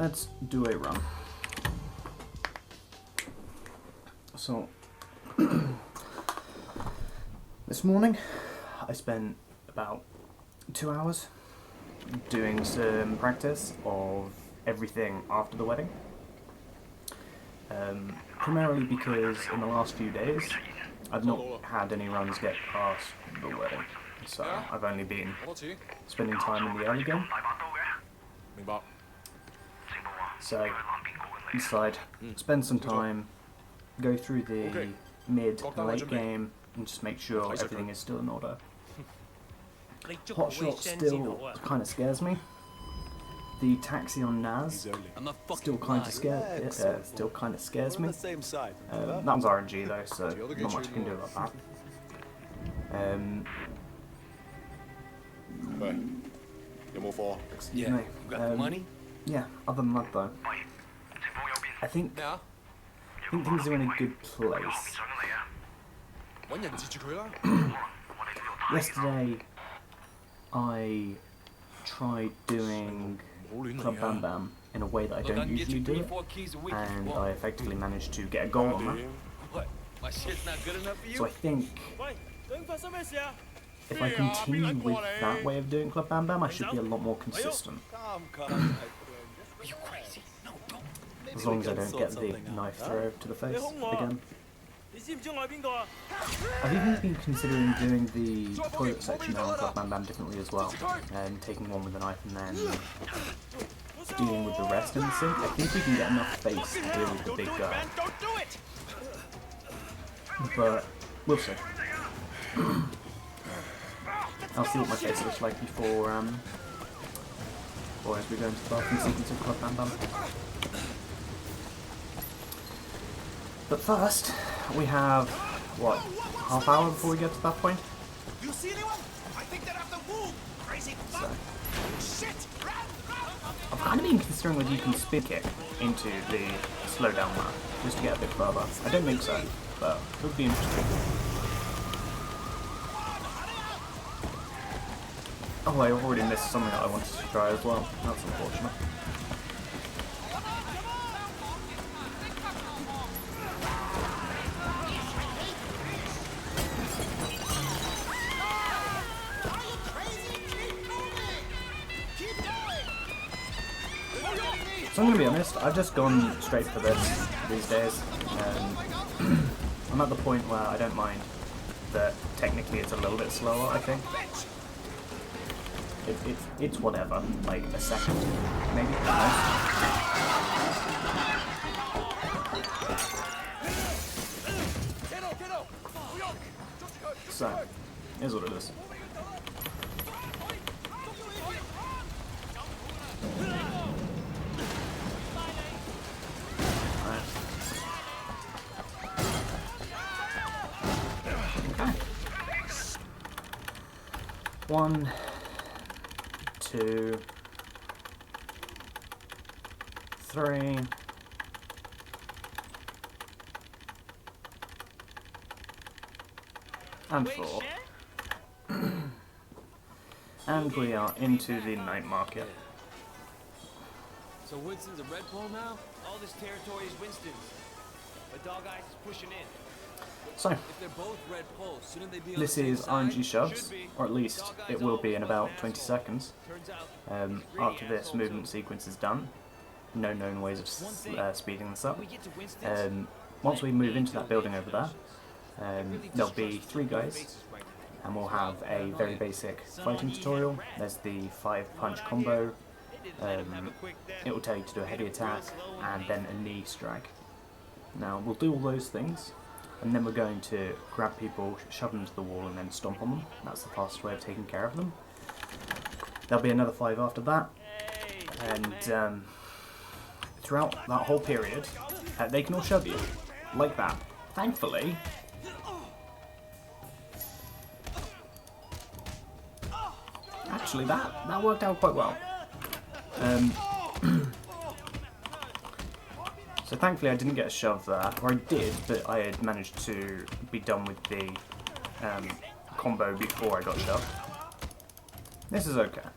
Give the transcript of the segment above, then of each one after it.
let's do a run. So, this morning I spent about 2 hours doing some practice of everything after the wedding. Primarily because in the last few days I've not had any runs get past the wedding, so I've only been spending time in the early game. So, decide, spend some time, go through the mid and late game, and just make sure everything is still in order. Hotshot still kind of scares me. The taxi on Naz still kind of scares me. That one's RNG though, so not much I can do about that. Money? Yeah, other than that though, I think things are in a good place. Yesterday, I tried doing Club Bam Bam in a way that I don't usually do it, and I effectively managed to get a goal on that. So I think if I continue with that way of doing Club Bam Bam, I should be a lot more consistent. As long as I don't get the knife throw to the face again. I've even been considering doing the toilet section now on Club Bam Bam differently as well, and taking one with a knife and then dealing with the rest in the sink. I think we can get enough space to deal with the big guy, but we'll see. I'll see what my face looks like before as we go into the bathroom sequence of Club Bam Bam. But first, we have, what, half hour before we get to that point? You see anyone? I think they're after Wu. Crazy fuck. Shit! I've kind of been considering whether you can spin kick into the slowdown map, just to get a bit further. I don't think so, but it would be interesting. Oh, I already missed something that I wanted to try as well. That's unfortunate. So I'm going to be honest, I've just gone straight for this these days. I'm at the point where I don't mind that technically it's a little bit slower, I think. It's whatever, like a second, maybe, So, here's what it is. Okay. 1, 2, 3, and 4. And we are into the night market. So Winston's a red pole now? All this territory is Winston's. But Dog Eyes is pushing in. So, If they're both red poles, shouldn't they be on this the same is side? RNG shoves, or at least it will be in about 20 seconds. After this movement sequence is done, no known ways of speeding this up. Once we move into that building over there, there'll be 3 guys, and we'll have a very basic fighting tutorial. There's the 5-punch combo. It will tell you to do a heavy attack and then a knee strike. Now we'll do all those things, and then we're going to grab people, shove them to the wall, and then stomp on them. That's the fastest way of taking care of them. There'll be another 5 after that, and throughout that whole period, they can all shove you like that. Thankfully, actually that worked out quite well. So thankfully I didn't get a shove there, or I did, but I had managed to be done with the combo before I got shoved. This is okay.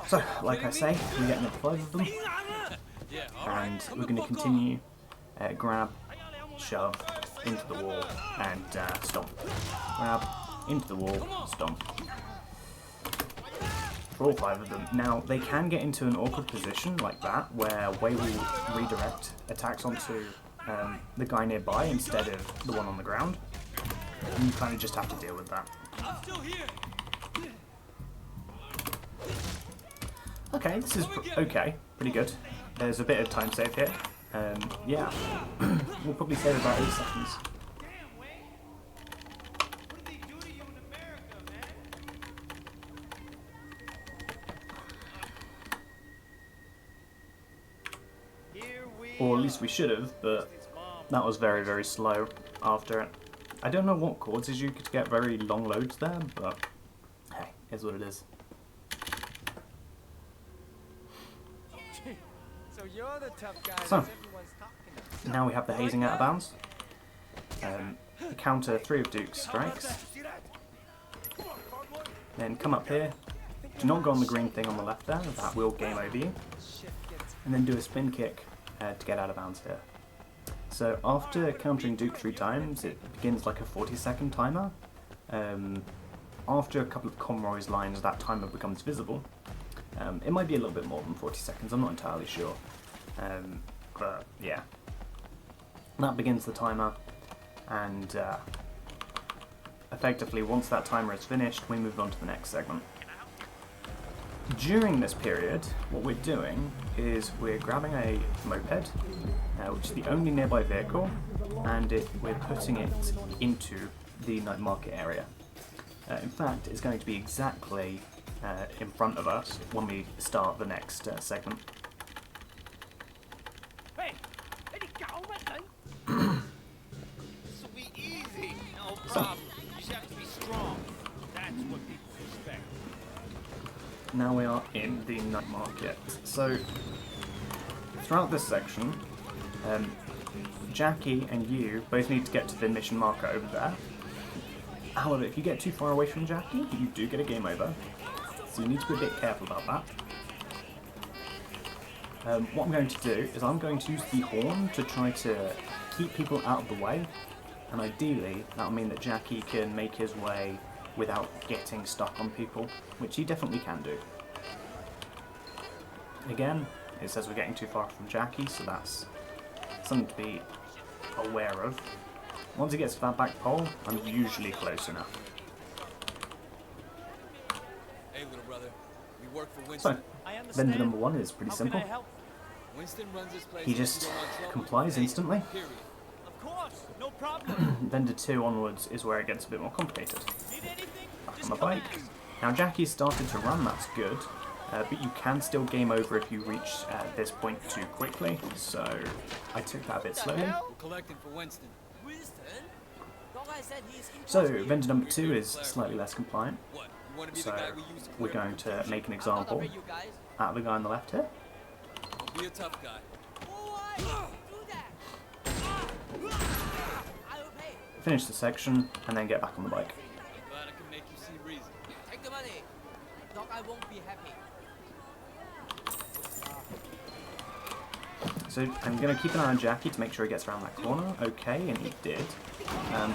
So, like I say, we get another 5 of them, and we're going to continue grab, shove, into the wall, and stomp. Grab, into the wall, stomp. For all 5 of them. Now, they can get into an awkward position like that, where Wei will redirect attacks onto the guy nearby instead of the one on the ground. And you kind of just have to deal with that. Okay, this is okay, pretty good. There's a bit of time save here. Yeah, we'll probably save about 8 seconds. Or at least we should have, but that was very, very slow after it. I don't know what causes you to get very long loads there, but hey, here's what it is. So you're the tough guy So, everyone's talking about. now we have the hazing out of bounds. Counter 3 of Duke's strikes. Then come up here. Do not go on the green thing on the left there, that will game over you. And then do a spin kick to get out of bounds here. So after countering Duke 3 times, it begins like a 40-second timer. After a couple of Conroy's lines, that timer becomes visible. It might be a little bit more than 40 seconds, I'm not entirely sure. But yeah. That begins the timer, and effectively once that timer is finished, we move on to the next segment. During this period, what we're doing is we're grabbing a moped, which is the only nearby vehicle, and we're putting it into the night market area. In fact, it's going to be exactly in front of us when we start the next segment. Hey, this will be easy. No problem. You just have to be strong. That's what people expect. Now we are in the night market. So, throughout this section, Jackie and you both need to get to the mission marker over there. However, if you get too far away from Jackie, you do get a game over. So you need to be a bit careful about that. What I'm going to do is I'm going to use the horn to try to keep people out of the way. And ideally, that'll mean that Jackie can make his way without getting stuck on people, which he definitely can do. Again, it says we're getting too far from Jackie, so that's something to be aware of. Once he gets to that back pole, I'm usually close enough. Hey, little brother. We work for Winston. So, vendor number 1 is pretty simple. Winston runs this place. He just complies instantly. Period. Of course, no problem. Vendor 2 onwards is where it gets a bit more complicated. Need anything? Back Just on the come bike. ask. Now Jackie's started to run, that's good. But you can still game over if you reach this point too quickly, so I took that a bit slowly. We're collecting for Winston. Winston? That guy said he's So impossible. vendor number 2 is slightly less compliant, What? You want to be so the guy we used to we're clear? going to make an I'll example cover you guys. out of the guy on the left here. Don't be a tough guy. Why do that? I will pay. Finish the section, and then get back on the bike. I'm glad I can make you see reason. Take the money. Dog, I won't be happy. So I'm going to keep an eye on Jackie to make sure he gets around that corner. Okay, and he did.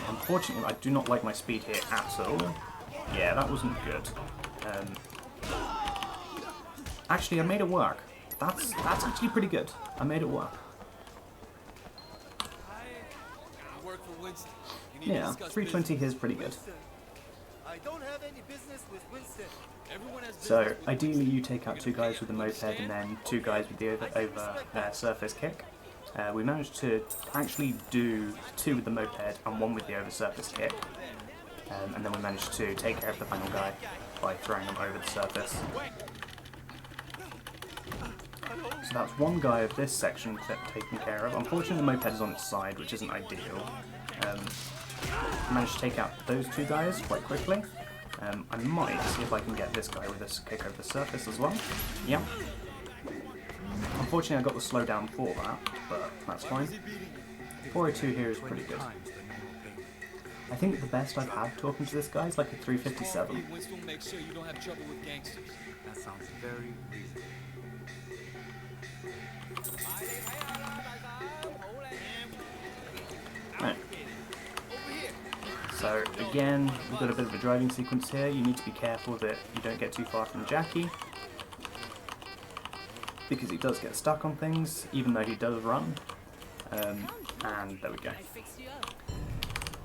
Unfortunately, I do not like my speed here at all. Yeah, that wasn't good. Actually, I made it work. That's actually pretty good. I made it work. We work for Winston. You need to Yeah, discuss 320 here is pretty good. I don't have any business with Winston. business. Everyone has So business with ideally you take out 2 guys with the moped and then 2 guys with the over surface kick. We managed to actually do 2 with the moped and 1 with the over surface kick. And then we managed to take care of the final guy by throwing him over the surface. So that's 1 guy of this section taken care of. Unfortunately the moped is on its side, which isn't ideal. Managed to take out those 2 guys quite quickly. I might see if I can get this guy with this kick over the surface as well. Yeah. Unfortunately I got the slowdown for that, but that's fine. 402 here is pretty good. I think the best I've had talking to this guy is like a 357. Winston will make sure you don't have trouble with gangsters. That sounds very reasonable. Right. So again, we've got a bit of a driving sequence here. You need to be careful that you don't get too far from Jackie, because he does get stuck on things, even though he does run. And there we go.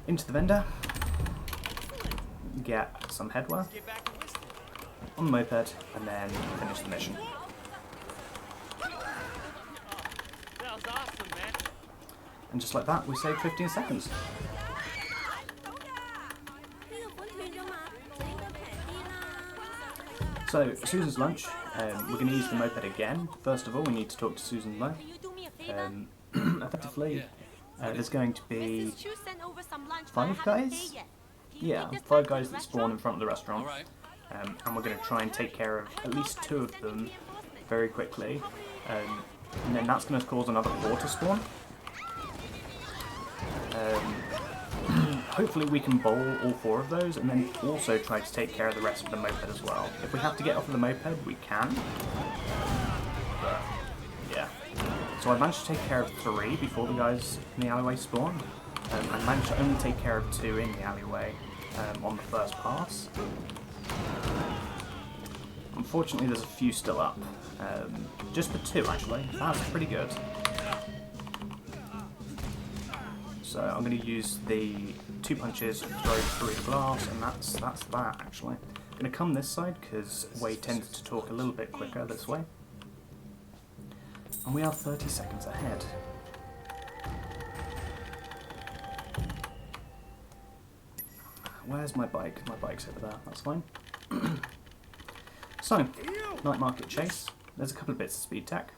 Into the vendor. Get some headwear on the moped, and then finish the mission. That was awesome, man. And just like that, we saved 15 seconds. So, Susan's lunch. We're going to use the moped again. First of all, we need to talk to Susan though. Effectively, there's going to be 5 guys. Yeah, 5 guys that spawn in front of the restaurant. All right. And we're going to try and take care of at least 2 of them very quickly. And then that's going to cause another 4 to spawn. Hopefully we can bowl all 4 of those, and then also try to take care of the rest of the moped as well. If we have to get off of the moped, we can. But, yeah. So I managed to take care of 3 before the guys in the alleyway spawn. I managed to only take care of 2 in the alleyway on the first pass. Unfortunately, there's a few still up. Just the 2, actually. That's pretty good. So I'm going to use the 2 punches, throw through the glass, and that's that, actually. I'm going to come this side, because Wade tends to talk a little bit quicker this way. And we are 30 seconds ahead. Where's my bike? My bike's over there, that's fine. So, night market chase. There's a couple of bits of speed tech.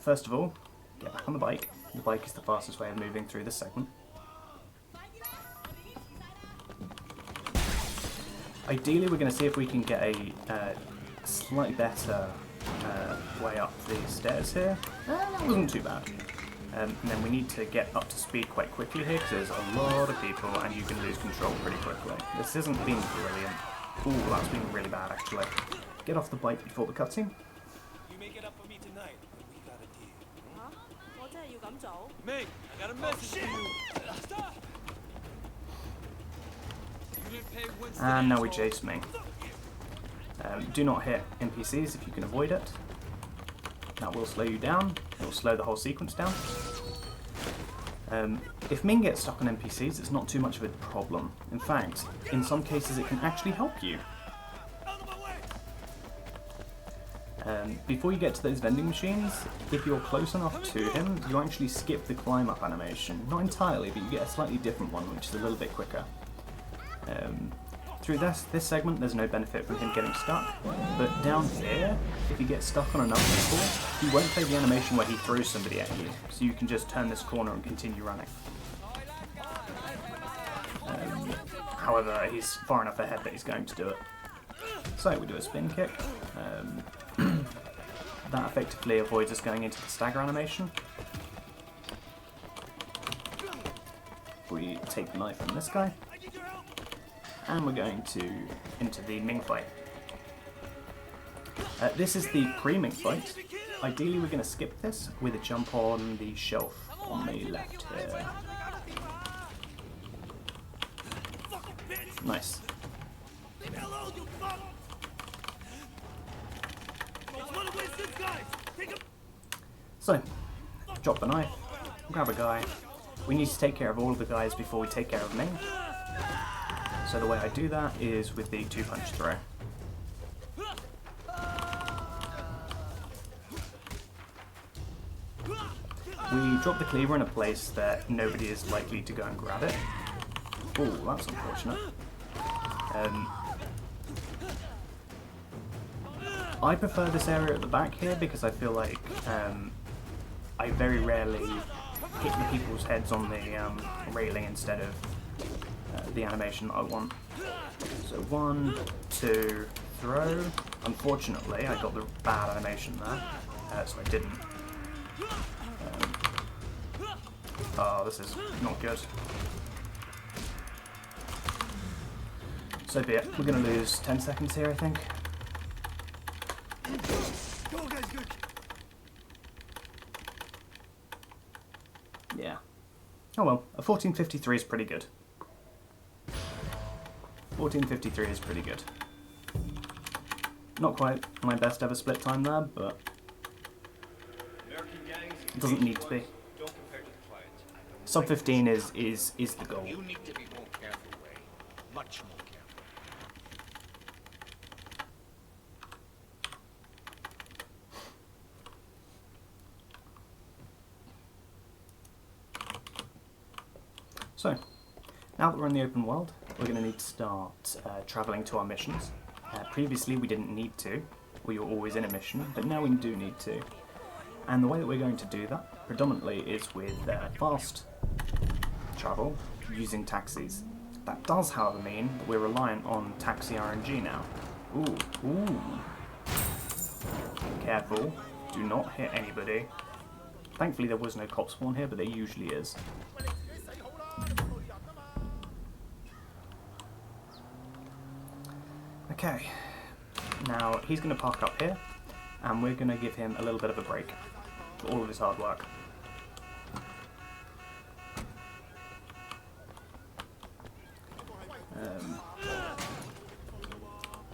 First of all, get back on the bike. The bike is the fastest way of moving through this segment. Ideally, we're going to see if we can get a slightly better way up the stairs here. That wasn't too bad. And then we need to get up to speed quite quickly here, because there's a lot of people and you can lose control pretty quickly. This hasn't been brilliant. Ooh, that's been really bad actually. Get off the bike before the cutscene. You make it up for me tonight, but we got a deal. Ming, I got a message for you. Stop! You didn't pay Winston. And now we chase Ming. Do not hit NPCs if you can avoid it. That will slow you down. It will slow the whole sequence down. If Ming gets stuck on NPCs, it's not too much of a problem. In fact, in some cases it can actually help you. Before you get to those vending machines, if you're close enough to him, you actually skip the climb up animation. Not entirely, but you get a slightly different one, which is a little bit quicker. Through this segment, there's no benefit from him getting stuck, but down here, if he gets stuck on another vehicle, he won't play the animation where he throws somebody at you, so you can just turn this corner and continue running. However, he's far enough ahead that he's going to do it. So we do a spin kick. That effectively avoids us going into the stagger animation. We take the knife from this guy. And we're going to into the Ming fight. This is the pre-Ming fight. Ideally, we're going to skip this with a jump on the shelf on the left here. Nice. So, drop the knife, grab a guy. We need to take care of all of the guys before we take care of Ming. So the way I do that is with the 2-punch throw. We drop the cleaver in a place that nobody is likely to go and grab it. Ooh, that's unfortunate. I prefer this area at the back here because I feel like I very rarely hit the people's heads on the railing instead of the animation I want. So 1, 2, throw. Unfortunately, I got the bad animation there, so I didn't. Oh, this is not good. So be it. We're going to lose 10 seconds here, I think. Yeah. Oh well, a 14:53 is pretty good. 14:53 is pretty good. Not quite my best ever split time there, but it doesn't need to be. Sub 15 is the goal. You need to be more careful, Ray. Much more careful. So, now that we're in the open world, we're going to need to start travelling to our missions. Previously we didn't need to, we were always in a mission, but now we do need to. And the way that we're going to do that, predominantly, is with fast travel using taxis. That does, however, mean that we're reliant on taxi RNG now. Ooh. Careful, do not hit anybody. Thankfully there was no cop spawn here, but there usually is. Okay, now he's going to park up here, and we're going to give him a little bit of a break for all of his hard work.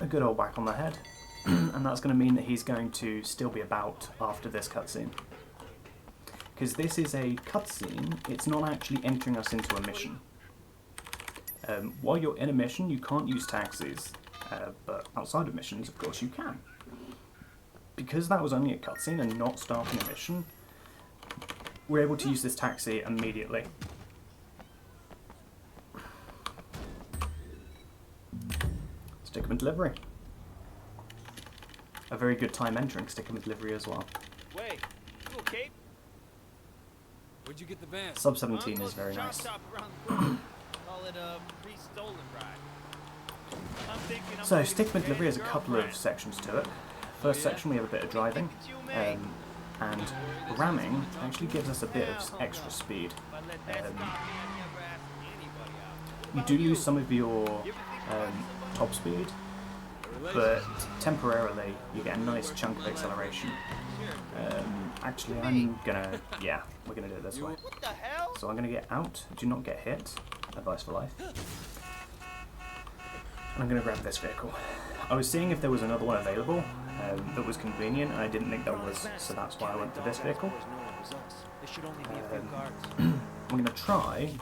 A good old whack on the head, and that's going to mean that he's going to still be about after this cutscene. Because this is a cutscene, it's not actually entering us into a mission. While you're in a mission, you can't use taxis. But outside of missions, of course, you can. Because that was only a cutscene and not starting a mission, we're able to use this taxi immediately. Stickman delivery. A very good time entering Stickman delivery as well. Wait, you okay? Where'd you get the van? Sub 17 is very nice. Call it a re-stolen ride. So, Stickman delivery has a couple of sections to it. First section we have a bit of driving, and ramming actually gives us a bit of extra speed. You do lose some of your top speed, but temporarily you get a nice chunk of acceleration. Actually, we're gonna do it this way. So I'm gonna get out, do not get hit, advice for life. I'm going to grab this vehicle. I was seeing if there was another one available that was convenient, and I didn't think there was, so that's why I went for this vehicle. I'm going to try.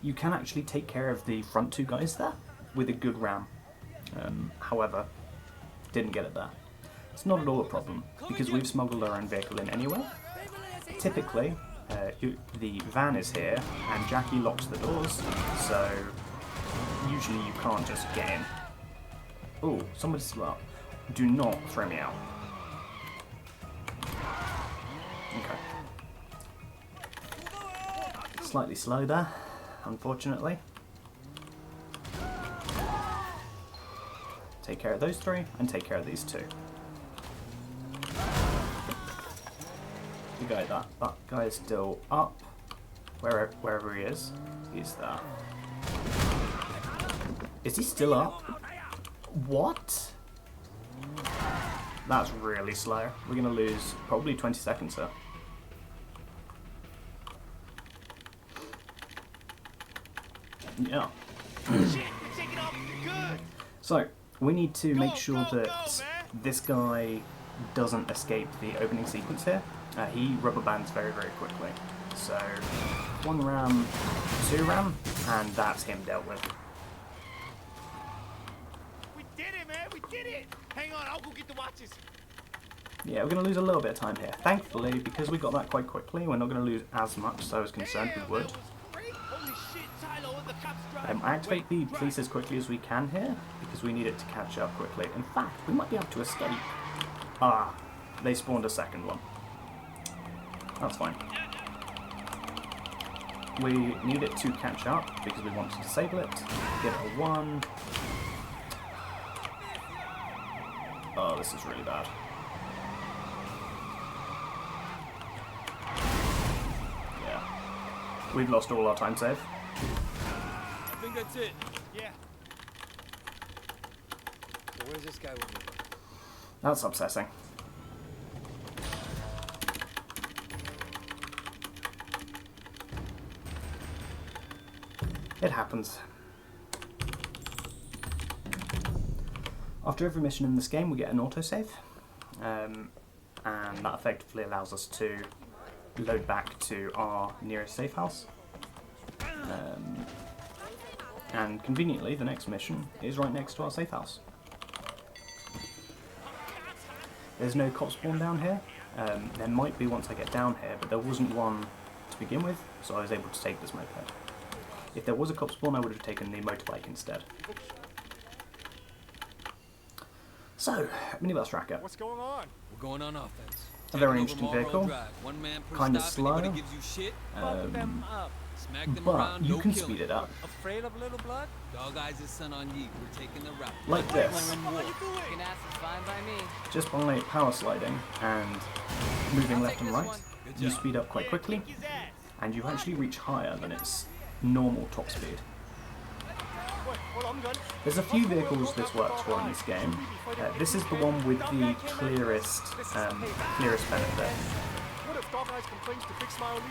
You can actually take care of the front two guys there with a good ram. However, didn't get it there. It's not at all a problem, because we've smuggled our own vehicle in anyway. Typically, the van is here, and Jackie locks the doors, so usually you can't just get in. Oh, somebody's still up. Do not throw me out. Okay. Slightly slow there, unfortunately. Take care of those three, and take care of these two. That guy is still up. Wherever he is, he's there. Is he still up? What? That's really slow. We're going to lose probably 20 seconds here. Yeah. So, we need to make sure that this guy doesn't escape the opening sequence here. He rubber bands very, very quickly. So, 1 ram, 2 ram, and that's him dealt with. We did it, man! We did it! Hang on, I'll go get the watches. Yeah, we're going to lose a little bit of time here. Thankfully, because we got that quite quickly, we're not going to lose as much as I was concerned we would. Holy shit, Tyler, the cops drive. I activate the police as quickly as we can here, because we need it to catch up quickly. In fact, we might be able to escape. Ah, they spawned a second one. That's fine. We need it to catch up, because we want to disable it. Get a 1. Oh, this is really bad. Yeah. We've lost all our time save. I think that's it. Yeah. where's this guy want me? That's upsetting. It happens. After every mission in this game we get an autosave, and that effectively allows us to load back to our nearest safe house. And conveniently the next mission is right next to our safe house. There's no cop spawn down here. There might be once I get down here, but there wasn't one to begin with, so I was able to take this moped. If there was a cop spawn, I would have taken the motorbike instead. So, minibus tracker. What's going on? We're going on offense. A very interesting vehicle. Kind of slow, Fuck them up. Smack them but around, you no can killing. speed it up. Afraid of little blood? Dog eyes his son on ye. We're taking the route. Like this. What are you doing? Fucking ass is fine by me. Just by power sliding and moving left and right, you speed up quite quickly, and you actually reach higher than its normal top speed. Wait, hold on, gun. There's a few vehicles this works for in this game. This is the one with the clearest benefit. What if Dog Eyes complains to Big Smile Lee?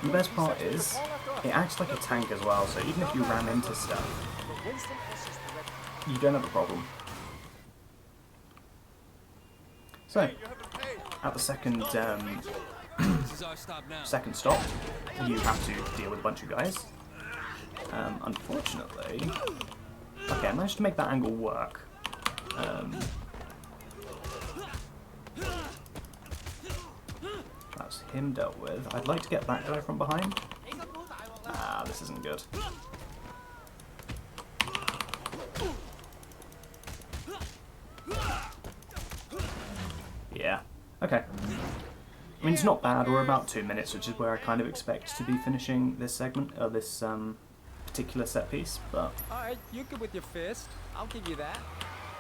And the best part is, it acts like a tank as well, so even if you ram into stuff, But Winston answers directly. you don't have a problem. So, You haven't paid. at the second This is our stop now. second stop, you have to deal with a bunch of guys. Unfortunately, okay, I managed to make that angle work. That's him dealt with. I'd like to get that guy from behind. Ah, this isn't good. Yeah. Okay. I mean, it's not bad. We're about 2 minutes, which is where I kind of expect to be finishing this segment, this particular set piece. But Alright, you good with your fist. I'll give you that.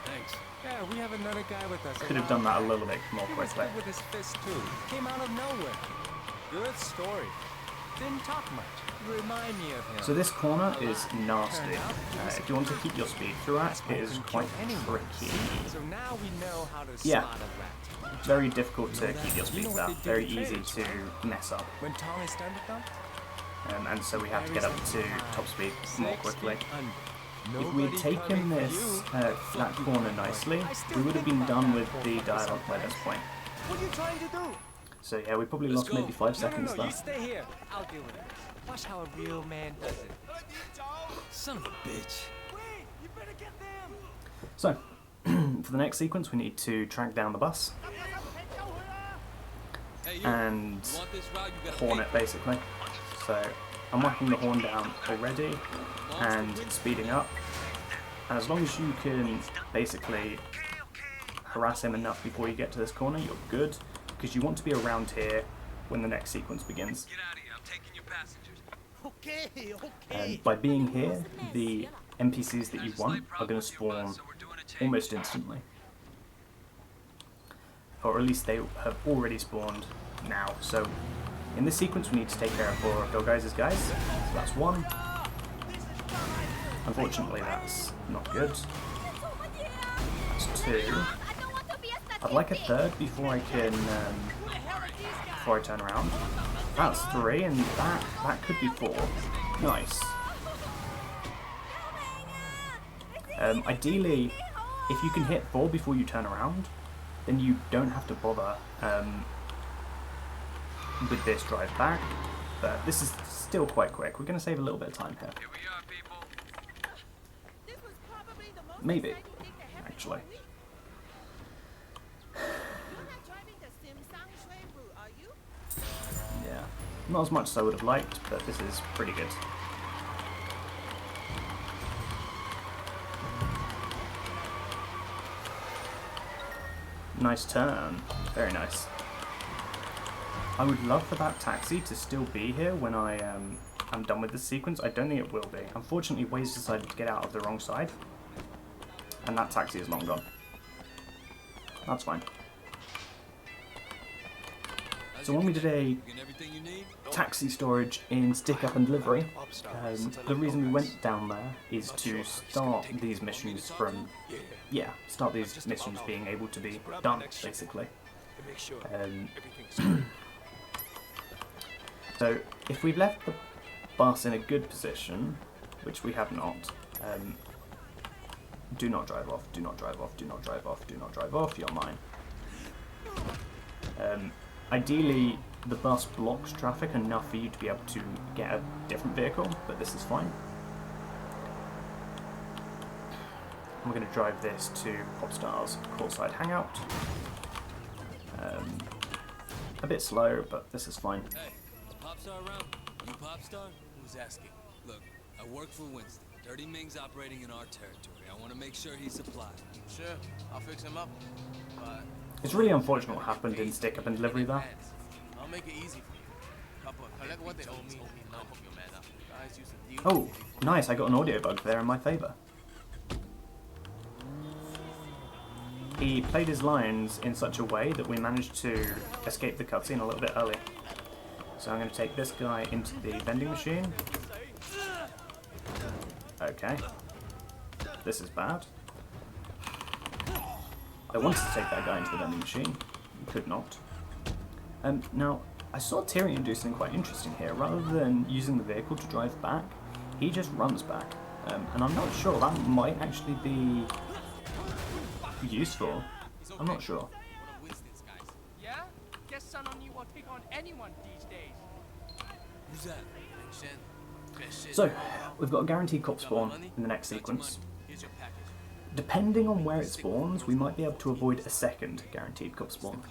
Thanks. Yeah, we have another guy with us. could have done that a little bit more He was quickly. good with his fist too. Came out of nowhere. Good story. Didn't talk much. You remind me of him. So this corner is nasty. If you want to keep your speed throughout, it is quite tricky. So now we know how to Yeah. spot a rat. It's very difficult to keep your speed up. Very easy to mess up. When Tong is done with them, And so we have to get up to top speed more 6 quickly. feet under. If we had Nobody taken coming for this you. that corner nicely, we would have been done with the dialogue by this point. What are you trying to do? So yeah, we probably Let's lost go. maybe 5 seconds No, there. you stay here. I'll deal with it. Watch how a real man does it. Son of a bitch. Wait, you better get them. So, for the next sequence we need to track down the bus Hey, you. and You want this route, you gotta horn pay it for basically. So I'm whacking the horn down already and speeding up. And as long as you can basically harass him enough before you get to this corner, you're good, because you want to be around here when the next sequence begins. Get out of here. I'm taking your passengers. Okay, okay. And by being here, the NPCs that you want are going to spawn So we're doing a change. almost instantly. Or at least they have already spawned now. So in this sequence we need to take care of 4 of Dog Eyes' guys. So that's 1. Unfortunately that's not good. That's 2. I'd like a 3rd before I can before I turn around. That's 3, and that could be 4. Nice. Ideally, if you can hit 4 before you turn around, then you don't have to bother with this drive back. But this is still quite quick. We're going to save a little bit of time here. Here we are, people. Maybe, actually. Yeah, not as much as I would have liked, but this is pretty good. Nice turn. Very nice. I would love for that taxi to still be here when I'm done with this sequence. I don't think it will be. Unfortunately, Waze decided to get out of the wrong side, and that taxi is long gone. That's fine. So when we did a Get everything you need? taxi storage in Stick Up and Delivery. The reason we went down there is to start these missions from, start these missions being able to be done, basically. So, if we've left the bus in a good position, which we have not, do not drive off, do not drive off, do not drive off, do not drive off, you're mine. Ideally, the bus blocks traffic enough for you to be able to get a different vehicle, but this is fine. We're going to drive this to Popstar's courtside hangout. A bit slow, but this is fine. Hey, is Popstar around? You Popstar? Who's asking? Look, I work for Winston. Dirty Ming's operating in our territory. I want to make sure he's supplied. Sure, I'll fix him up. But It's really unfortunate what happened in Stick Up and Delivery there. I'll make it easy for you. Couple, collect what they owe me. I hope you'll man up. Guys use the deal. Oh, nice, I got an audio bug there in my favour. He played his lines in such a way that we managed to escape the cutscene a little bit early. So I'm going to take this guy into the vending machine. Okay. This is bad. I wanted to take that guy into the vending machine. Could not. Now, I saw Tyrion do something quite interesting here. Rather than using the vehicle to drive back, he just runs back. And I'm not sure, that might actually be useful. I'm not sure. Yeah? Guess son on you will take on anyone these days. Who's that? So, we've got a guaranteed cop spawn in the next sequence. Here's your package. Depending on where it spawns, we might be able to avoid a second guaranteed cop spawn.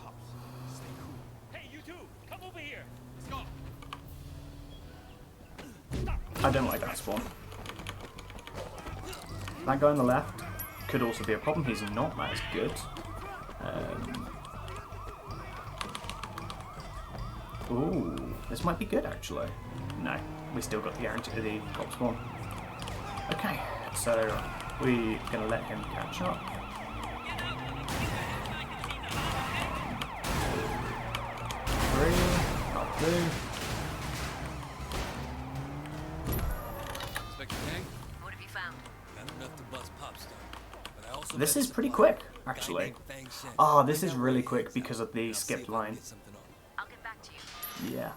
Hey, you two, come over here. Let's go. I don't like that spawn. That guy on the left could also be a problem. He's not as good. Ooh, this might be good actually. No, we still got the guarantee of the cop spawn. Okay, so we're gonna let him catch up. 3, up 2. Inspector Gang? What have you found? Not enough to bust Popstar. But I also This met is some pretty fun. quick, Guy actually. named Fang Shen. Ah, this is Find out really where he quick is, because of the and I'll skipped see if I can line. get something on. I'll get back to you. Yeah.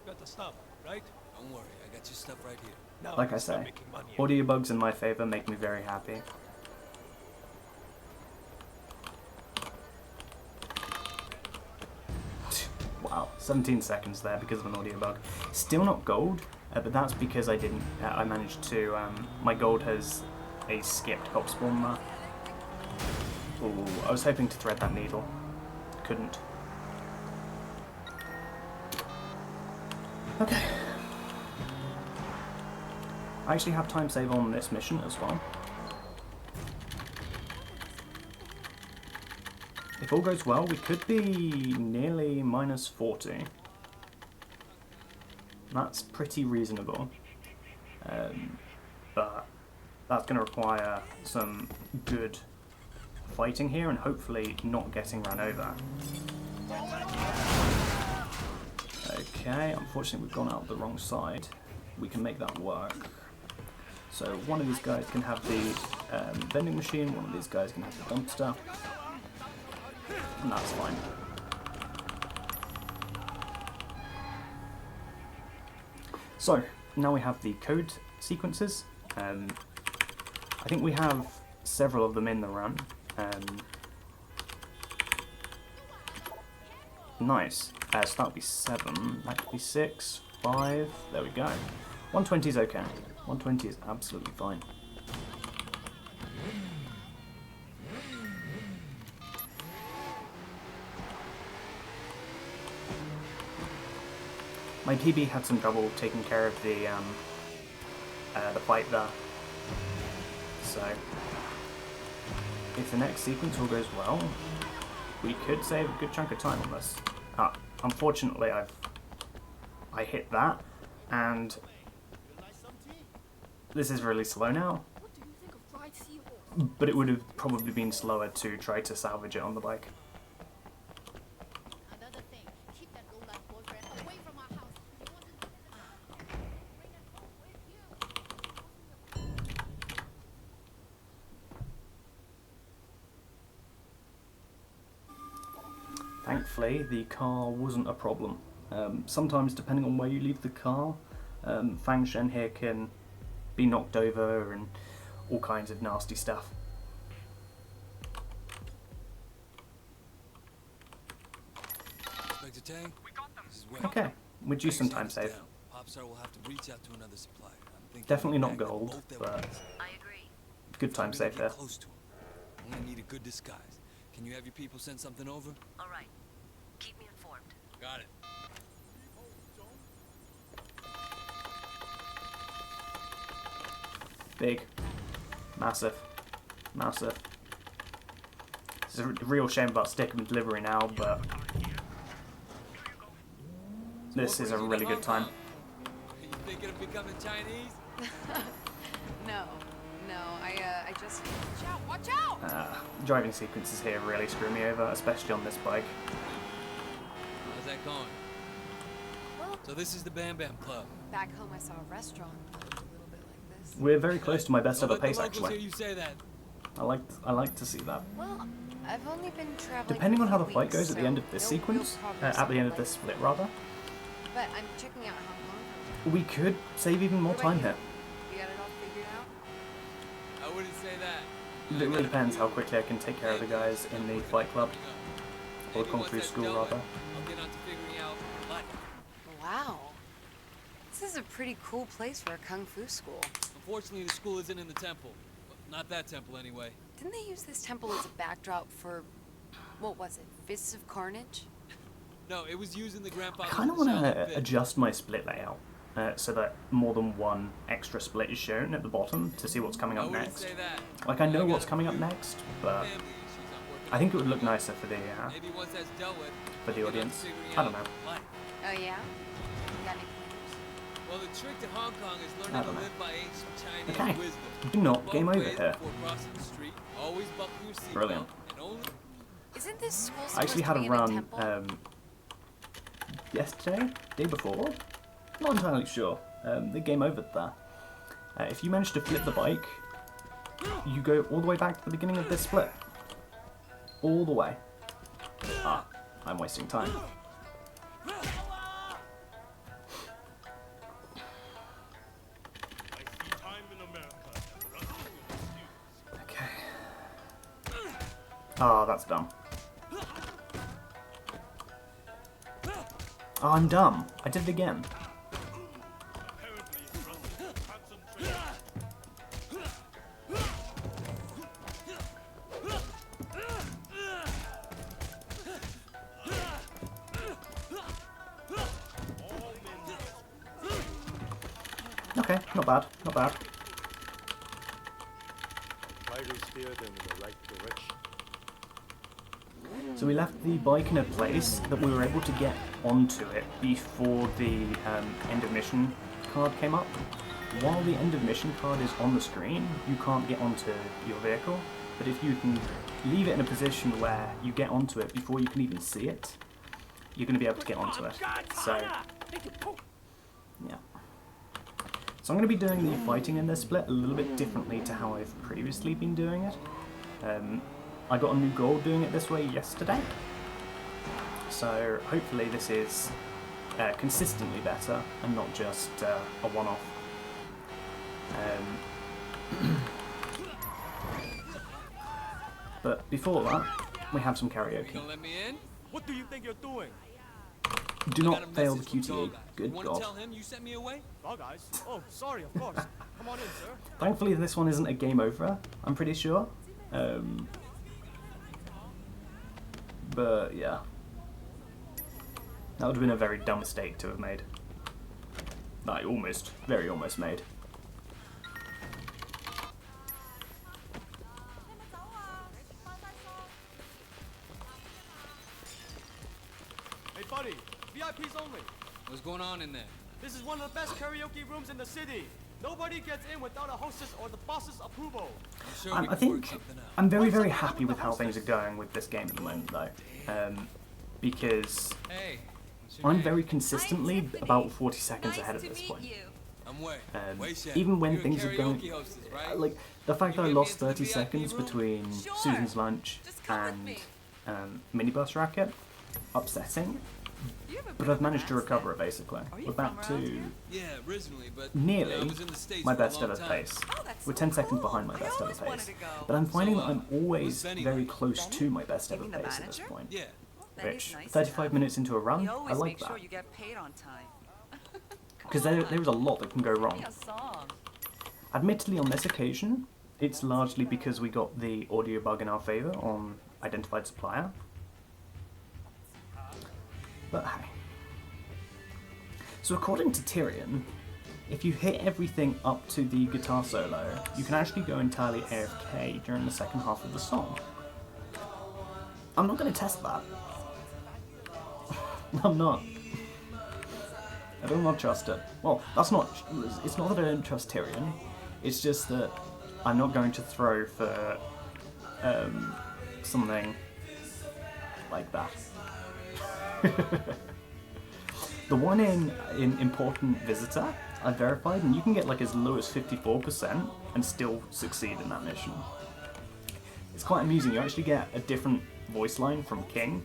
Got the stuff, right? Don't worry, I got your stuff right here. Now Like I start say, making money. audio bugs in my favour make me very happy. Wow, 17 seconds there because of an audio bug. Still not gold, but that's because I didn't. I managed to. My gold has a skipped cop spawn there. Ooh, I was hoping to thread that needle. Couldn't. Okay. I actually have time save on this mission as well. If all goes well, we could be nearly minus 40. That's pretty reasonable. But that's going to require some good fighting here and hopefully not getting run over. Okay, unfortunately we've gone out the wrong side. We can make that work. So one of these guys can have the vending machine, one of these guys can have the dumpster. And that's fine. So, now we have the code sequences. I think we have several of them in the run. Nice. So that would be 7, that could be 6, 5, there we go. 120 is okay. 120 is absolutely fine. My PB had some trouble taking care of the fight there. So, if the next sequence all goes well, we could save a good chunk of time on this. Unfortunately, I hit that, and this is really slow now. What do you think of fried seahorse? But it would have probably been slower to try to salvage it on the bike. thankfully the car wasn't a problem. Sometimes, depending on where you leave the car, Fang Shen here can be knocked over and all kinds of nasty stuff. Inspector Tang, this is Wei. Okay, we'd use some time Hands save. down. Popstar will have to reach out to another supplier. I'm thinking Definitely not back to gold, both their but weapons. I agree. good time If I'm gonna save get there. close to him, I'm gonna need a good disguise. Can you have your people send something over? All right. Keep me informed. Got it. Big. Massive. Massive. It's a real shame about stick and delivery now, but this is a really good time. Are you thinking of becoming Chinese? No, I just... Watch out, watch out! Driving sequences here really screw me over, especially on this bike. How's that going? Well, So this is the Bam Bam Club. back home I saw a restaurant that looked a little bit like this. We're very close to my best Don't ever let the pace, locals hear actually. you say that. I like to see that. Well, I've only been traveling Depending for on how a the fight week, goes at the so end of this no real sequence, progress at the on end of my this life. split rather, But I'm checking out Hong Kong. we could save even more What about time you? here. You got it all figured out? I wouldn't say that. It really depends how quickly I can take care of the guys in the fight club, or Maybe Kung once Fu that's school done, rather. I'll get on to figuring out life. Wow. This is a pretty cool place for a Kung Fu school. Unfortunately, the school isn't in the temple. Not that temple, anyway. Didn't they use this temple as a backdrop for, what was it, Fists of Carnage? No, it was used in the I grandfather's kind of want Shaolin to Pit. adjust my split layout so that more than one extra split is shown at the bottom to see what's coming I up wouldn't next. say that. Like, I know got what's a coming up few next, but family issues I'm working I think it on. would look nicer for the Maybe once that's dealt with, for the we'll get on to audience. figuring I don't out know. life. Oh yeah? You got any pointers? Well, the trick to Hong Kong is I learning to don't know. live by ancient Chinese Okay. wisdom. Do not Both game over ways here. before crossing the street. Always buckle your seatbelt. Brilliant. And only Isn't this school I supposed actually to had be a in a run temple? yesterday, day before, not entirely sure. The game over there. If you manage to flip the bike, you go all the way back to the beginning of this split. All the way. Ah, I'm wasting time. Okay. Ah, that's dumb. Oh, I'm dumb. I did it again. Okay, not bad, not bad. Light is steered in the right direction. So we left the bike in a place that we were able to get onto it before the end of mission card came up. While the end of mission card is on the screen, you can't get onto your vehicle, but if you can leave it in a position where you get onto it before you can even see it, you're going to be able to get onto it. So, yeah. So I'm going to be doing the fighting in this split a little bit differently to how I've previously been doing it. I got a new goal doing it this way yesterday, so hopefully this is consistently better and not just a one-off. But before that, we have some you karaoke. gonna let me in? What do you think you're doing? Do I got a not fail the message from QTE, Tall Guy. good Want god. to tell him you sent me away? Oh, guys. Oh, sorry, of course. Come on in, sir. Thankfully this one isn't a game over, I'm pretty sure. But yeah. That would have been a very dumb mistake to have made. Like, almost. Very almost made. Hey, buddy. VIPs only. What's going on in there? This is one of the best karaoke rooms in the city. Nobody gets in without a hostess or the boss's approval. I'm sure we I can work think something out. I'm very happy with how things are going with this game at the moment, though, because Hey, what's your I'm name? very consistently about 40 seconds ahead at this point. I'm Wei. Wei Shen. Even when You're a things are going, karaoke hostess, right? like the fact You that I get me lost into the 30 VIP seconds room? between Sure. Susan's lunch Just come with and me. minibus racket upsetting, but I've managed to recover it basically. We're back to Yeah, originally, but nearly I was in the States my for a best long ever time. pace. Oh, that's We're so 10 seconds cool. behind my I best ever always wanted pace. to go. But I'm finding So, that I'm always who's Benny very like? close Benny? to my best You ever mean the pace at this manager? point. Yeah. Benny's Which, nice 35 enough. minutes into a run, He I always like makes that. sure you get paid on time. Because there's a lot that can go wrong. A song. Admittedly, on this occasion, it's largely because we got the audio bug in our favour on identified supplier. But hey. So according to Tyrion, if you hit everything up to the guitar solo, you can actually go entirely AFK during the second half of the song. I'm not going to test that. I'm not. I do not trust it. Well, that's not... It's not that I don't trust Tyrion. It's just that I'm not going to throw for something like that. The one in Important Visitor, I verified, and you can get like as low as 54% and still succeed in that mission. It's quite amusing. You actually get a different voice line from King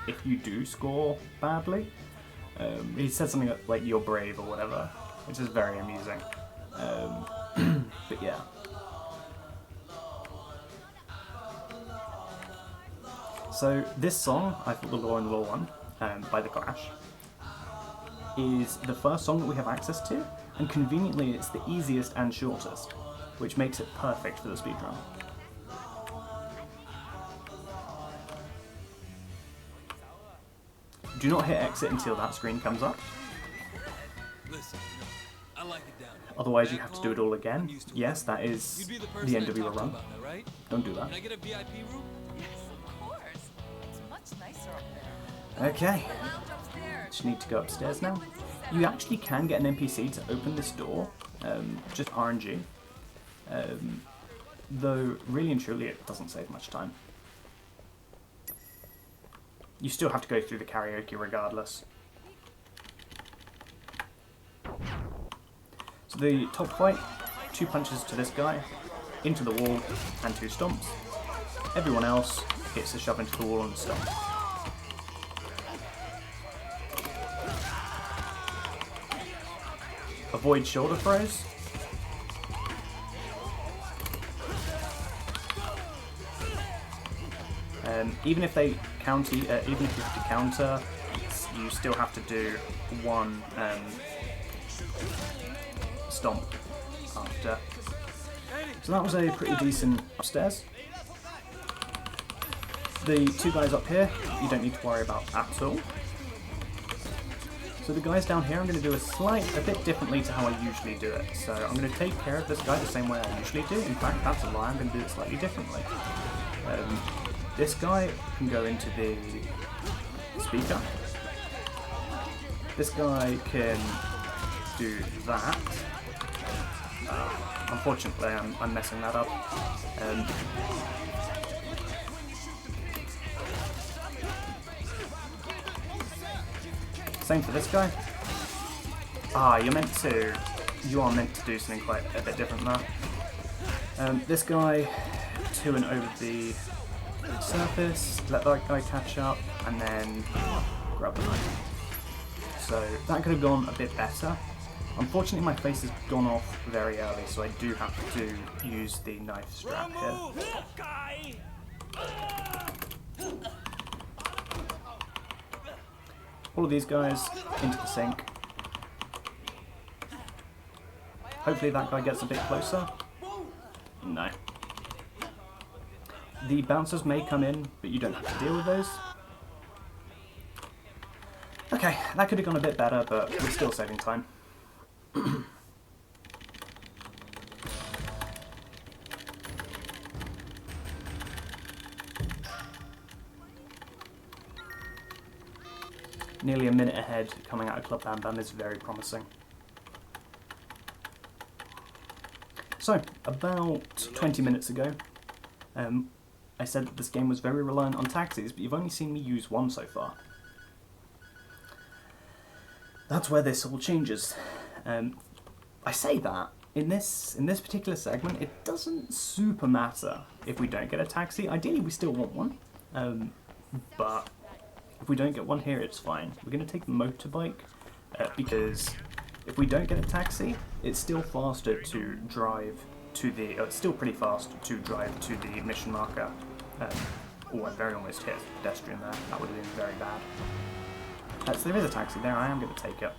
if you do score badly. He said something like "you're brave" or whatever, which is very amusing. But yeah. So this song, I thought the Law and Law one, by The Clash, is the first song that we have access to, and conveniently it's the easiest and shortest, which makes it perfect for the speedrun. Do not hit exit until that screen comes up, Listen, I like it down here. otherwise you Back have to do it home, all I'm again. used to Yes, it. that is You'd be the the person I end of your talked to run. about that, right? Don't do that. Can I get a VIP room? Yes, of course. It's much nicer up there. Okay, Lounge upstairs. just need to go upstairs now. You actually can get an NPC to open this door, just RNG. Though, really and truly, it doesn't save much time. You still have to go through the karaoke regardless. So the top fight, 2 punches to this guy, into the wall, and 2 stomps. Everyone else gets a shove into the wall and a stomp. Avoid shoulder throws. Even if they counter, even if you have to counter, you still have to do 1 stomp after. So that was a pretty decent upstairs. The 2 guys up here, you don't need to worry about at all. So the guys down here, I'm going to do a bit differently to how I usually do it. So I'm going to take care of this guy the same way I usually do. In fact, that's a lie, I'm going to do it slightly differently. This guy can go into the speaker. This guy can do that. Unfortunately, I'm messing that up. Same for this guy. You are meant to do something quite a bit different there. This guy, to and over the surface, let that guy catch up, and then grab the knife. So that could have gone a bit better. Unfortunately, my face has gone off very early, so I do have to use the knife strap here. All of these guys into the sink. Hopefully that guy gets a bit closer. No. The bouncers may come in, but you don't have to deal with those. Okay, that could have gone a bit better, but we're still saving time. Nearly a minute ahead coming out of Club Bam Bam is very promising. So, about 20 minutes ago, I said that this game was very reliant on taxis, but you've only seen me use 1 so far. That's where this all changes. I say that, in this particular segment, it doesn't super matter if we don't get a taxi. Ideally, we still want one. But if we don't get one here, it's fine. We're going to take the motorbike because if we don't get a taxi, it's still faster to drive to the... it's still pretty fast to drive to the mission marker. Oh, I very almost hit a pedestrian there. That would have been very bad. So there is a taxi there. I am going to take it.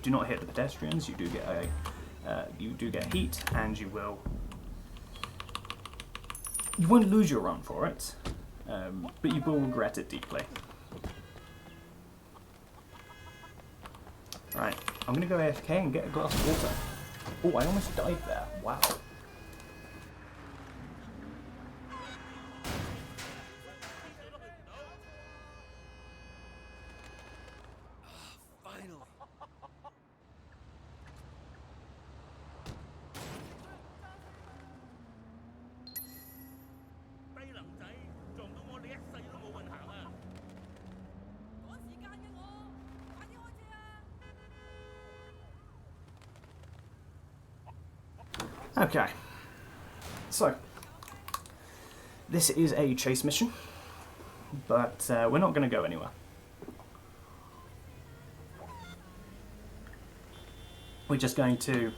Do not hit the pedestrians. You do get heat, and you won't lose your run for it, but you will regret it deeply. Right, I'm going to go AFK and get a glass of water. Oh, I almost died there. Wow. Finally. Okay, so this is a chase mission, but we're not going to go anywhere. We're just going to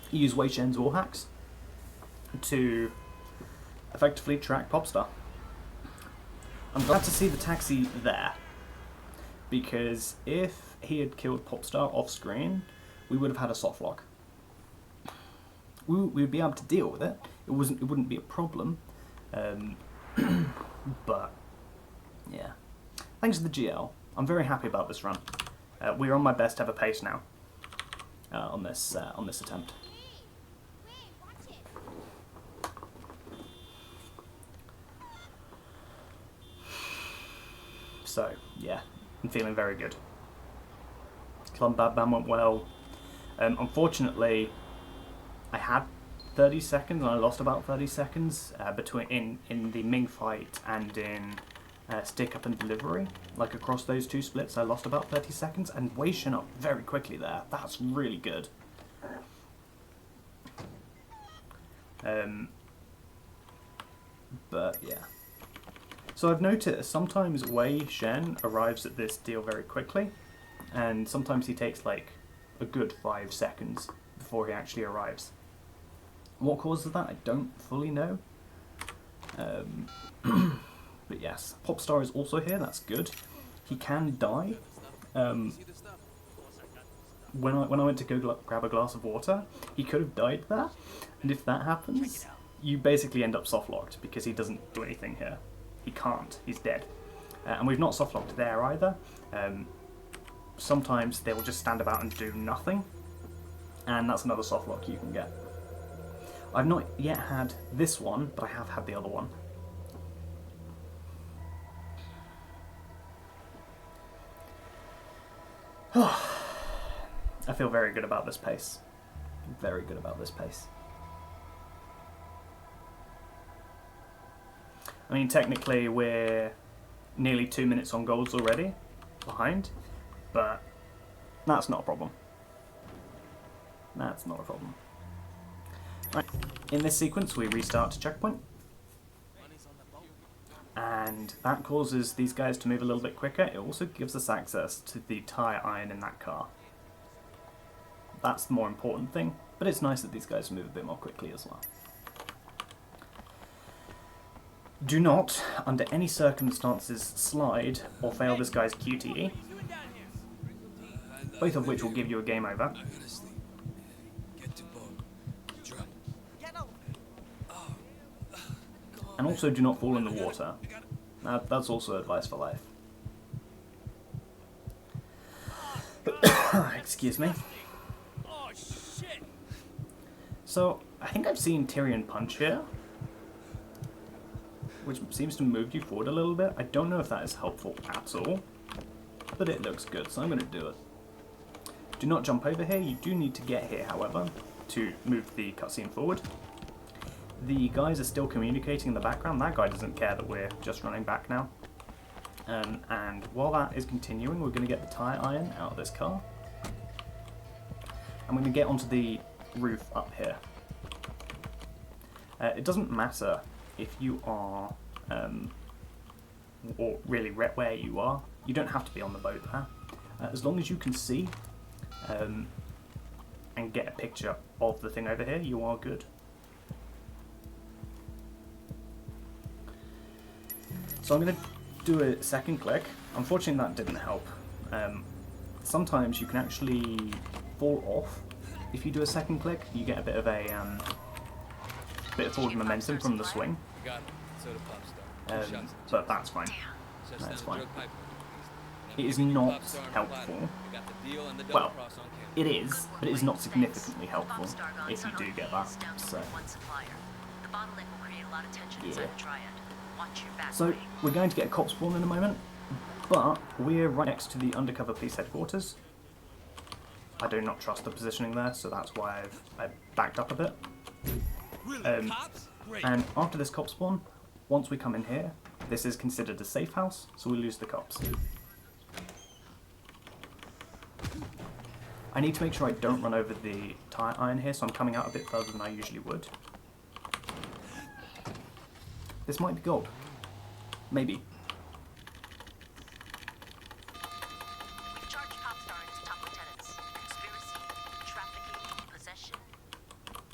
use Wei Shen's wall hacks to effectively track Popstar. I'm glad to see the taxi there, because if he had killed Popstar off screen, we would have had a soft lock. We would be able to deal with it. It wouldn't be a problem, but yeah. Thanks to the GL, I'm very happy about this run. We're on my best ever pace now on this attempt. So yeah, I'm feeling very good. Club Batman went well. Unfortunately, I had 30 seconds and I lost about 30 seconds between in the Ming fight and in stick up and delivery. Like across those two splits, I lost about 30 seconds, and Wei Shen up very quickly there. That's really good. But yeah. So I've noticed sometimes Wei Shen arrives at this deal very quickly, and sometimes he takes like a good 5 seconds before he actually arrives. What causes that, I don't fully know. But yes, Popstar is also here, that's good. He can die. When I went to go grab a glass of water, he could have died there. And if that happens, you basically end up soft-locked, because he doesn't do anything here. He can't, he's dead. And we've not soft-locked there either. Sometimes they will just stand about and do nothing, and that's another soft-lock you can get. I've not yet had this one, but I have had the other one. I feel very good about this pace. Very good about this pace. I mean, technically we're nearly 2 minutes on goals already, behind, but that's not a problem. That's not a problem. Right. In this sequence, we restart to checkpoint, and that causes these guys to move a little bit quicker. It also gives us access to the tyre iron in that car. That's the more important thing, but it's nice that these guys move a bit more quickly as well. Do not, under any circumstances, slide or fail this guy's QTE, both of which will give you a game over. And also do not fall in the water. That's also advice for life. Excuse me. So, I think I've seen Tyrion punch here, which seems to move you forward a little bit. I don't know if that is helpful at all, but it looks good, so I'm going to do it. Do not jump over here. You do need to get here, however, to move the cutscene forward. The guys are still communicating in the background. That guy doesn't care that we're just running back now. And while that is continuing, we're going to get the tyre iron out of this car. I'm going to get onto the roof up here. It doesn't matter if you are or really where you are. You don't have to be on the boat there. As long as you can see and get a picture of the thing over here, you are good. So I'm going to do a second click. Unfortunately that didn't help. Sometimes you can actually fall off. If you do a second click, you get a bit of a bit of forward momentum from the swing. Got it. So do Popstar. But that's fine. Shuts That's down the fine. drug pipeline. It is Now, not Popstar and helpful. Platinum. We got the deal and the double Well, cross on camera. it is, but it is not significantly helpful if you do get that. So, One supplier. The bottleneck will create a lot of tension inside the triad. Watch your back. so we're going to get a cop spawn in a moment, but we're right next to the undercover police headquarters. I do not trust the positioning there, so that's why I've backed up a bit. Really? Cops? Great. And after this cop spawn, once we come in here, this is considered a safe house, so we lose the cops. I need to make sure I don't run over the tire iron here, so I'm coming out a bit further than I usually would. This might be gold. Maybe. Charge Popstar and his top lieutenants. Conspiracy, trafficking, possession.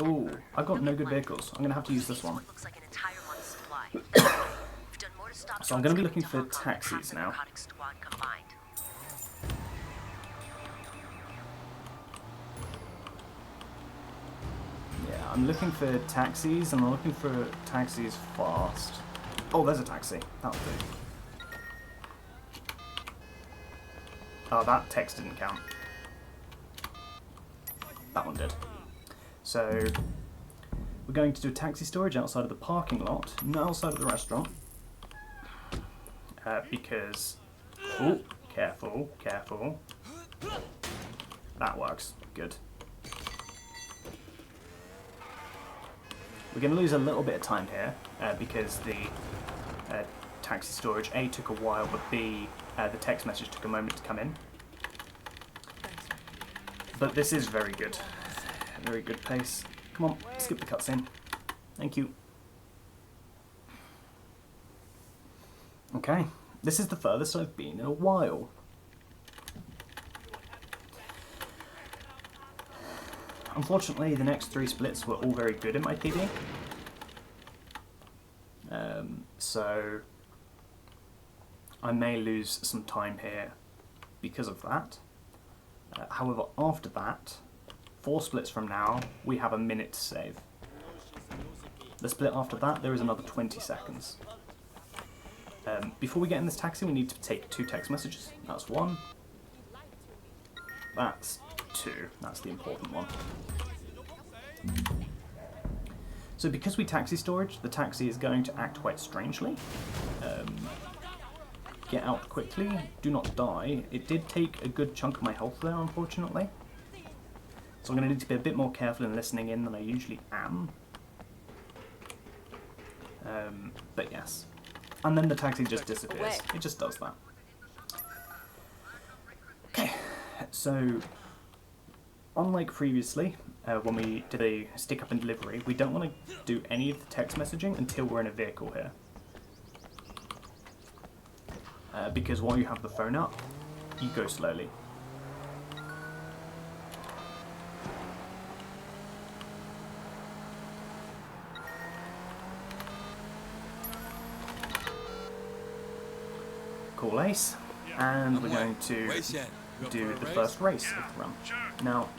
Ooh, I've got no good vehicles. I'm going to have to use this one. What looks like an entire month's supply. We've done more to stop So I'm going to be drugs looking for coming to Hong Kong than taxis half the now. narcotics squad combined. Yeah, I'm looking for taxis, and I'm looking for taxis fast. Oh, there's a taxi. That'll do. Oh, that text didn't count. That one did. So, we're going to do taxi storage outside of the parking lot, not outside of the restaurant. Because... Oh, careful, careful. That works. Good. We're going to lose a little bit of time here, because the taxi storage, A, took a while, but B, the text message took a moment to come in. But this is very good. Very good pace. Come on, skip the cutscene. Thank you. Okay, this is the furthest I've been in a while. Unfortunately, the next 3 splits were all very good in my PD. So I may lose some time here because of that. However, after that, 4 splits from now, we have a minute to save. The split after that, there is another 20 seconds. Before we get in this taxi, we need to take 2 text messages. That's 1. That's 2. That's the important one. So because we taxi storage, the taxi is going to act quite strangely. Get out quickly. Do not die. It did take a good chunk of my health there, unfortunately. So I'm going to need to be a bit more careful in listening in than I usually am. But yes. And then the taxi just disappears. It just does that. Okay, so unlike previously, when we did a stick up and delivery, we don't want to do any of the text messaging until we're in a vehicle here. Because while you have the phone up, you go slowly. Cool ace, and we're going to do the first race of the run. Now,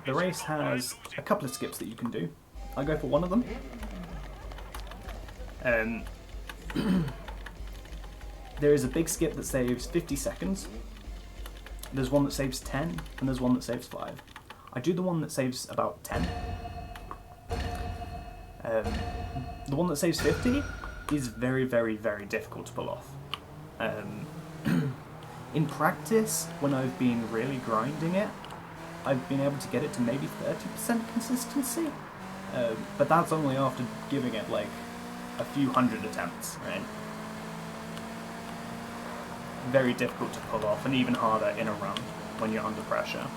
the race has a couple of skips that you can do. I go for one of them. There is a big skip that saves 50 seconds. There's one that saves 10, and there's one that saves 5. I do the one that saves about 10. The one that saves 50 is very, very, very difficult to pull off. In practice, when I've been really grinding it, I've been able to get it to maybe 30% consistency. But that's only after giving it like a few hundred attempts, right? Very difficult to pull off, and even harder in a run when you're under pressure.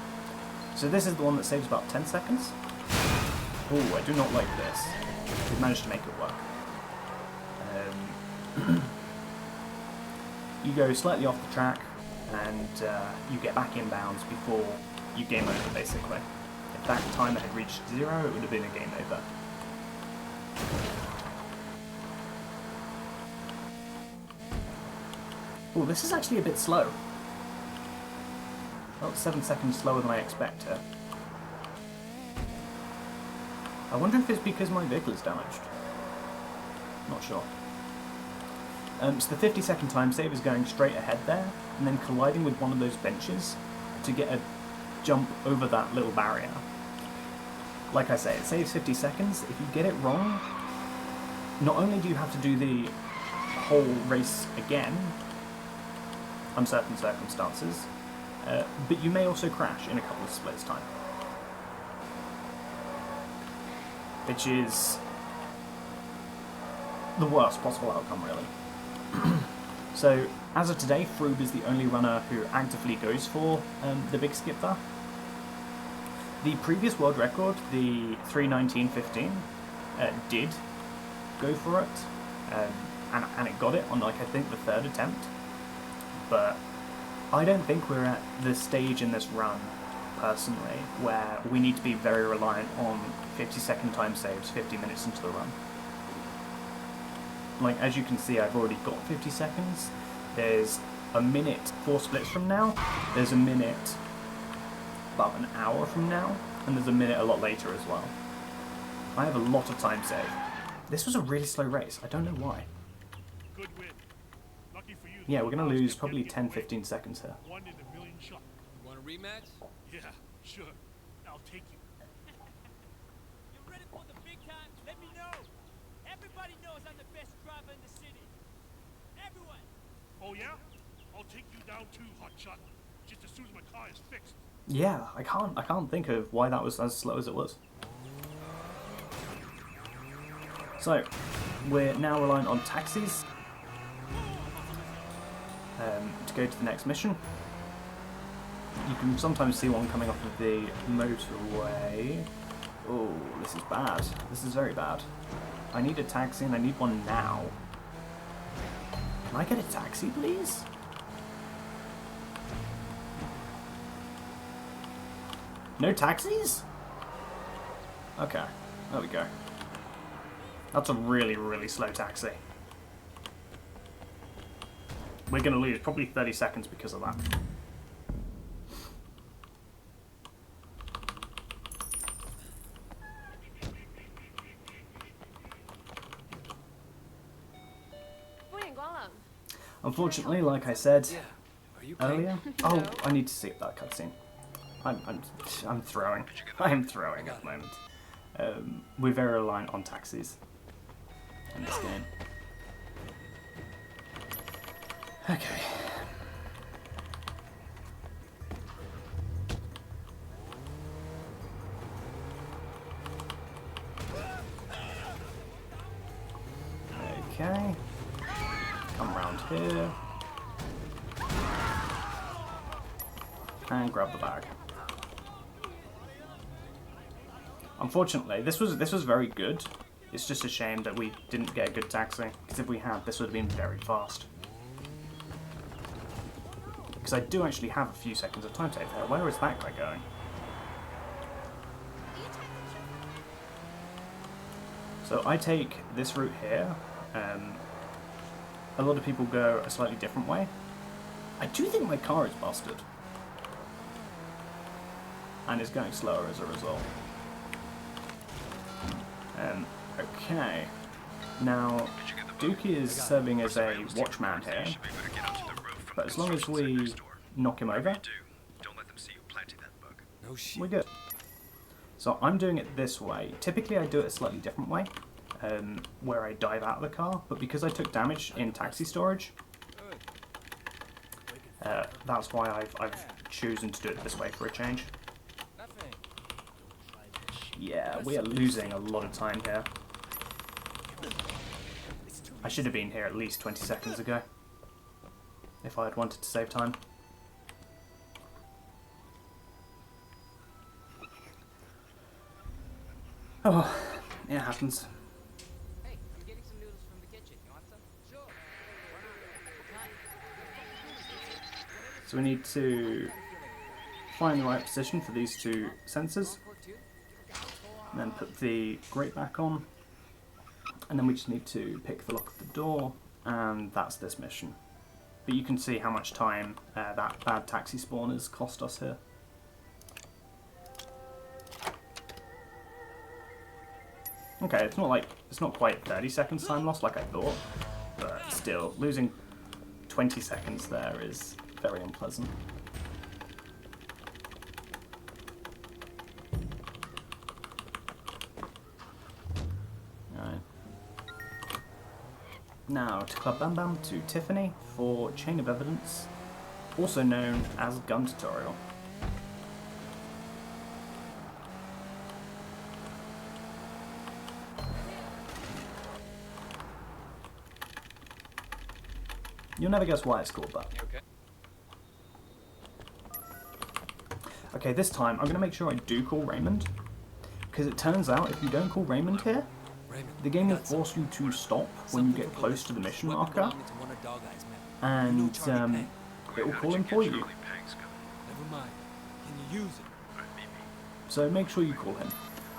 So this is the one that saves about 10 seconds. Oh, I do not like this. We've managed to make it work. you go slightly off the track and you get back inbounds before you game over, basically. If that timer had reached 0, it would have been a game over. Oh, this is actually a bit slow. About 7 seconds slower than I expected. I wonder if it's because my vehicle is damaged. Not sure. So the 50-second time save is going straight ahead there, and then colliding with one of those benches to get a jump over that little barrier. Like I say, it saves 50 seconds. If you get it wrong, not only do you have to do the whole race again, under certain circumstances, but you may also crash in a couple of splits time. Which is the worst possible outcome, really. So, as of today, Froob is the only runner who actively goes for the big skip there. The previous world record, the 3:19.15, did go for it, and it got it on, like, I think the 3rd attempt. But I don't think we're at the stage in this run, personally, where we need to be very reliant on 50-second time saves 50 minutes into the run. Like, as you can see, I've already got 50 seconds. There's a minute 4 splits from now. There's a minute about an hour from now. And there's a minute a lot later as well. I have a lot of time save. This was a really slow race. I don't know why. Good win. Lucky for you. Yeah, we're going to lose probably 10-15 seconds here. One in a million shot. You want a rematch? Yeah, sure. I'll take you. You're ready for the big time? Let me know. Everybody knows I'm the best driver in the city. Everyone. Oh yeah? I'll take you down too, hotshot. Just as soon as my car is fixed. Yeah, I can't think of why that was as slow as it was. So, we're now relying on taxis to go to the next mission. You can sometimes see one coming off of the motorway. Oh, this is bad. This is very bad. I need a taxi and I need one now. Can I get a taxi, please? No taxis? Okay, there we go. That's a really, really slow taxi. We're going to lose probably 30 seconds because of that. Unfortunately, like I said earlier... Oh, I need to see that cutscene. I'm throwing. I'm throwing at the moment. We're very reliant on taxis in this game. Okay. Okay. Come round here. And grab the bag. Unfortunately, this was very good. It's just a shame that we didn't get a good taxi, because if we had, this would have been very fast. Because I do actually have a few seconds of time save here. Where is that guy going? So I take this route here. A lot of people go a slightly different way. I do think my car is busted. And is going slower as a result. Okay. Now, Dookie is serving as a watchman here. But as long as we knock him over, we're good. So I'm doing it this way. Typically I do it a slightly different way, where I dive out of the car, but because I took damage in taxi storage, that's why I've chosen to do it this way for a change. Yeah, we are losing a lot of time here. I should have been here at least 20 seconds ago, if I had wanted to save time. Oh, it happens. Hey, I'm getting some noodles from the kitchen. You want some? Sure. So we need to find the right position for these two sensors, and then put the grate back on, and then we just need to pick the lock of the door, and that's this mission. But you can see how much time that bad taxi spawners cost us here. Okay, it's not quite 30 seconds time lost like I thought, but still, losing 20 seconds there is very unpleasant. Alright. Now to Club Bam Bam to Tiffany for Chain of Evidence, also known as Gun Tutorial. You'll never guess why it's called that. Okay, this time I'm going to make sure I do call Raymond, because it turns out if you don't call Raymond here, the game will force you to stop when you get close to the mission marker, and it will call him for you. Never mind. Can you use it? So make sure you call him,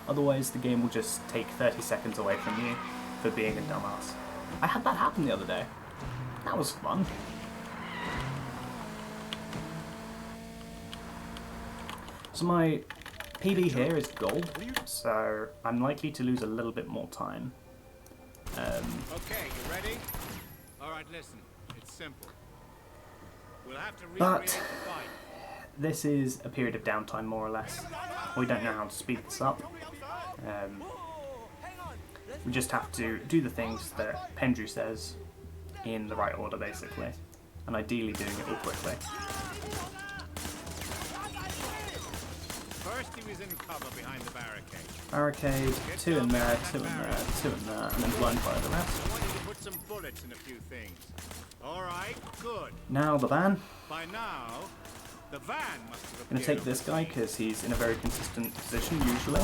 otherwise the game will just take 30 seconds away from you for being a dumbass. I had that happen the other day. That was fun. So my PB here is gold, so I'm likely to lose a little bit more time. Okay, you ready? Alright, listen. It's simple. We'll have to recreate the fight. This is a period of downtime, more or less. We don't know how to speed this up. We just have to do the things that Pendrew says in the right order, basically, and ideally doing it all quickly. First he was in cover behind the barricade. Barricade, two in there, two in there, two in there, and then blind fire the rest. I want you to put some bullets in a few things. Alright, good. Now the van. By now, the van must have I'm going to take this guy because he's in a very consistent position usually.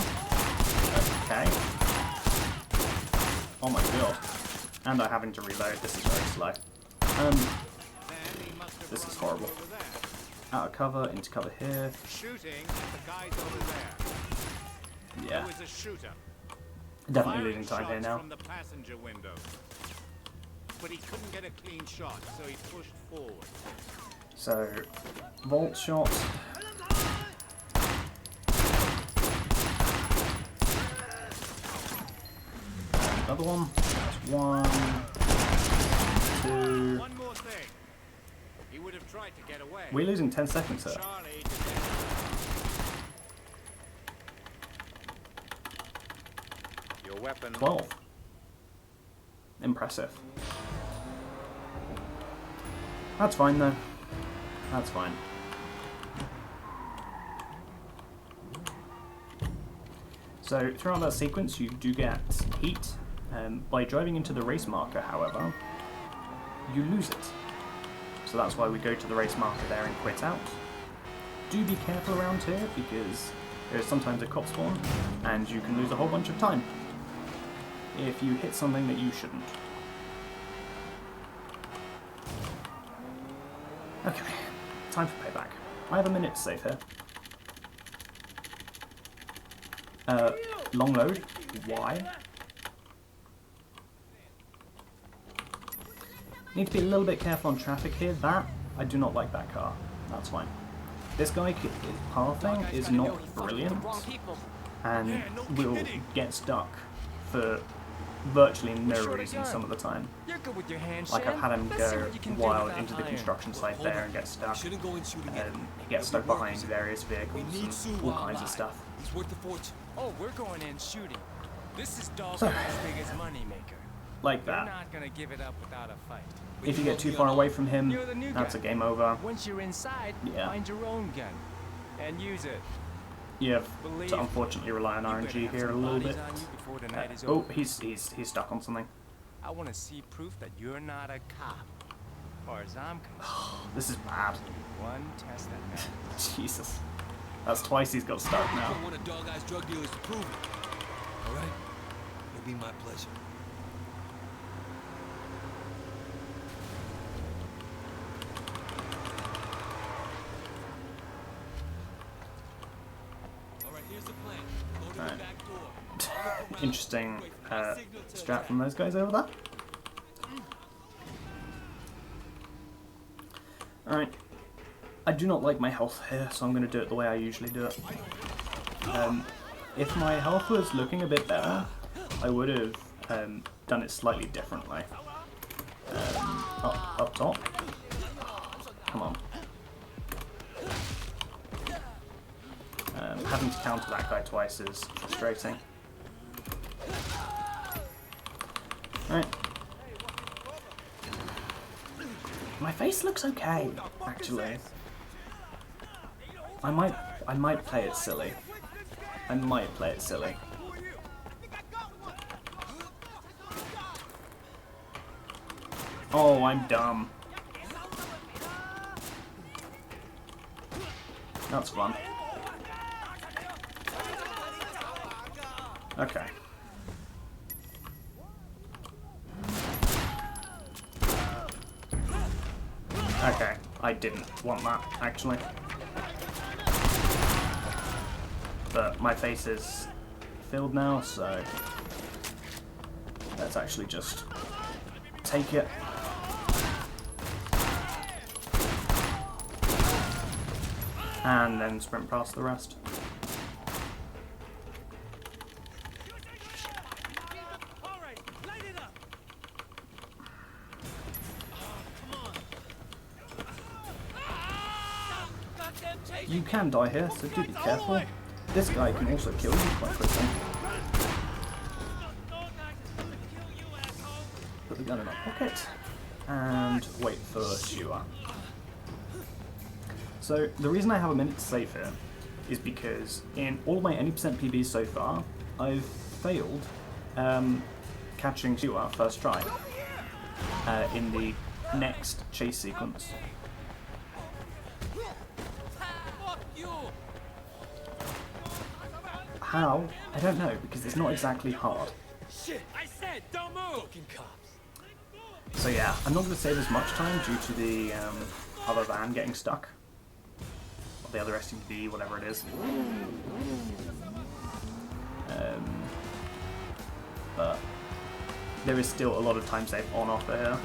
Okay. Oh my god. And I'm having to reload. This is very slow. This is horrible. Out of cover, into cover here. Shooting at the guys over there. Yeah. There was a shooter. Definitely losing time here now. From the passenger window. But he couldn't get a clean shot, so he pushed forward. So, vault shot. Another one. That's one. Two. One more thing. He would have tried to get away. We're losing 10 seconds here. Charlie did your weapon. 12. Impressive. That's fine though. That's fine. So throughout that sequence you do get heat. By driving into the race marker, however, you lose it. So that's why we go to the race marker there and quit out. Do be careful around here because there is sometimes a cop spawn and you can lose a whole bunch of time if you hit something that you shouldn't. Okay, time for payback. I have a minute to save here. Long load. Why? Need to be a little bit careful on traffic here. That, I do not like that car. That's fine. This guy, his pathing is not brilliant and will get stuck for virtually no reason some of the time. Like I've had him go wild into the construction site there and get stuck. He gets stuck behind various vehicles and all kinds of stuff. He's worth a fortune. Oh, we're going in shooting. This is Dawson's biggest moneymaker. Like You're that. not gonna give it up without a fight. If you get too far away from him, You're the new that's guy. a game over. Once you're inside, Yeah. find your own gun and use it. You have to unfortunately rely on RNG here a little bit. Oh, he's stuck on something. I want to see proof that you're not a cop. As far as I'm concerned. This is bad. One test that matters. Jesus. That's twice he's got stuck I now. don't want a dog-eyed drug dealers to prove it. All right? It'll be my pleasure. Here's the plan. Go to Right. the back door. Look around. Interesting Wait for my signal to strat from those guys over there. Alright. I do not like my health here, so I'm going to do it the way I usually do it. If my health was looking a bit better, I would have done it slightly differently. Up top. Come on. Having to counter that guy twice is frustrating. Right. My face looks okay, actually. I might play it silly. I might play it silly. Oh, I'm dumb. That's fun. Okay. Okay, I didn't want that, actually. But my face is filled now, so let's actually just take it. And then sprint past the rest. You can die here, so do be careful. This guy can also kill you quite quickly. Put the gun in my pocket and wait for Shua. So the reason I have a minute to save here is because in all of my any percent PBs so far, I've failed catching Shua first try in the next chase sequence. How? I don't know, because it's not exactly hard. Shit! I said, don't move! Fucking cops. So yeah, I'm not going to save as much time due to the other van getting stuck. Or the other SUV, whatever it is. But there is still a lot of time save on offer here.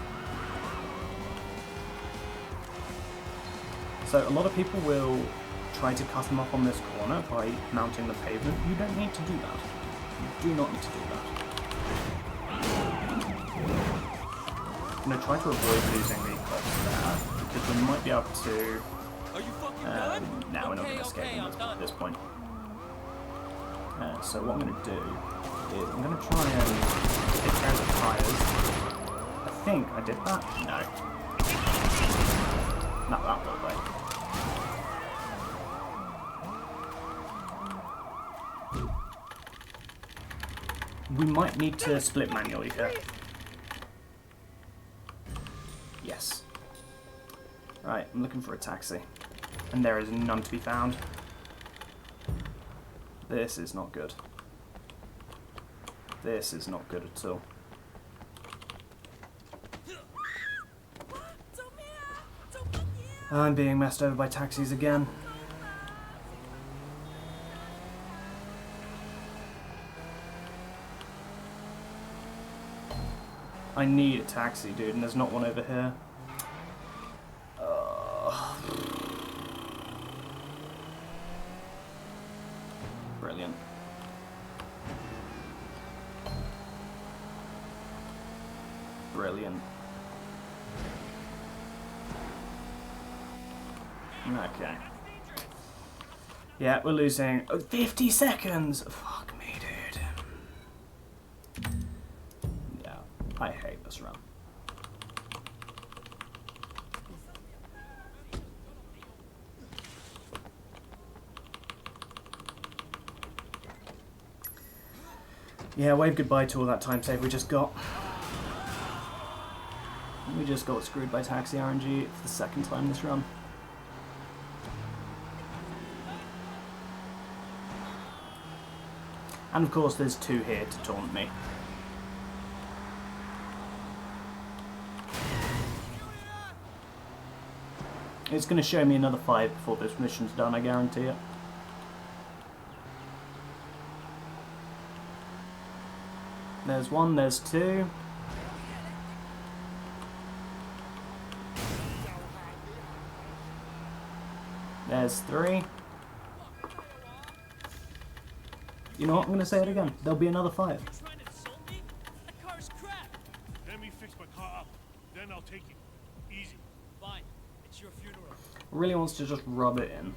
So a lot of people will try to cut them up on this corner by mounting the pavement. You don't need to do that. You do not need to do that. I'm going to try to avoid losing the cops there, because we might be able to... Are you fucking done? Now we're not going to escape them at this point. So what I'm going to do is I'm going to try and take care of the tyres. I think I did that? No. Not that way. We might need to split manually here. Yes. Right, I'm looking for a taxi. And there is none to be found. This is not good. This is not good at all. I'm being messed over by taxis again. I need a taxi, dude, and there's not one over here. Brilliant. Brilliant. Okay. Yeah, we're losing 50 seconds! Fuck me, dude. Yeah, I hate this run. Yeah, wave goodbye to all that time save we just got. We just got screwed by taxi RNG for the second time this run. And of course there's two here to taunt me. It's going to show me another 5 before this mission's done, I guarantee it. There's one, there's two. There's three. You know what, I'm going to say it again. There'll be another 5. You trying to insult me? That car's crap. Let me fix my car up. Then I'll take you. Easy. Fine. It's your funeral. Really wants to just rub it in.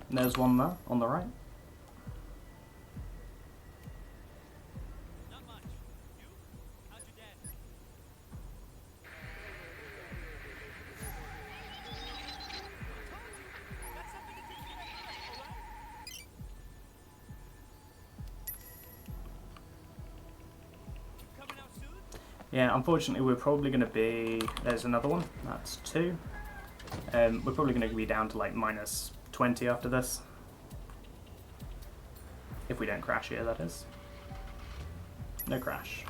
And there's one there, on the right. Not much. You? How's your dad? Got something to take care of, alright? You coming out soon? Yeah, unfortunately we're probably going to be... There's another one. That's 2. We're probably going to be down to like minus 20 after this. If we don't crash here, that is. No crash.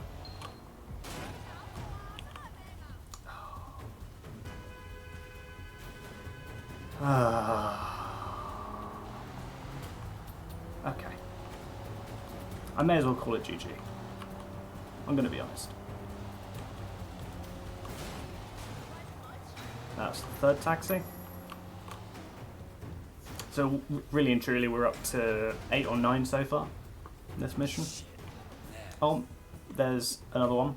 Okay. I may as well call it GG. I'm going to be honest. That's the 3rd taxi. So really and truly we're up to 8 or 9 so far in this mission. Oh, there's another one.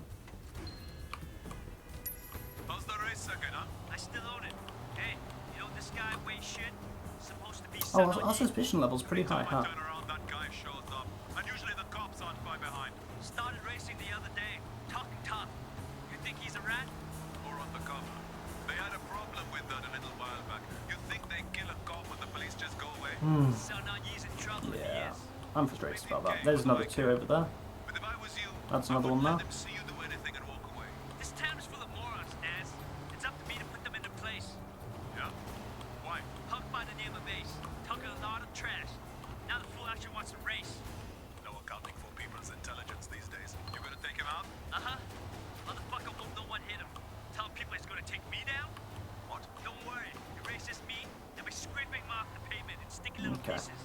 How's the race second, huh? I still own it. Hey, you know this guy weighs shit? Supposed to be Oh, selling our suspicion level's pretty high, Every huh? time I turn around, that guy shows up. And usually the cops aren't far behind. Started racing the other day. Talking tough. You think he's a rat? Or on the cover. They had a problem with that a little while back. You think they kill a cop and the police just go away? So now he's in trouble if he Yeah, is. I'm frustrated about that. There's another 2 over there. But if I was you, That's I another wouldn't one let now. them see you do anything and walk away. This town is full of morons, Naz. It's up to me to put them into place. Yeah? Why? Punk by the name of Ace. Talking a lot of trash. Now the fool actually wants to race. No accounting for people's intelligence these days. You gonna take him out? Uh-huh. Motherfucker won't no one hit him. Tell people he's gonna take me down? What? Don't worry. He races me, and we scraping mark the pavement in sticky little Okay. pieces.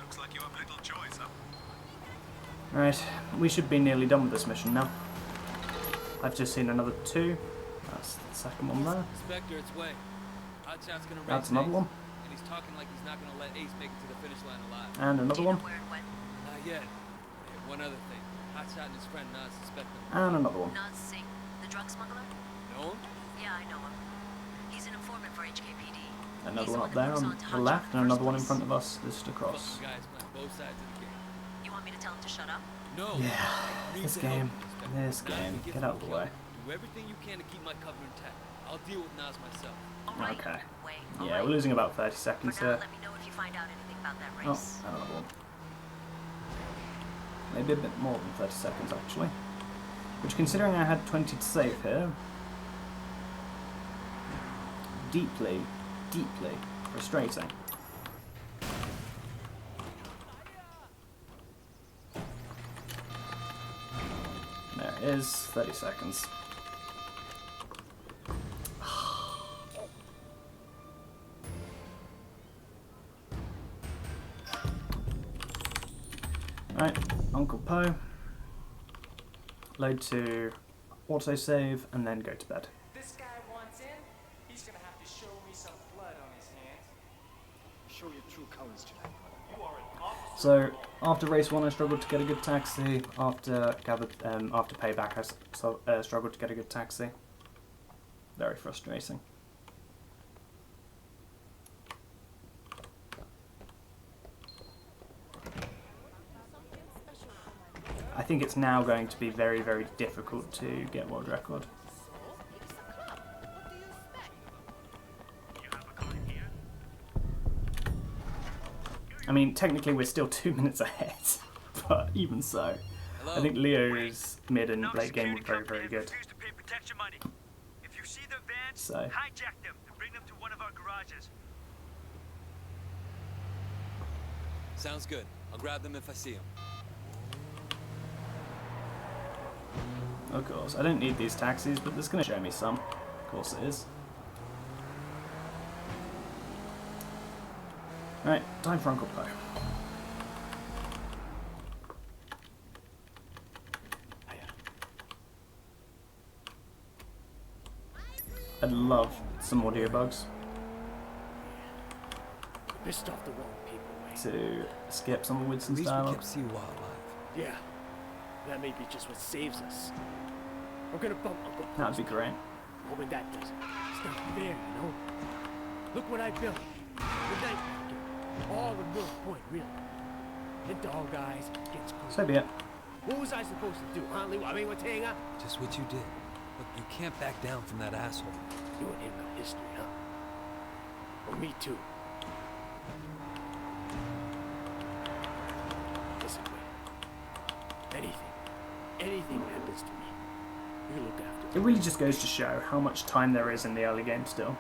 Looks like you have little choice, huh? Right, we should be nearly done with this mission now. I've just seen another 2. That's the second one there. Inspector, it's way. Hotshot's gonna race That's another Ace, one. and he's talking like he's not gonna let Ace make it to the finish line alive. And Do another you know one. where it went? Not yet. Hey, one other thing. Hotshot and his friend Nas suspect them. And another one. Nas Singh, the drug smuggler? Know him? Yeah, I know him. He's an informant for HKPD. Another He's one the up there that moves on on to the Hotshot left, in and the another one in first front of us, just across. Fucking guys playing both sides of the game. You want me to tell him to shut up? No. Yeah, I need this to help game. you, Inspector. This Nas game. gets Get out of the me way. killed. Do everything you can to keep my cover intact. I'll deal with Nas myself. All right. Okay. Wait. Yeah, we're losing about 30 For seconds now, here. let me know if you find out anything about that Oh, race. and another one. Maybe a bit more than 30 seconds, actually. Which, considering I had 20 to save here, deeply, deeply frustrating. There it is, 30 seconds. Right, Uncle Poe. Load to autosave and then go to bed. This guy wants in, he's gonna have to show me some blood on his hands. Show your true colors tonight, brother. You are an officer. So after race 1 I struggled to get a good taxi. After payback I struggled to get a good taxi. Very frustrating. I think it's now going to be very, very difficult to get world record. You have a car here? I mean, technically we're still 2 minutes ahead, but even so, Hello? I think Leo's mid and No late game were security very, company very good. refused to pay protection money. If you see their vans, So. hijack them and bring them to one of our garages. Sounds good. I'll grab them if I see them. Of course, I don't need these taxis, but it's going to show me some. Of course it is. Right, time for Uncle Poe. I'd love some audio bugs Pissed off the wrong people, Wayne. to skip some of At Winston's least we dialogue. kept Siwa alive. Yeah. That may be just what saves us. We're gonna bump Uncle That would be great. But when that doesn't, it's not fair, you know? Look what I built. The night market. All in North Point, really. The dog eyes gets cool. So be it. What was I supposed to do, huh, Lee? I mean, what's hang up? Just what you did. Look, you can't back down from that asshole. You and him got history, huh? Well, me too. Listen, Wayne. Anything happens to me, you look after It really just goes to show how much time there is in the early game still.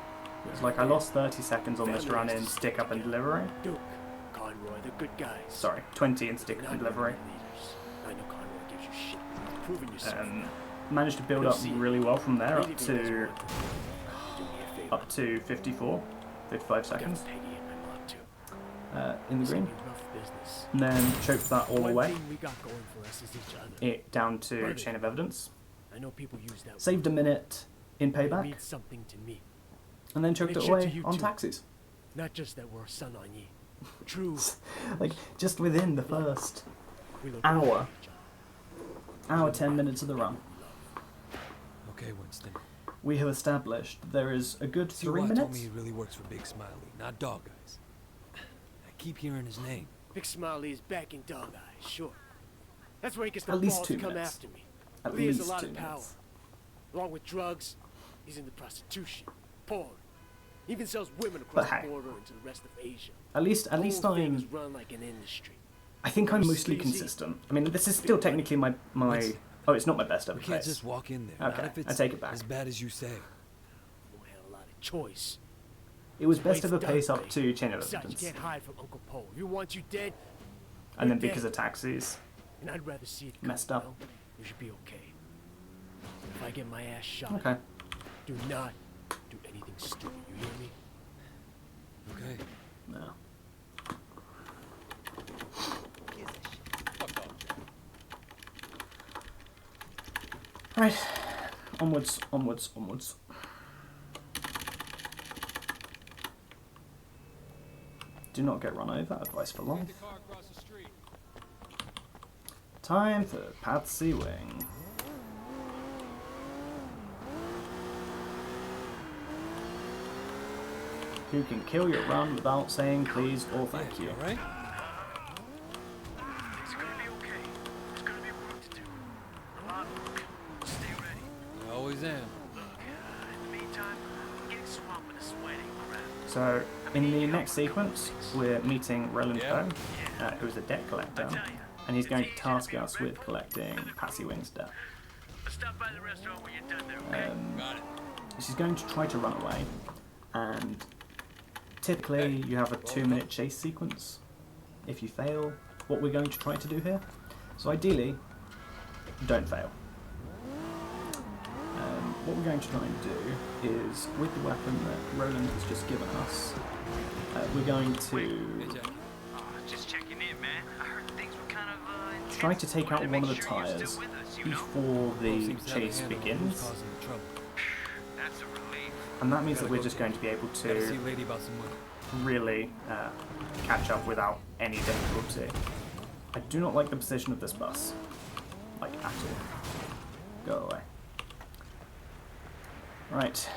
It's like I lost 30 seconds on this run in stick up and delivery. Duke, Conroy, they're good guys. Sorry, 20 in stick up and delivery. Leaders. I know Conroy gives you shit. You've proven yourself. Managed to build up really well from there up Maybe to do me a favor. up to 55 seconds Got Peggy and my mom too. in the It's green, gonna be rough business. and then choked that all the One way. thing we got going for us is each other. It down to chain of evidence. I know people use that. Saved a minute in word. It payback, means something to me. and then choked And it it should to away you on too. taxis. Not just that we're son on ye. True. Like just within the first We look hour, after each other. hour 10 minutes of the run, Okay, Winston. we have established there is a good 3 Siwa told me minutes. he really works for Big Smiley, not Dog Eyes. I keep hearing his name. Big Smiley is back in Dog Eyes, sure. That's where he gets the At least balls 2 to come minutes. after me. At He has least a lot 2 of power. minutes. Along with drugs, he's into prostitution, porn. He even sells women across But hey. the border into the rest of Asia. At least The whole thing is I'm. run like an industry. I think I'm Sleazy. mostly consistent. I mean, this is still technically my. Oh, it's not my best ever We can't pace. just walk in there. Okay, Not if I it's take it back. as bad as you say. Don't have a lot of choice. It was best Wade's ever done, pace up Wade. to chain of Besides, you evidence, can't hide from Uncle Poe. If he wants you dead, and then you're because dead. of taxis, And I'd rather see it come, Messed up. you know? You should be okay. If I get my ass shot, okay. do not do anything stupid. You hear me? Okay. No. Right, onwards, onwards, onwards. Do not get run over, advice for life. Time for Patsy Wing. Who can kill your run without saying please or thank you. All right? It's gonna be okay. There's gonna be work to do. A lot of work. Stay ready. I always am. Look, in the meantime, I'm getting swamped with a sweating crowd. So, in the next sequence, we're meeting Roland Yeah. Poe, who's a debt collector, and he's going to task us with collecting Patsy Wing's debt. Stop by the restaurant when you're done there, okay? Got it. She's going to try to run away, and typically you have a 2-minute chase sequence. If you fail, what we're going to try to do here. So ideally, don't fail. What we're going to try and do is, with the weapon that Roland has just given us, we're going to Hey, Jack. Just checking in, man. I heard things were kind of, try to take out Wanted to one of make the sure you're tyres still with us, you know? before the Seems to have a chase handle on who's begins, causing the trouble. That's a relief. and that means that we're just going to be able Gotta see to lady about some money. really catch up without any difficulty. I do not like the position of this bus, like at all. Go away. Right.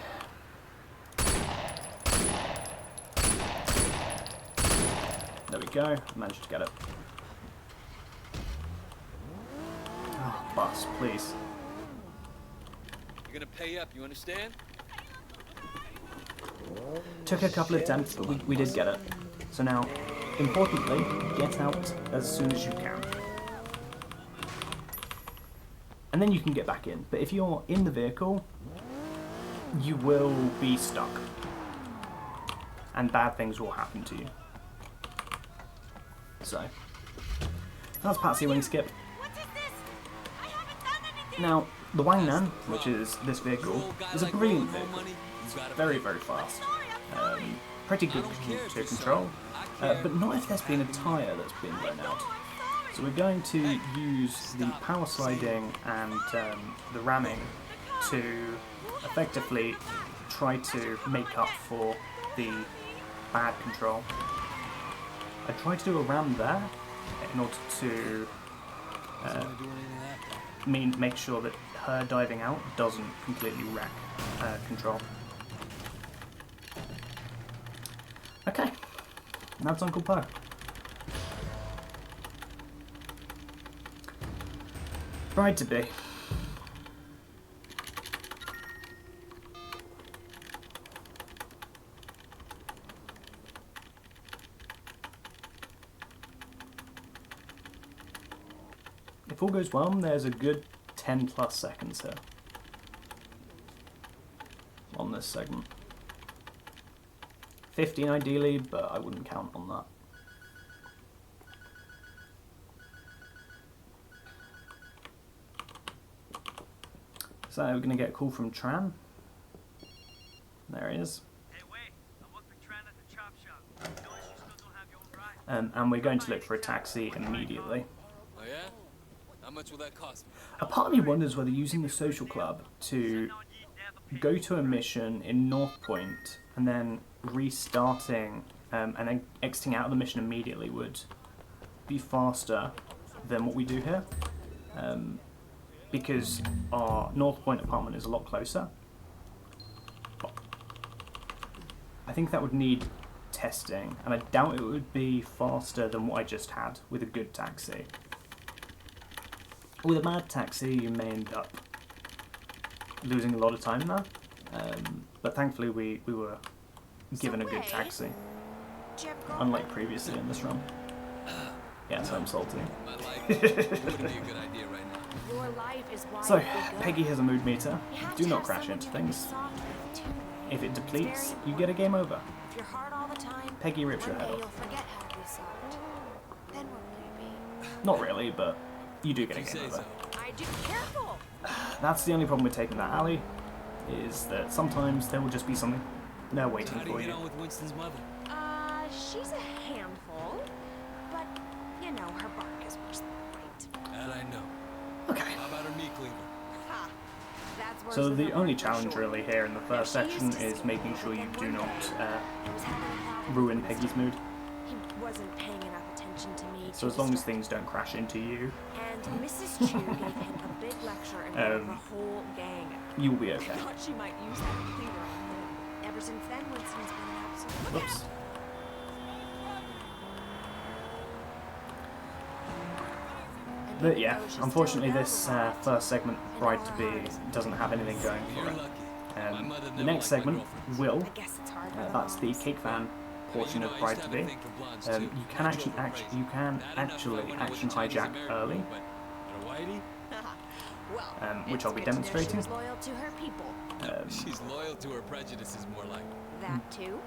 There we go, managed to get it. Oh, bus, please. You're gonna pay up, you understand? Took a couple of attempts, but we did get it. So now, importantly, get out as soon as you can. And then you can get back in. But if you're in the vehicle, you will be stuck. And bad things will happen to you. So, that's Patsy Wing Skip. What is this? I haven't done anything. Now, the Wang Nan, which is this vehicle, is a brilliant vehicle. Money, you gotta Very, very fast. Pretty good to control, but not if there's been a tyre that's been blown out. So we're going to use the power sliding and the ramming to effectively try to make up for the bad control. I tried to do a ram there in order to make sure that her diving out doesn't completely wreck control. Okay, that's Uncle Poe. Bride-to-be. If all goes well, there's a good 10 plus seconds here on this segment. 15 ideally, but I wouldn't count on that. So we're going to get a call from Tran. There he is. Hey, wait. I'm looking for Tran at the chop shop. Notice you still don't have your own ride. And we're going to look for a taxi immediately. Oh yeah? How much will that cost me? A part of me wonders whether using the social club to go to a mission in North Point and then restarting and then exiting out of the mission immediately would be faster than what we do here. Because our North Point apartment is a lot closer. I think that would need testing, and I doubt it would be faster than what I just had with a good taxi. With a bad taxi, you may end up losing a lot of time there, but thankfully we were given a good taxi, unlike previously in this run. Yes, I'm salty. My life wouldn't be a good idea right now. Your life is why So, you're good. Peggy has a mood meter. You have Do to not have crash someone into you can be things. soft with, too. If it depletes, It's very you get a game over. If you're hard all the time, Peggy rips your one head day off. you'll forget how to be soft. Then where will you be? Not really, but you do get a You game say over. so. I do. Careful! That's the only problem with taking that alley, is that sometimes there will just be something there So waiting how do for you get you. on with Winston's mother? She's a handful, but, you know, her bark is worse than her bite. That I know. Okay. How about her meat cleaver? Ha! That's worse So than the her only bark, for challenge sure. really here in the first She used section to is steal, making but sure you then do one not day he was having a problem ruin with Peggy's Winston. mood. He wasn't paying enough attention to me. So as long as things don't crash into you, And Mrs. Chu gave him a big lecture in front of the whole gang. you'll be okay. I thought she might use that cleaver on him. Ever since then, Winston's been an absolute. Oops. And But even yeah, though she's unfortunately still this down a lot, first segment, Bride-to-be, doesn't have anything going for You're it. lucky. My mother The never next liked my segment girlfriends. will, I guess it's hard. that's the cake van portion of Bride-to-be. You can actually action hijack early, Well, which I'll be it's good to know demonstrating. She was loyal to her people. She's loyal to her prejudices, more like. That too.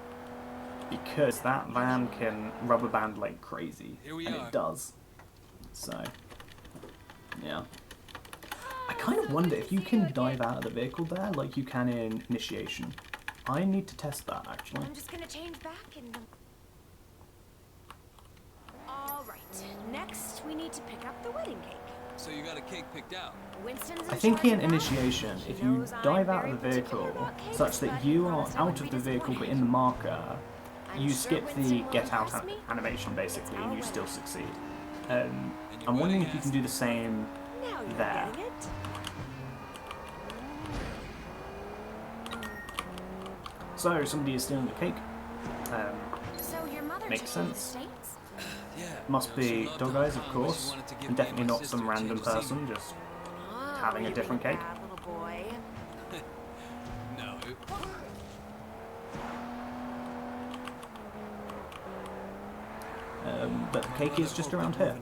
because that van can rubber band like crazy, Here we and are. it does. So, yeah. I kind of wonder if you can dive out of the vehicle there like you can in Initiation. I need to test that, actually. I'm just gonna change back and. All right. Next, we need to pick up the wedding cake. So you got a cake picked out. Winston's I think charge in of that. Initiation, She if you knows I'm dive out very of the particular vehicle about cakes, such that but you he are promised I out wouldn't of be the vehicle but disappointed. in the marker, I'm you sure skip Winston the will get out impress me. animation basically and you It's still all succeed. And your I'm wondering wedding if you can do the same Now you're there. getting it. So somebody is stealing the cake. So your mother Makes took you to the sense. States? Yeah. Must you know, she be loved Dog the Eyes, of farm, but she course, wanted to give and me definitely and my not some sister a random change of person scenery. just Oh, having a you different really cake. bad little boy. No. but the cake is just around here.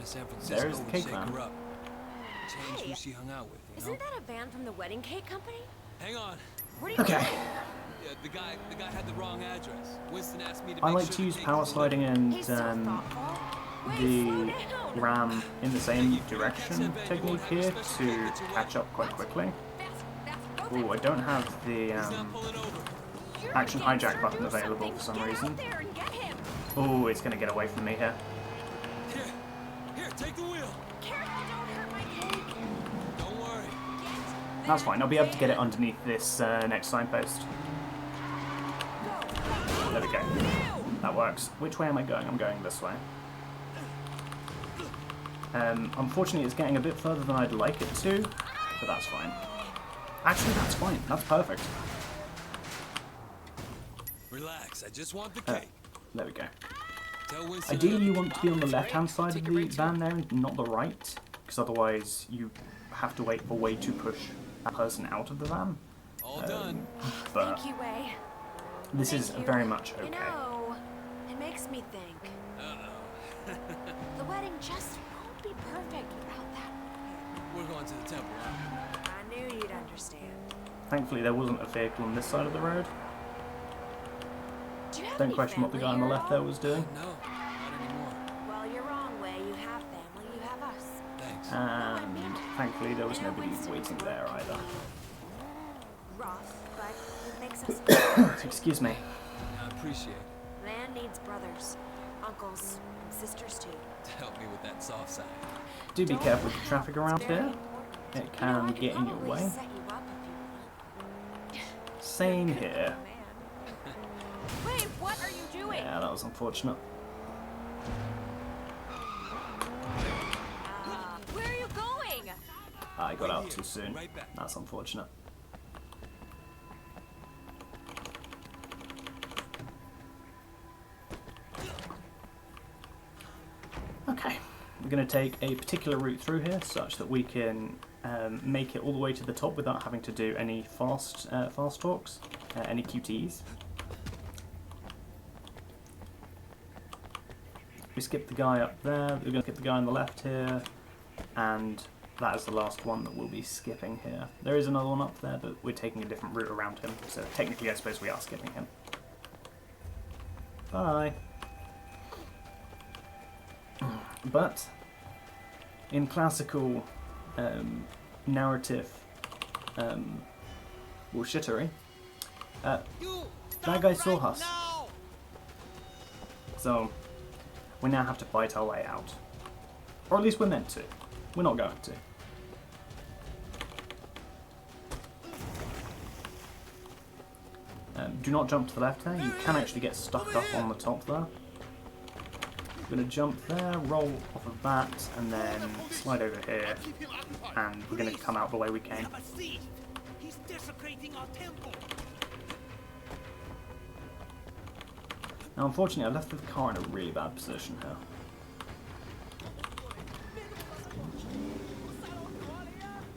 There is the cake van. Change who she hung out with, you know? Isn't that a van from the wedding cake company? Hang on. What are you Okay, Yeah, the guy had the wrong address. Winston asked me to I make like sure to the use cake power was delivered. sliding and He's so thoughtful. Wait, slow the down. ram in the same direction technique here to catch up quite quickly. Oh, I don't have the He's not pulling over. You're action a hijack gangster, button do available something. for some Get out reason. there and get him. Oh, it's going to get away from me here. Here, take the wheel. Careful, don't hurt my cake. Don't worry. That's fine, I'll be able to get it underneath this next signpost. Okay, that works. Which way am I going? I'm going this way. Unfortunately, it's getting a bit further than I'd like it to, but that's fine. Actually, that's fine. That's perfect. Relax, I just want the cake. There we go. Tell Winston Ideally, you want to be on the left-hand side of the van there, and not the right, because otherwise you have to wait for Way to push that person out of the van. All done. But Thank you, Way. this is very much okay. You know, it makes me think. Uh-oh. The wedding just won't be perfect without that. We're going to the temple, huh? I knew you'd understand. Thankfully, there wasn't a vehicle on this side of the road. Do you have Don't any question what the guy on the family left here there was doing. No, not anymore. Well, you're wrong, Way. You have family. You have us. Thanks. And thankfully, there was nobody waiting there either. Rough, but it makes us. Excuse me. I appreciate it. Man needs brothers, uncles, and sisters too. To help me with that soft side. Do be Don't careful with the laugh, traffic it's around very here. important. It You know, can I could get in your probably way. set you up if you want. Same here. Man. Wait, what are you doing? Yeah, that was unfortunate. Where are you going? I got out too soon. Right back. That's unfortunate. Okay, we're going to take a particular route through here such that we can make it all the way to the top without having to do any fast talks, any QTEs. We skip the guy up there, we're going to skip the guy on the left here, and that is the last one that we'll be skipping here. There is another one up there, but we're taking a different route around him, so technically I suppose we are skipping him. Bye! But, in classical narrative bullshittery, that guy saw us. So, we now have to fight our way out. Or at least we're meant to. We're not going to. Do not jump to the left there. You can actually get stuck up on the top there. We're going to jump there, roll off of that, and then slide over here, and we're going to come out the way we came. He's desecrating our temple. Now, unfortunately, I left the car in a really bad position here.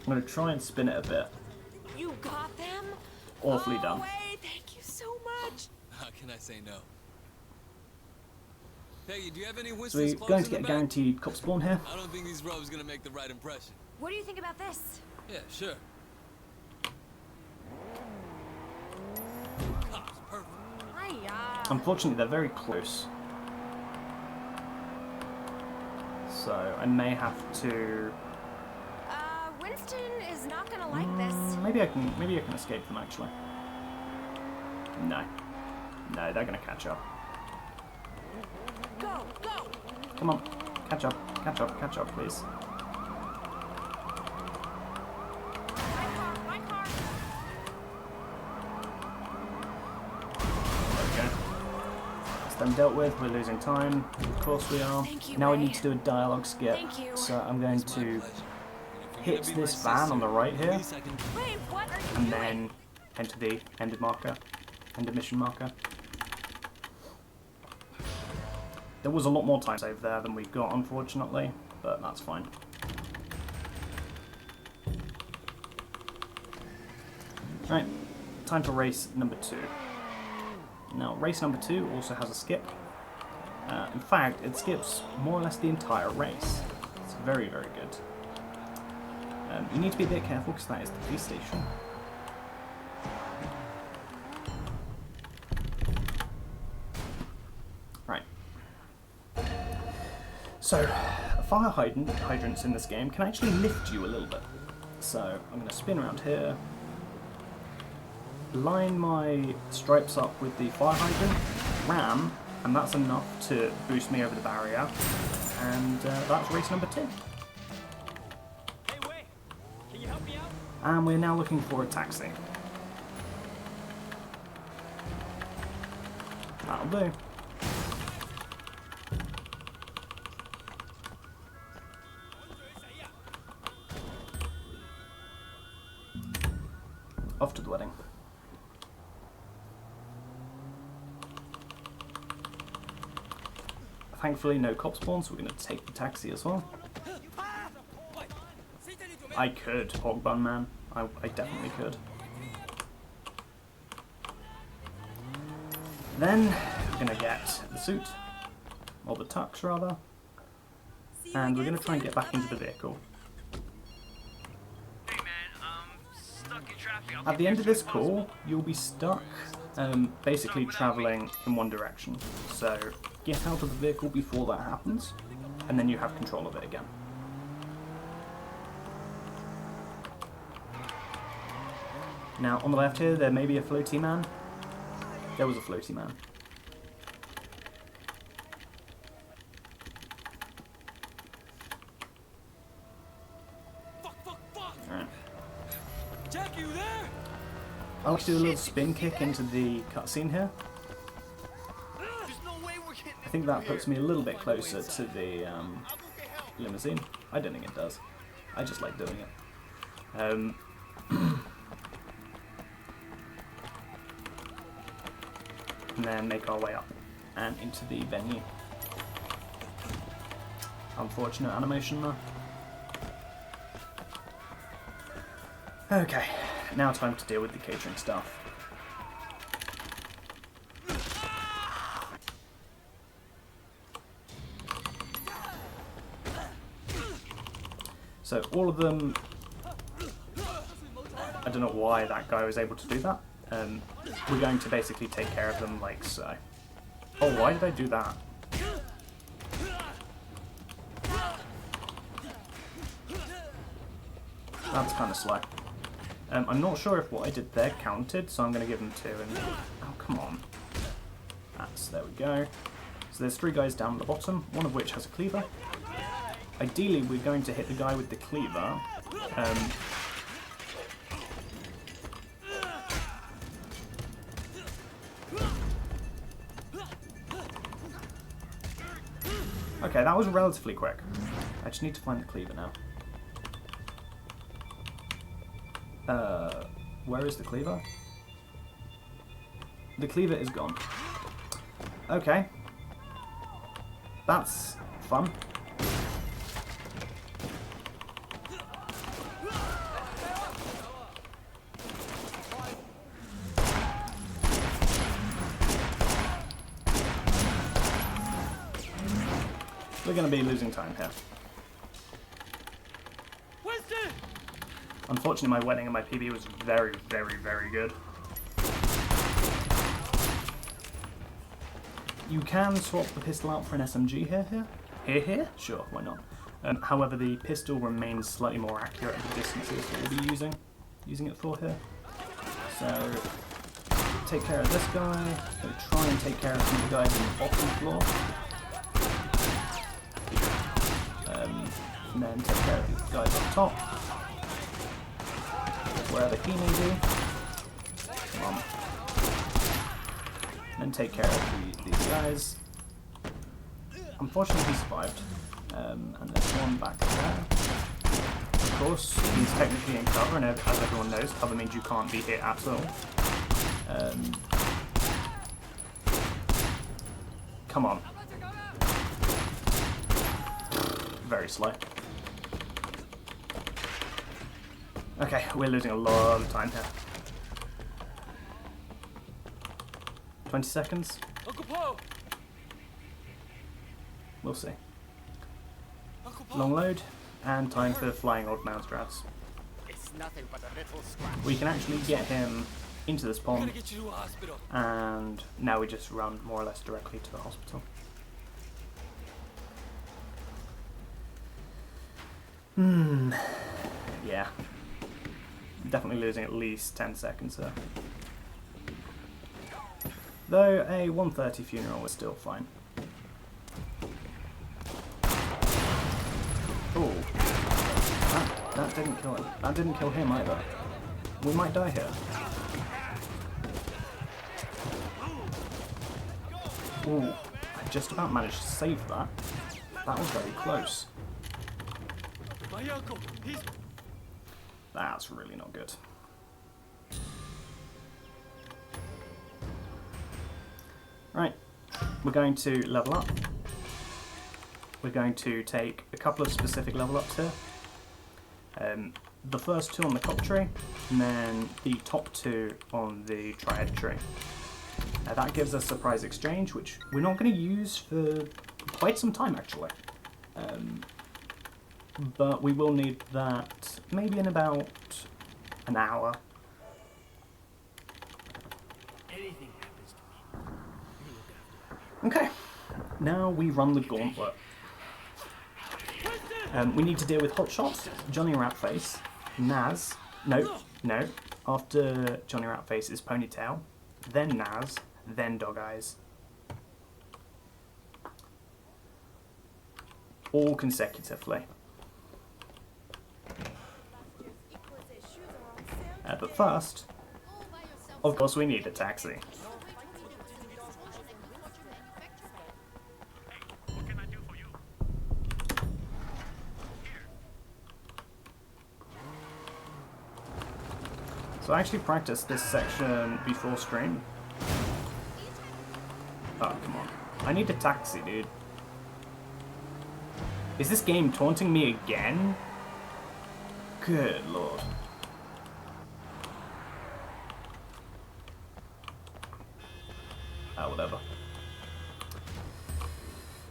I'm going to try and spin it a bit. You got them? Awfully done. Way, thank you so much. How can I say no? Peggy, do you have any So Winston's we're clothes going to in get a the back? guaranteed cop spawn here. I don't think these robes gonna make the right impression. What do you think about this? Yeah, sure. Cops, perfect. Hiya. Unfortunately, they're very close. So I may have to... Winston is not gonna like this. Maybe I can escape them actually. No. No, they're gonna catch up. Go, go. Come on. Catch up, please. My car. There we go. That's them dealt with. We're losing time. Of course we are. Thank you, Now I Ray. need to do a dialogue skip. Thank you. So I'm going It's my to pleasure. If hit you're gonna be my this van on the right at here, least I can... Wait, what are you and doing? then enter the ended marker, ended mission marker. There was a lot more time saved there than we got, unfortunately, but that's fine. Right, time for race number 2. Now, race number 2 also has a skip. In fact, it skips more or less the entire race. It's very, very good. You need to be a bit careful because that is the police station. Right. So, fire hydrants in this game can actually lift you a little bit. So, I'm going to spin around here, line my stripes up with the fire hydrant, ram, and that's enough to boost me over the barrier, and that's race number 2. Hey, wait. Can you help me out? And we're now looking for a taxi. That'll do. Off to the wedding. Thankfully, no cop spawn, so we're going to take the taxi as well. I could hog bun man. I definitely could. Then we're going to get the suit, or the tux rather, and we're going to try and get back into the vehicle. Hey man, stuck in traffic. At the end of this call, you'll be stuck basically travelling in one direction. So get out of the vehicle before that happens, and then you have control of it again. Now on the left here, there may be a floaty man. There was a floaty man. Alright. Jack, you there? I'll do a little spin kick into the cutscene here. I think that puts me a little bit closer to the limousine. I don't think it does. I just like doing it. And then make our way up and into the venue. Unfortunate animation there. Okay, now time to deal with the catering staff. So all of them, I don't know why that guy was able to do that. We're going to basically take care of them like so. Oh, why did I do that? That's kind of slow. I'm not sure if what I did there counted, so I'm going to give them 2 and... Oh, come on. There we go. So there's 3 guys down at the bottom, one of which has a cleaver. Ideally, we're going to hit the guy with the cleaver. Okay, that was relatively quick. I just need to find the cleaver now. Where is the cleaver? The cleaver is gone. Okay. That's fun. We're going to be losing time here. Unfortunately, my wedding and my PB was very, very, very good. You can swap the pistol out for an SMG here? Sure, why not? However, the pistol remains slightly more accurate at the distances that we'll be using it for here. So, take care of this guy. We'll try and take care of some of the guys on the bottom floor. And then take care of these guys up top. Wherever he may be. Come on. And then take care of these guys. Unfortunately, he survived. And there's one back there. Of course, he's technically in cover, and as everyone knows, cover means you can't be hit at all. Come on. Very slow. Okay, we're losing a lot of time here. 20 seconds? We'll see. Long load, and time for flying old mouse grabs. We can actually get him into this pond, and now we just run more or less directly to the hospital. Yeah. Definitely losing at least 10 seconds there. Though a 1:30 funeral was still fine. Oh, that didn't kill him. That didn't kill him either. We might die here. Ooh, I just about managed to save that. That was very close. My uncle, he's... That's really not good. Right, we're going to level up. We're going to take a couple of specific level ups here. The first two on the cop tree, and then the top two on the triad tree. That gives us surprise exchange, which we're not going to use for quite some time actually. But we will need that maybe in about an hour. Anything happens to me, you look after that. Okay, now we run the gauntlet. We need to deal with Hotshot, Johnny Ratface, Naz. No. After Johnny Ratface is Ponytail, then Naz, then Dog Eyes. All consecutively. But first, of course, we need a taxi. What can I do for you? So I actually practiced this section before stream. Oh, come on. I need a taxi, dude. Is this game taunting me again? Good lord. Oh, whatever.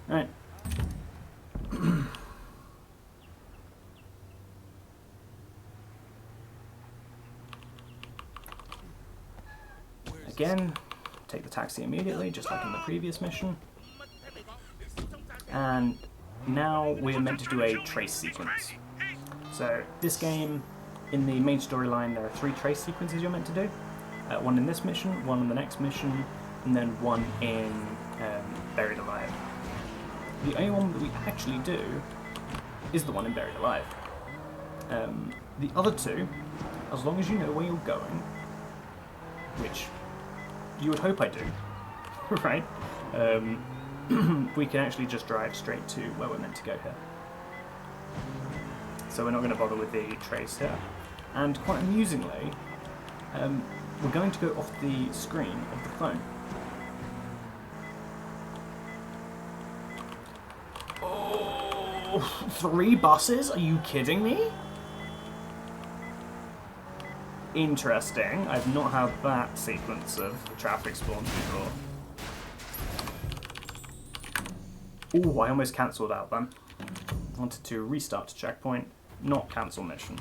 Alright. Again, take the taxi immediately, just like in the previous mission. And now we're meant to do a trace sequence. So this game, in the main storyline, there are 3 trace sequences you're meant to do. One in this mission, one in the next mission, and then one in Buried Alive. The only one that we actually do is the one in Buried Alive. The other 2, as long as you know where you're going, which you would hope I do, right? We can actually just drive straight to where we're meant to go here. So we're not going to bother with the trace here. And quite amusingly, we're going to go off the screen of the phone. Oh, 3 buses? Are you kidding me? Interesting. I've not had that sequence of traffic spawns before. Ooh, I almost cancelled out then. I wanted to restart to checkpoint, not cancel mission.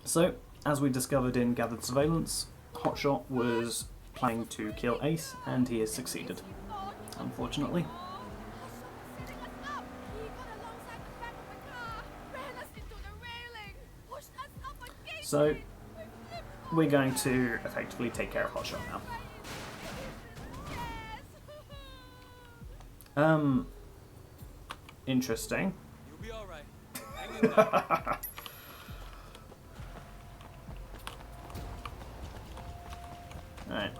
So, as we discovered in Gathered Surveillance, Hotshot was planning to kill Ace, and he has succeeded, unfortunately. So, we're going to effectively take care of Hotshot now. Interesting. You'll be all right. Hang in there. Alright,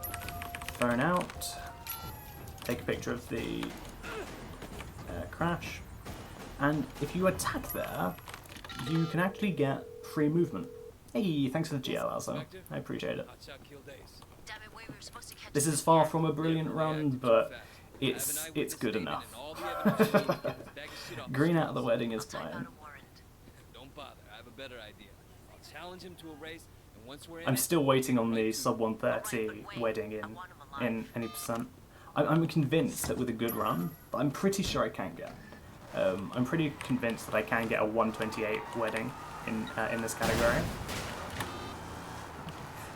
phone out, take a picture of the crash, and if you attack there, you can actually get free movement. Hey, thanks for the GL, Alzo. I appreciate it. This is far from a brilliant run, but it's good enough. Green out of the wedding is fine. Don't bother, I have a better idea. I'll challenge him to a race, and once we're in, I'm still waiting on the sub 130 wedding in any percent. I'm convinced that with a good run, but I'm pretty sure I can get. I'm pretty convinced that I can get a 128 wedding in this category.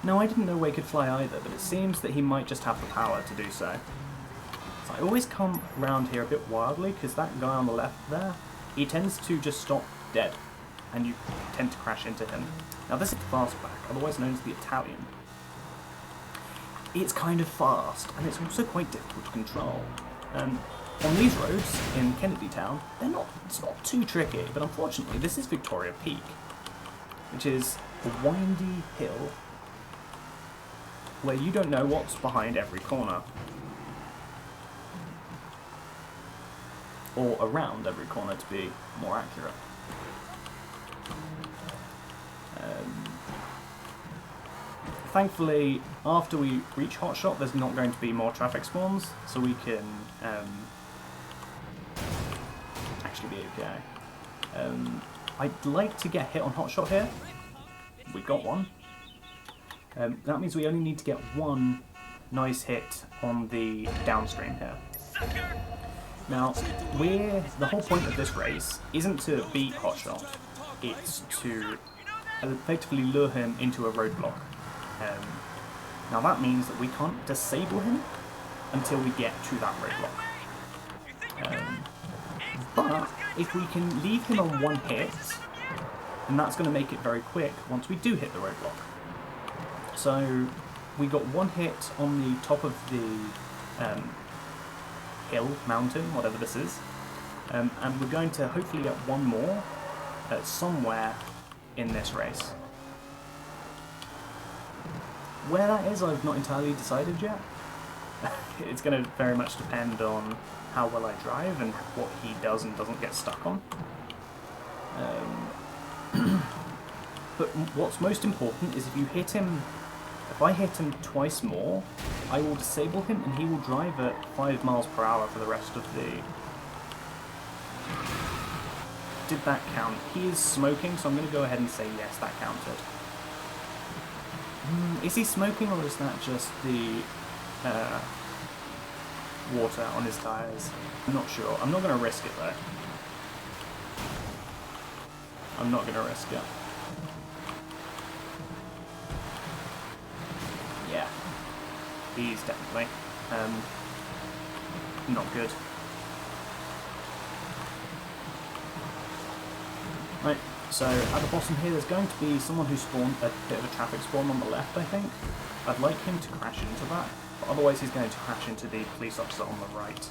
No, I didn't know Way could fly either, but it seems that he might just have the power to do so. So I always come around here a bit wildly, because that guy on the left there, he tends to just stop dead, and you tend to crash into him. Now this is Fastback, otherwise known as the Italian. It's kind of fast, and it's also quite difficult to control. On these roads in Kennedy Town, it's not too tricky, but unfortunately this is Victoria Peak, which is a windy hill where you don't know what's behind every corner. Or around every corner, to be more accurate. Thankfully, after we reach Hotshot, there's not going to be more traffic spawns, so we can actually be okay. I'd like to get hit on Hotshot here. We got one. That means we only need to get one nice hit on the downstream here. Now, the whole point of this race isn't to beat Hotshot, it's to effectively lure him into a roadblock. Now that means that we can't disable him until we get to that roadblock. But if we can leave him on one hit, then that's going to make it very quick once we do hit the roadblock. So we got one hit on the top of the hill, mountain, whatever this is, and we're going to hopefully get one more somewhere in this race. Where that is, I've not entirely decided yet. It's going to very much depend on how well I drive and what he does and doesn't get stuck on. But what's most important is if you hit him, if I hit him twice more, I will disable him and he will drive at 5 miles per hour for the rest of the... Did that count? He is smoking, so I'm going to go ahead and say yes, that counted. Is he smoking, or is that just the water on his tyres? I'm not sure. I'm not going to risk it though. I'm not going to risk it. Yeah. He's definitely not good. Right, so at the bottom here there's going to be someone who spawned a bit of a traffic spawn on the left, I think. I'd like him to crash into that, but otherwise he's going to crash into the police officer on the right.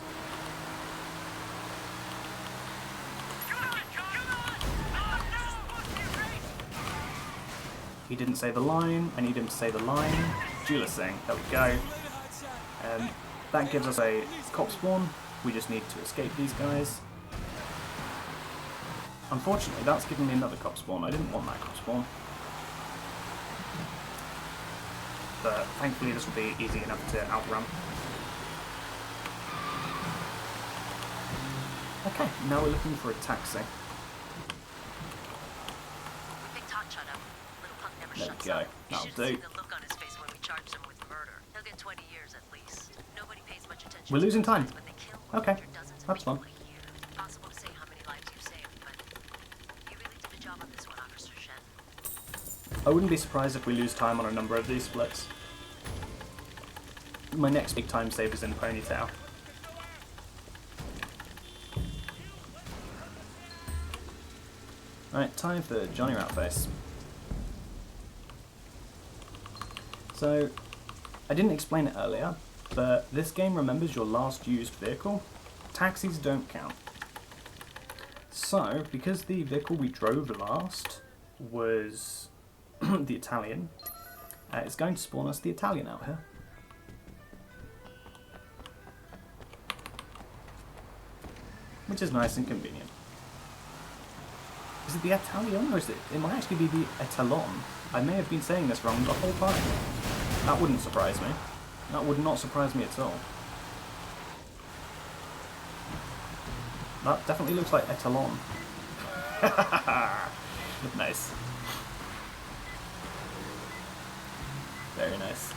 He didn't say the line, I need him to say the line. Duelising, there we go. That gives us a cop spawn, we just need to escape these guys. Unfortunately, that's given me another cop spawn. I didn't want that cop spawn. But thankfully this will be easy enough to outrun. Okay, now we're looking for a taxi. There we go, that'll do. We're losing time. Okay, that's fun. I wouldn't be surprised if we lose time on a number of these splits. My next big time save is in Ponytail. Right, time for Johnny Ratface. So, I didn't explain it earlier, but this game remembers your last used vehicle. Taxis don't count. So, because the vehicle we drove last was the Italian, it's going to spawn us the Italian out here. Which is nice and convenient. Is it the Italian or is it? It might actually be the Etalon. I may have been saying this wrong the whole time. That wouldn't surprise me. That would not surprise me at all. That definitely looks like Etalon. Nice. Very nice.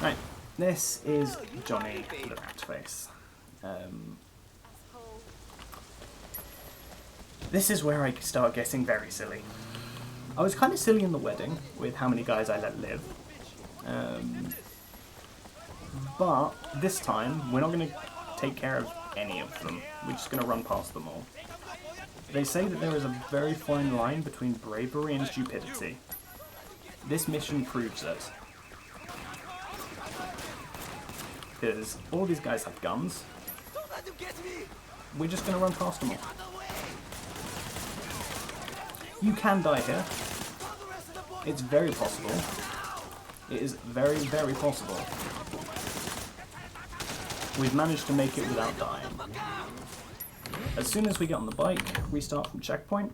Right, this is Johnny the Ratface. This is where I start getting very silly. I was kind of silly in the wedding with how many guys I let live. But this time, we're not going to take care of any of them. We're just going to run past them all. They say that there is a very fine line between bravery and stupidity. This mission proves it. Because all these guys have guns. we're just going to run past them all. You can die here. It's very possible. It is very, very possible. We've managed to make it without dying. As soon as we get on the bike, restart from checkpoint,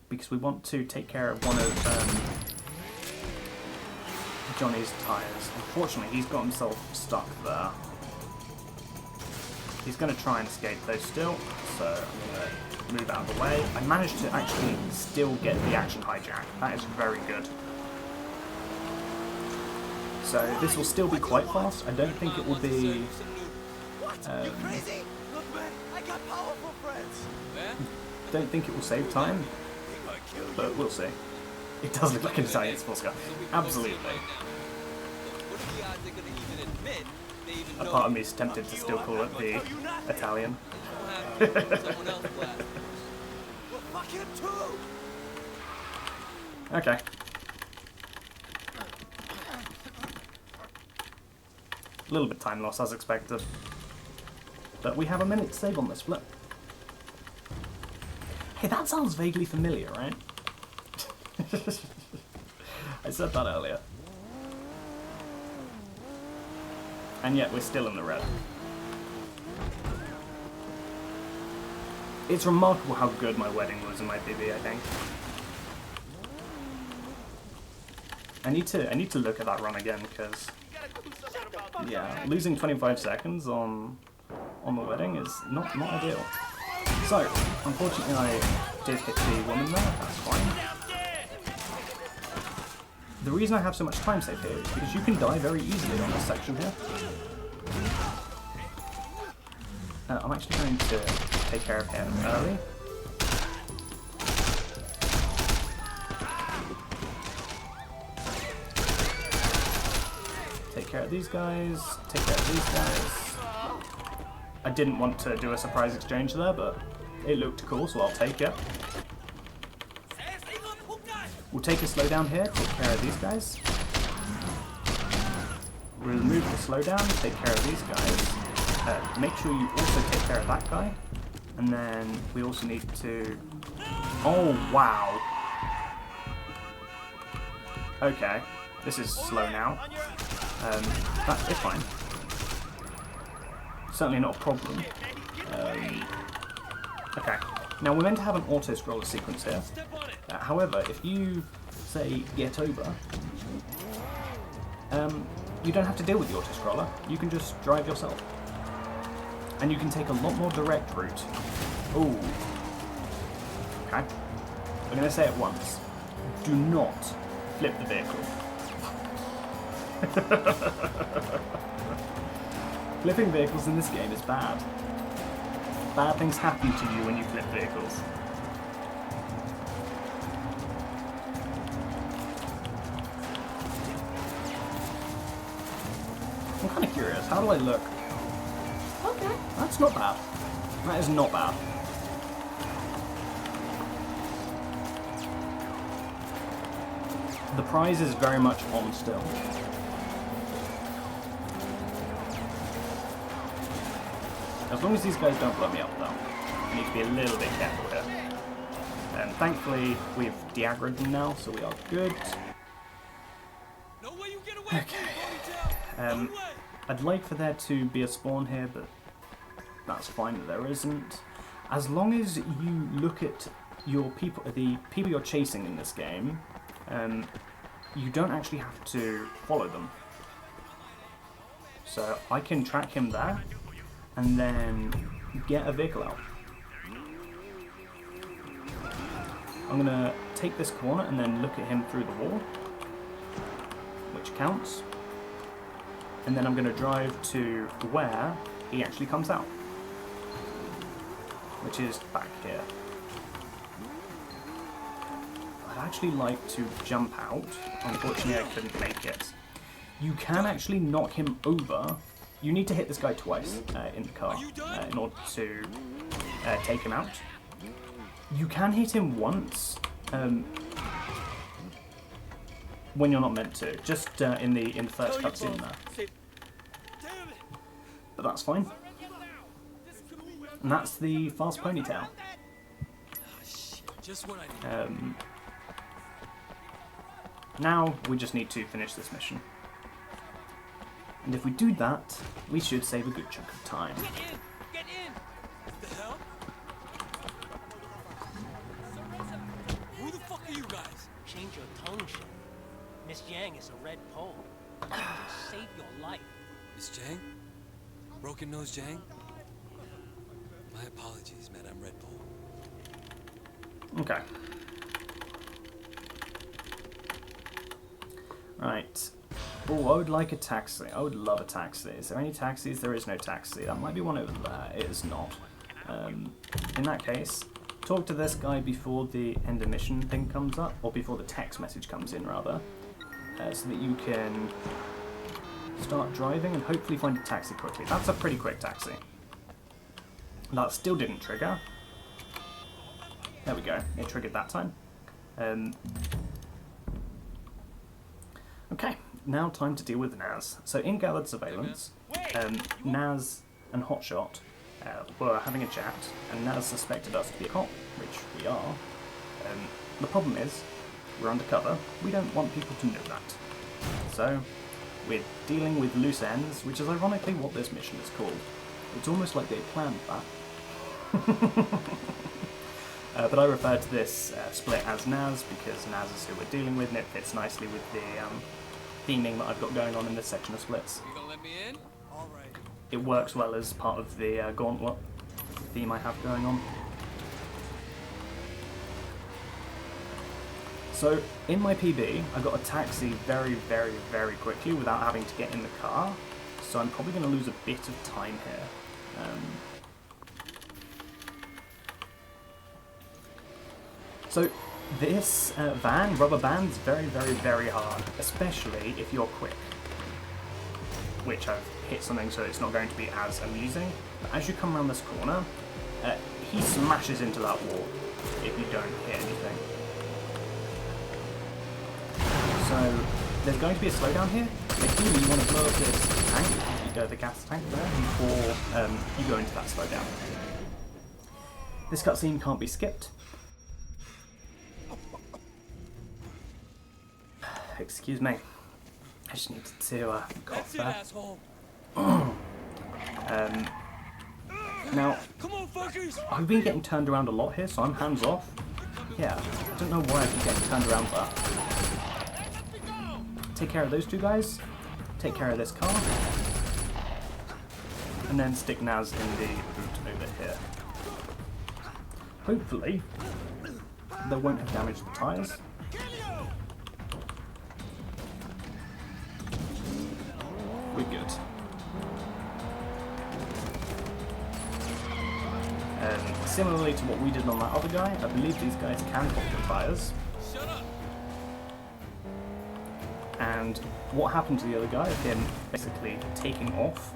because we want to take care of one of Johnny's tyres. Unfortunately, he's got himself stuck there. He's going to try and escape though still, so I'm going to move out of the way. I managed to actually still get the action hijack. That is very good. So this will still be quite fast. I don't think it will be... don't think it will save time, but we'll see. It does look like an Italian sports car. Absolutely. A part of me is tempted to still call it the Italian. Okay. A little bit time loss as expected. But we have a minute to save on this flip. Hey, that sounds vaguely familiar, right? I said that earlier. And yet we're still in the red. It's remarkable how good my wedding was in my PB, I think. I need to look at that run again, because yeah, losing 25 seconds on the wedding is not ideal. So, unfortunately I did hit the woman there, that's fine. The reason I have so much time saved here is because you can die very easily on this section here. I'm actually going to take care of him early. Take care of these guys, take care of these guys. I didn't want to do a surprise exchange there, but it looked cool, so I'll take it. We'll take a slowdown here, take care of these guys. Remove the slowdown, take care of these guys. Make sure you also take care of that guy. And then we also need to... Oh, wow. Okay, this is slow now. It's fine. Certainly not a problem. Okay, now we're meant to have an auto-scroller sequence here. However, if you say get over, you don't have to deal with the auto-scroller. You can just drive yourself. And you can take a lot more direct route. Ooh. Okay. I'm going to say it once. Do not flip the vehicle. Flipping vehicles in this game is bad. Bad things happen to you when you flip vehicles. I'm kind of curious, how do I look? Okay, that's not bad. That is not bad. The prize is very much on still. As long as these guys don't blow me up though. I need to be a little bit careful here. And thankfully we've de-aggroed them now, so we are good. Okay. I'd like for there to be a spawn here, but that's fine that there isn't. As long as you look at your people, the people you're chasing in this game, you don't actually have to follow them. So I can track him there, and then get a vehicle out. I'm gonna take this corner and then look at him through the wall, which counts. And then I'm going to drive to where he actually comes out, which is back here. I'd actually like to jump out. Unfortunately, I couldn't make it. You can actually knock him over. You need to hit this guy twice in the car in order to take him out. You can hit him once when you're not meant to, just in the first cutscene there. But that's fine. And that's the fast ponytail. Just what I need. Now we just need to finish this mission. And if we do that, we should save a good chunk of time. Get in! Get in! What the hell? Who the fuck are you guys? Change your tongue, Shen. Miss Yang is a red pole. She can save your life. Miss Jang? Broken Nose Jang? My apologies, Madame Red Pole. Okay. Right. Oh, I would like a taxi. I would love a taxi. Is there any taxis? There is no taxi. That might be one over there. It is not. In that case, talk to this guy before the end of mission thing comes up, or before the text message comes in, rather, so that you can start driving and hopefully find a taxi quickly. That's a pretty quick taxi. That still didn't trigger. There we go. It triggered that time. Okay, now time to deal with Naz. So in gathered surveillance, Naz and Hotshot were having a chat, and Naz suspected us to be a cop, which we are. The problem is, we're undercover. We don't want people to know that. So we're dealing with loose ends, which is ironically what this mission is called. It's almost like they planned that. But I refer to this split as Naz because Naz is who we're dealing with, and it fits nicely with the theming that I've got going on in this section of splits. You gonna let me in? All right. It works well as part of the gauntlet theme I have going on. So in my PB, I got a taxi very, very, very quickly without having to get in the car. So I'm probably going to lose a bit of time here. So this rubber band's very, very, very hard, especially if you're quick. Which I've hit something so it's not going to be as amusing. But as you come around this corner, he smashes into that wall if you don't hit anything. So there's going to be a slowdown here. Ideally you want to blow up this tank, the gas tank there, before you go into that slowdown. This cutscene can't be skipped. Excuse me. I just needed to cough there. Asshole. Now, Come on, fuckers. I've been getting turned around a lot here, so I'm hands off. Yeah, I don't know why I keep getting turned around for that. Take care of those two guys. Take care of this car. And then stick Naz in the boot over here. Hopefully, they won't have damaged the tyres. We're good. Similarly to what we did on that other guy, I believe these guys can pop the tyres. Shut up. And what happened to the other guy, of him basically taking off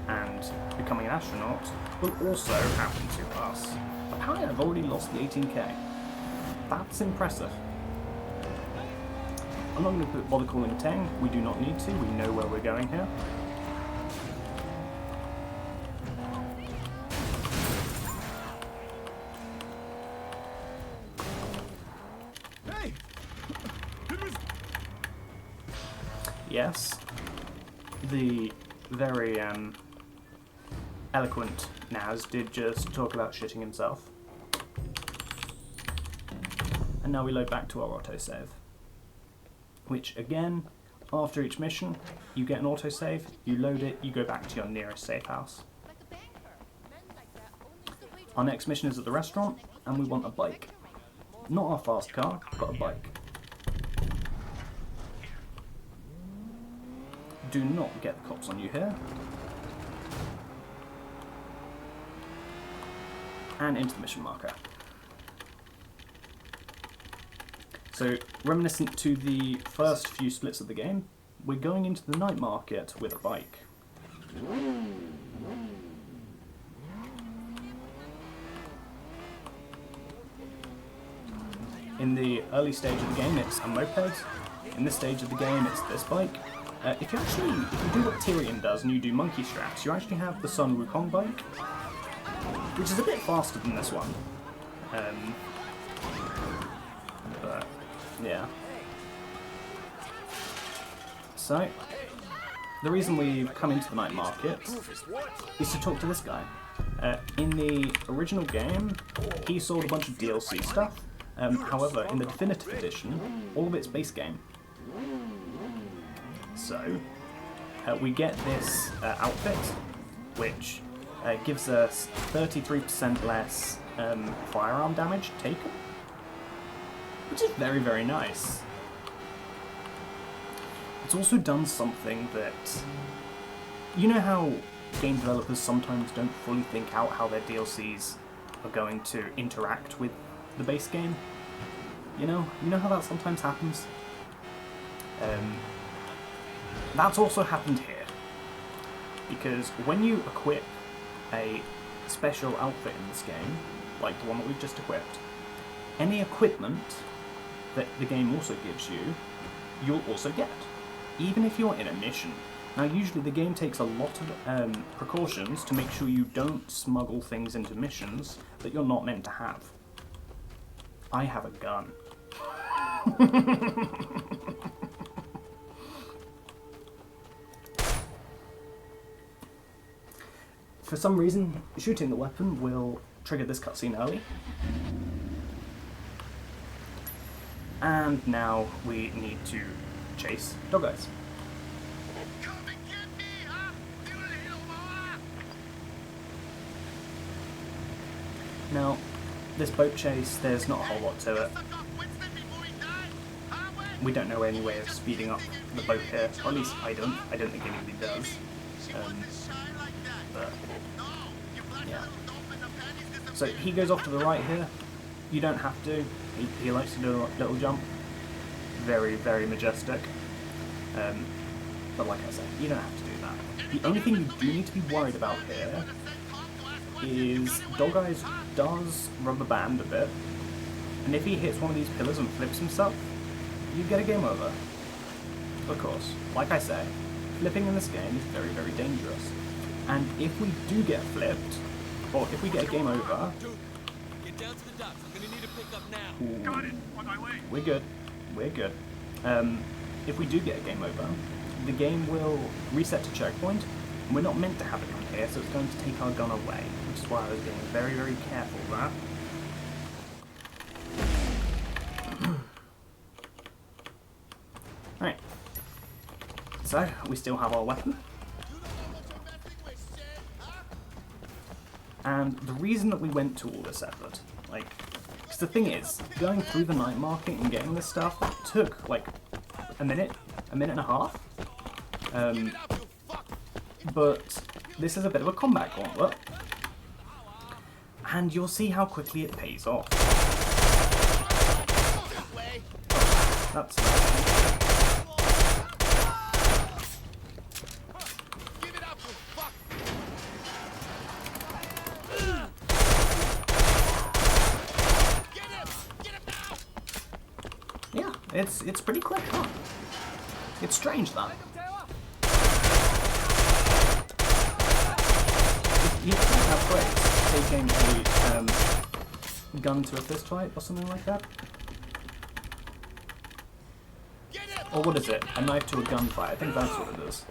and becoming an astronaut, will also happen to us. Apparently I've already lost the 18k. That's impressive. I'm not going to bother calling a 10, we do not need to, we know where we're going here. Hey! Yes, the very eloquent Naz did just talk about shitting himself. And now we load back to our autosave. Which again, after each mission, you get an autosave, you load it, you go back to your nearest safe house. Our next mission is at the restaurant, and we want a bike. Not our fast car, but a bike. Do not get the cops on you here. And into the mission marker. So, reminiscent to the first few splits of the game, we're going into the night market with a bike. In the early stage of the game, it's a moped. In this stage of the game, it's this bike. If you do what Tyrion does and you do monkey straps, you actually have the Sun Wukong bike, which is a bit faster than this one. But, yeah. So, the reason we've come into the night market is to talk to this guy. In the original game, he sold a bunch of DLC stuff. However, in the Definitive Edition, all of it's base game. So, we get this outfit, which gives us 33% less firearm damage taken, which is very, very nice. It's also done something that, you know how game developers sometimes don't fully think out how their DLCs are going to interact with the base game? You know how that sometimes happens? That's also happened here. Because when you equip a special outfit in this game, like the one that we've just equipped, any equipment that the game also gives you, you'll also get, even if you're in a mission. Now usually the game takes a lot of precautions to make sure you don't smuggle things into missions that you're not meant to have. I have a gun. For some reason, shooting the weapon will trigger this cutscene early. And now we need to chase Dog Eyes. Now, this boat chase, there's not a whole lot to it. We don't know any way of speeding up the boat here, or at least I don't. I don't think anybody does. But, yeah. So he goes off to the right here. You don't have to. He likes to do a little jump. Very, very majestic. But like I said, you don't have to do that. The only thing you do need to be worried about here is Dog Eyes does rubber band a bit, and if he hits one of these pillars and flips himself, you get a game over. Of course, like I say, flipping in this game is very, very dangerous. And if we do get flipped, or if we get a game over, Get down to the docks. I'm gonna need a pickup now. Got it. On my way. we're good. We're good. If we do get a game over, the game will reset to checkpoint, and we're not meant to have it on here, so it's going to take our gun away, which is why I was being very, very careful of that. Right. So, we still have our weapon. And the reason that we went to all this effort, like, because the thing is, going through the night market and getting this stuff took, like, a minute and a half. But this is a bit of a combat gauntlet, and you'll see how quickly it pays off. That's yeah, it's pretty quick, huh? It's strange that. You can't have breaks taking a gun to a fist fight or something like that. Or what is it? A knife to a gunfight. I think that's what it is.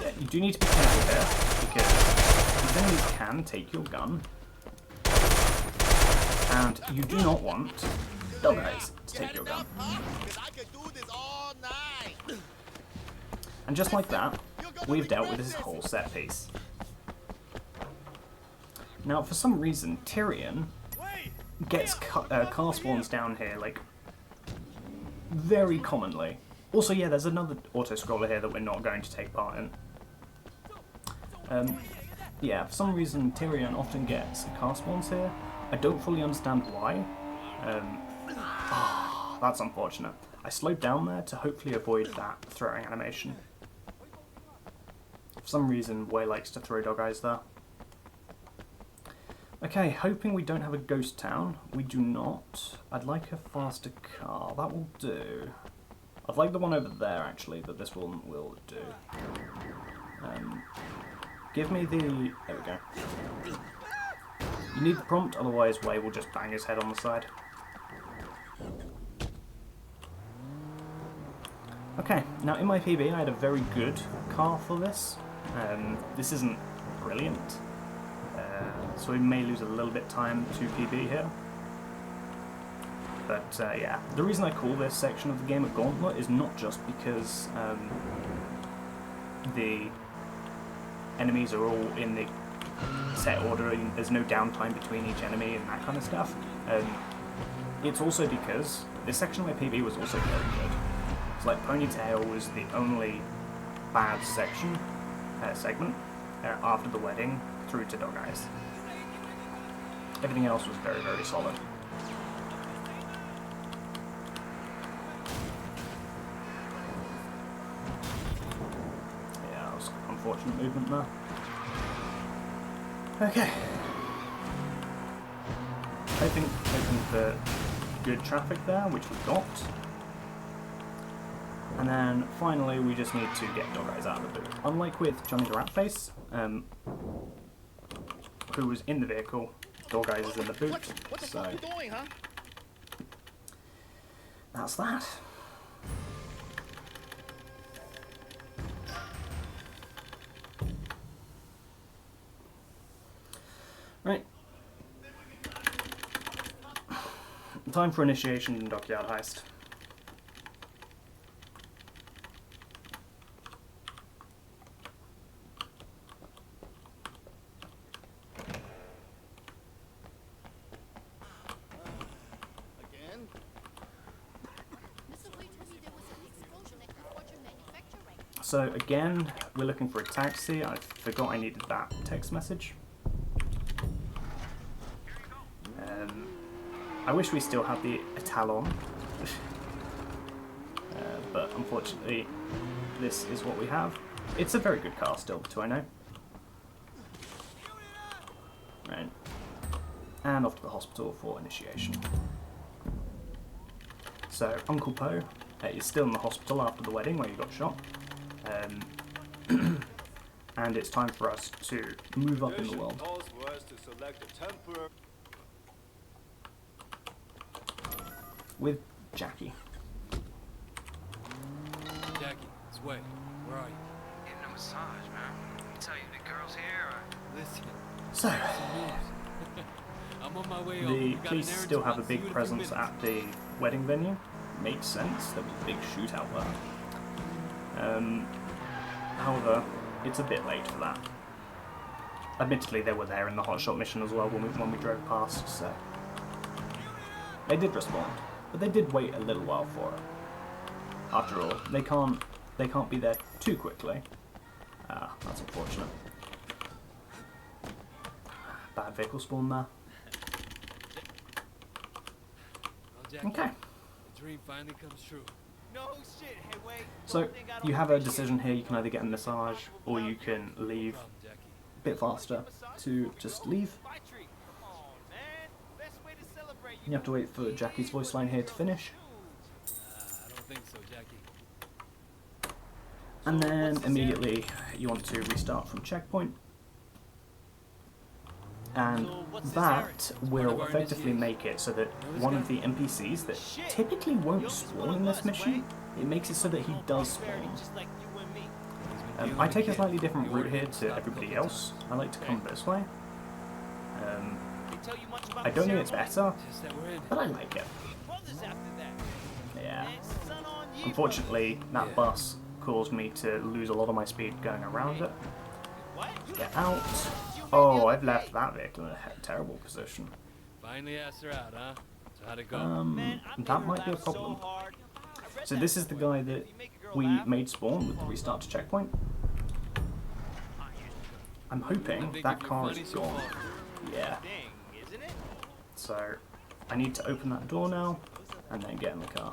Yeah, you do need to be careful here, because these enemies can take your gun, and you do not want Dog Eyes to take your gun. And just like that, we've dealt with this whole set piece. Now, for some reason, Tyrion gets car spawns down here, like, very commonly. Also, yeah, there's another auto-scroller here that we're not going to take part in. Yeah, for some reason, Tyrion often gets car spawns here. I don't fully understand why. That's unfortunate. I slowed down there to hopefully avoid that throwing animation. For some reason, Way likes to throw Dog Eyes there. Okay, hoping we don't have a ghost town. We do not. I'd like a faster car. That will do. I'd like the one over there actually, but this one will do. Give me the... there we go. You need the prompt, otherwise Way will just bang his head on the side. Okay, now in my PB I had a very good car for this. This isn't brilliant, so we may lose a little bit time to PB here. But yeah, the reason I call this section of the game a gauntlet is not just because the enemies are all in the set order and there's no downtime between each enemy and that kind of stuff. It's also because this section of my PB was also very good. It's like Ponytail was the only bad section, segment after the wedding through to Dog Eyes. Everything else was very, very solid. Yeah, that was unfortunate movement there. Okay. Hoping for good traffic there, which we got. And then finally we just need to get Dog Eyes out of the boot. Unlike with Johnny the Ratface, who was in the vehicle, Dog Eyes is in the boot. What the so fuck you doing, huh? that's that. Right. Time for initiation in Dockyard Heist. Again? Mr. Wade told me there was an explosion at the Fortune manufacturing. So again, we're looking for a taxi. I forgot I needed that text message. I wish we still had the Italon, but unfortunately this is what we have. It's a very good car still, to I know. Right. And off to the hospital for initiation. So Uncle Po is still in the hospital after the wedding where he got shot. And it's time for us to move up in the world. With Jackie. Jackie, it's Way. Where are you? Getting a massage, man. I tell you, the girls here are... Listen. So, I'm on my way over. the We got an police errand still to have a run. See big you in presence minutes. at the wedding venue. Makes sense, there was a big shootout there. However, it's a bit late for that. Admittedly, they were there in the hotshot mission as well when we drove past, so... They did respond, but they did wait a little while for it. After all, they can't be there too quickly. Ah, that's unfortunate. Bad vehicle spawn there. Well, Jackie, Okay. the dream finally comes true. No shit. Hey, wait. So, you have a decision here. You can either get a massage, or you can leave No problem, Jackie. a bit faster to just leave. My treat. Come on, man. Best way to celebrate. You have to wait for Jackie's voice line here to finish. I don't think so, Jackie. And then immediately you want to restart from checkpoint. And that will effectively make it so that one of the NPCs that typically won't spawn in this mission, it makes it so that he does spawn. Just like you and me. I take a slightly different route here to everybody else. I like to come this way. They tell you much about I don't the think it's ceremony? better, Just that we're in. but I like it. Brothers after that. Yeah. And son on ye, Unfortunately, that bus caused me to lose a lot of my speed going around it. What? Get out. Oh, I've left that vehicle in a terrible position. Finally asked her out, huh? So how'd it go? Man, I made That her might be a laugh so problem. hard. I read So that this is the somewhere. guy that If you make a girl we laugh, made spawn with the restart to checkpoint. I'm hoping that car is gone. Yeah. Dang, isn't it? So I need to open that door now and then get in the car.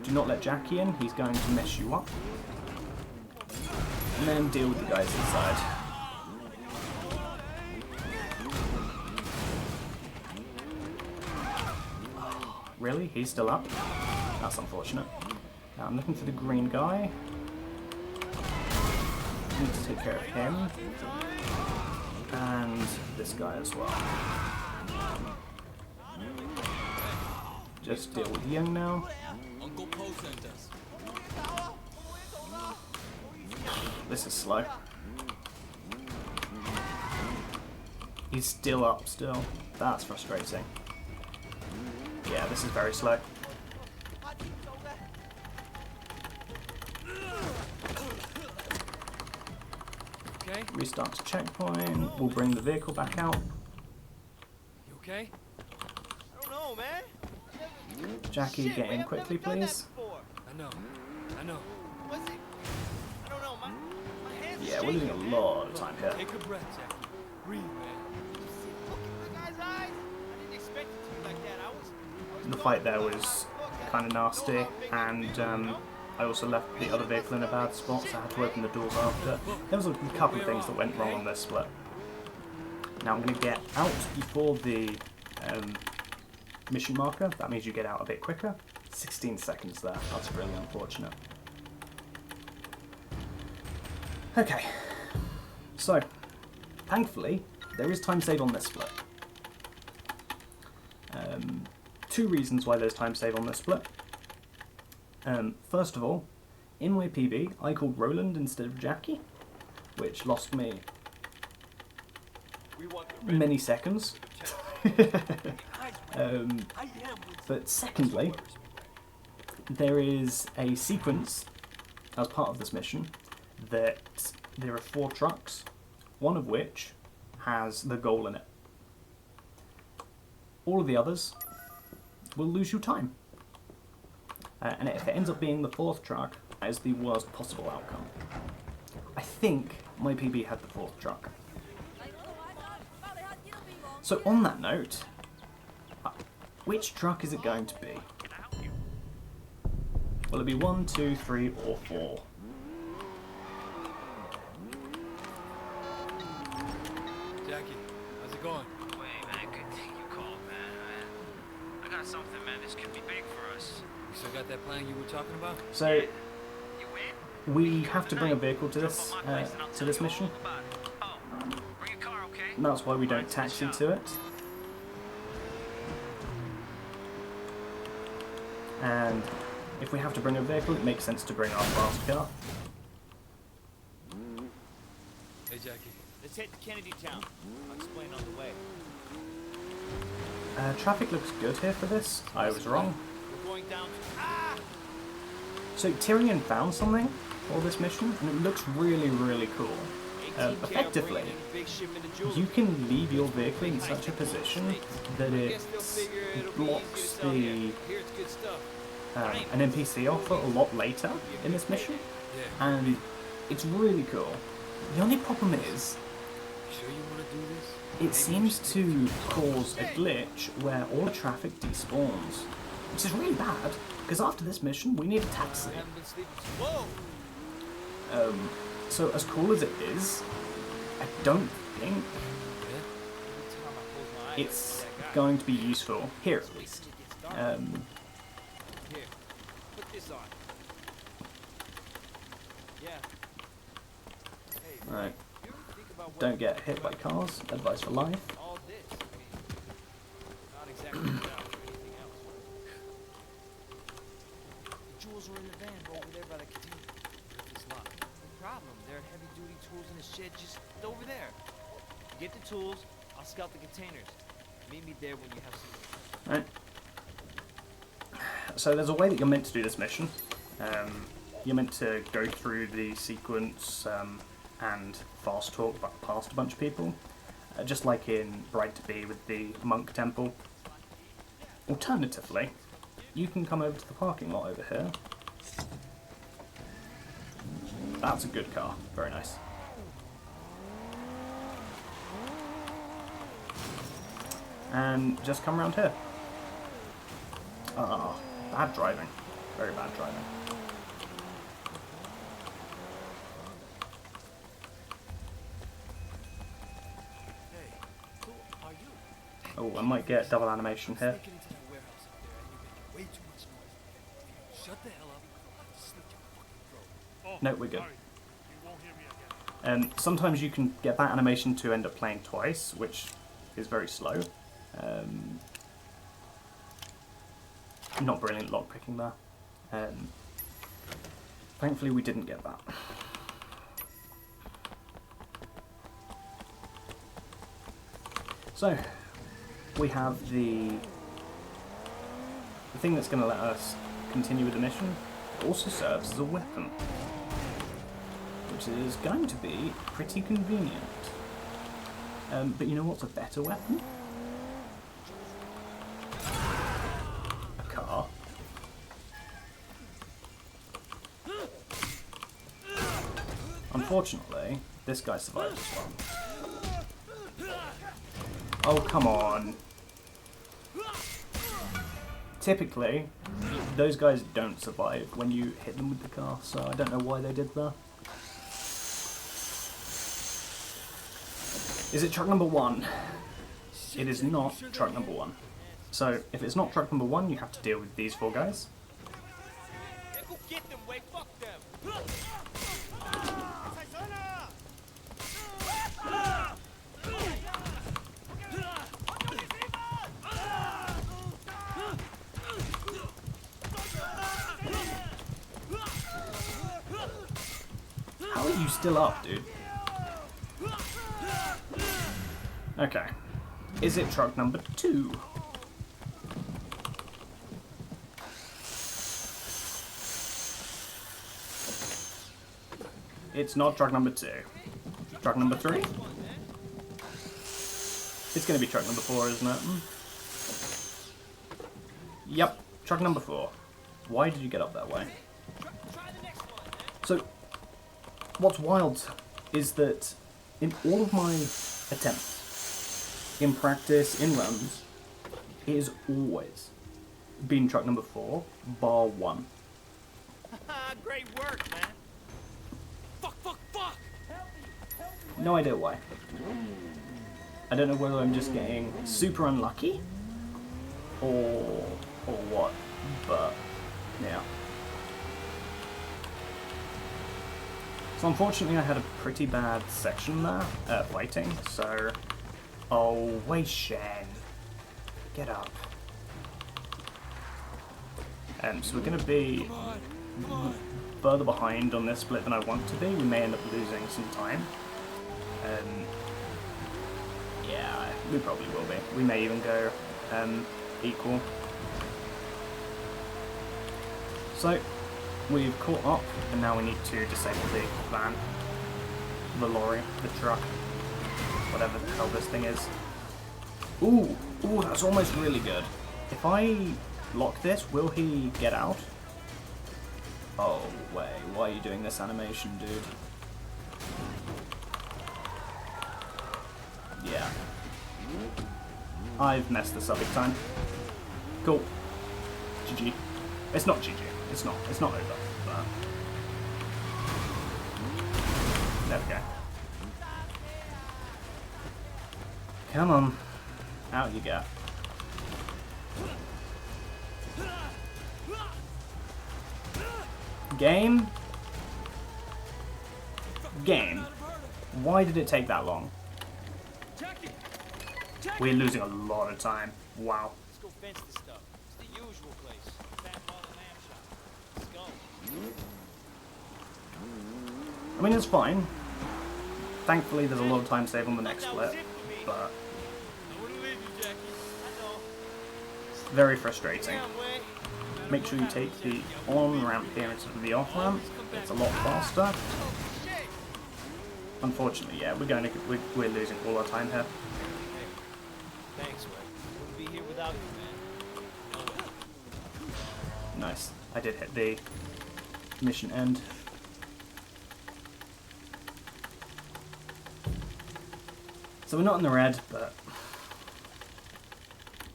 Do not let Jackie in, he's going to mess you up. And then deal with the guys inside. Really? He's still up? That's unfortunate. Now I'm looking for the green guy. Need to take care of him. And this guy as well. Just deal with Young now. Uncle Poe sent us. This is slow. He's still up still. That's frustrating. Yeah, this is very slow. Okay? Restart to checkpoint. We'll bring the vehicle back out. You okay? I don't know, man. Jackie, Shit, get we in have quickly, never done that please. before. I know. Was it? I don't know, my hands are Yeah, we're losing a shaking, lot of time here. Take a breath, Jackie. Breathe, man. Look in the guy's eyes. I didn't expect it to be like that. I was The fight there was kind of nasty, and I also left the other vehicle in a bad spot, so I had to open the doors after. There was a couple of things that went wrong on this split. Now I'm going to get out before the mission marker. That means you get out a bit quicker. 16 seconds there. That's really unfortunate. Okay. So, thankfully, there is time save on this split. Two reasons why there's time save on this split. First of all, in my PB, I called Roland instead of Jackie, which lost me many seconds. But secondly, there is a sequence as part of this mission that there are 4 trucks, one of which has the goal in it. All of the others will lose you time. And if it ends up being the 4th truck, that is the worst possible outcome. I think my PB had the 4th truck. So on that note, which truck is it going to be? Will it be 1, 2, 3, or 4? Jackie, how's it going? Wait, man, good thing you called, man. I got something, man. This could be big for us. You still got that plan you were talking about? So You in? we have to bring a vehicle to this mission. Oh, bring a car, okay? And that's why we don't taxi to it. And if we have to bring a vehicle, it makes sense to bring our fast car. Hey, Jackie. Let's head to Kennedy Town. I'll explain on the way. Traffic looks good here for this. I was wrong. We're going down to... Ah! So Tyrion found something for this mission, and it looks really, really cool. Effectively, you can leave your vehicle in such a position that it blocks the an NPC offer a lot later in this mission, and it's really cool. The only problem is, Sure you want to do this? it seems to cause a glitch where all the traffic despawns, which is really bad, because after this mission we need a taxi. Whoa! So as cool as it is, I don't think it's going to be useful here at least. Here, put this on. Yeah. Hey, Right, you ever think about what don't get hit by cars, advice for life. all this? I mean, not exactly without anything else. The jewels are in the van over there by the container. It's locked. No problem. There are heavy-duty tools in the shed just over there. Get the tools. I'll scout the containers. Meet me there when you have some. Right. So there's a way that you're meant to do this mission. You're meant to go through the sequence and fast talk past a bunch of people, just like in Bride to Be with the monk temple. Alternatively, you can come over to the parking lot over here. That's a good car. Very nice. And just come around here. Ah, bad driving. Very bad driving. Hey, who are you? Oh, I might get double animation here. Sneaking into that warehouse up there and you're making way too much noise. If you Shut the hell up. Slit your fucking throat. No, we're good. Sorry. You won't hear me again. Sometimes you can get that animation to end up playing twice, which is very slow. Not brilliant lockpicking there. Thankfully we didn't get that. So, we have the thing that's going to let us continue with the mission. It also serves as a weapon, which is going to be pretty convenient. But you know what's a better weapon? A car. Unfortunately, this guy survived as well. Oh, come on. Typically, those guys don't survive when you hit them with the car, so I don't know why they did that. Is it truck number 1? It is not truck number 1. So, if it's not truck number 1, you have to deal with these 4 guys. Go get them, Wade. Fuck them. How are you still up, dude? Okay. Is it truck number 2? It's not truck number 2. Truck number 3? It's gonna be truck number 4, isn't it? Yep, truck number 4. Why did you get up that way? So, what's wild is that in all of my attempts, in practice, in runs, it has always been truck number 4, bar 1. Great work, man. Fuck, fuck, fuck! No idea why. I don't know whether I'm just getting super unlucky or what, but yeah. So unfortunately I had a pretty bad section there, waiting, so... Oh, Wei Shen. Get up. So we're going to be further behind on this split than I want to be. We may end up losing some time. Yeah, we probably will be. We may even go equal. So, we've caught up, and now we need to disable the van, the lorry, the truck, whatever the hell this thing is. Ooh, that's almost really good. If I lock this, will he get out? Oh, wait, why are you doing this animation, dude? Yeah. I've messed this up big time. Cool. GG. It's not GG. It's not over. But... There we go. Come on. Out you go. Game? Game. Why did it take that long? We're losing a lot of time. Wow. Let's go fence this stuff. It's the usual place. Fat ball and lamb shop. Let's go. I mean, it's fine. Thankfully, there's a lot of time saved on the next split, but very frustrating. Make sure you take the on ramp here instead of the off ramp. It's a lot faster. Unfortunately, yeah, we're losing all our time here. Thanks, Wade. Wouldn't be here without you, man. Nice. I did hit the mission end. So we're not in the red, but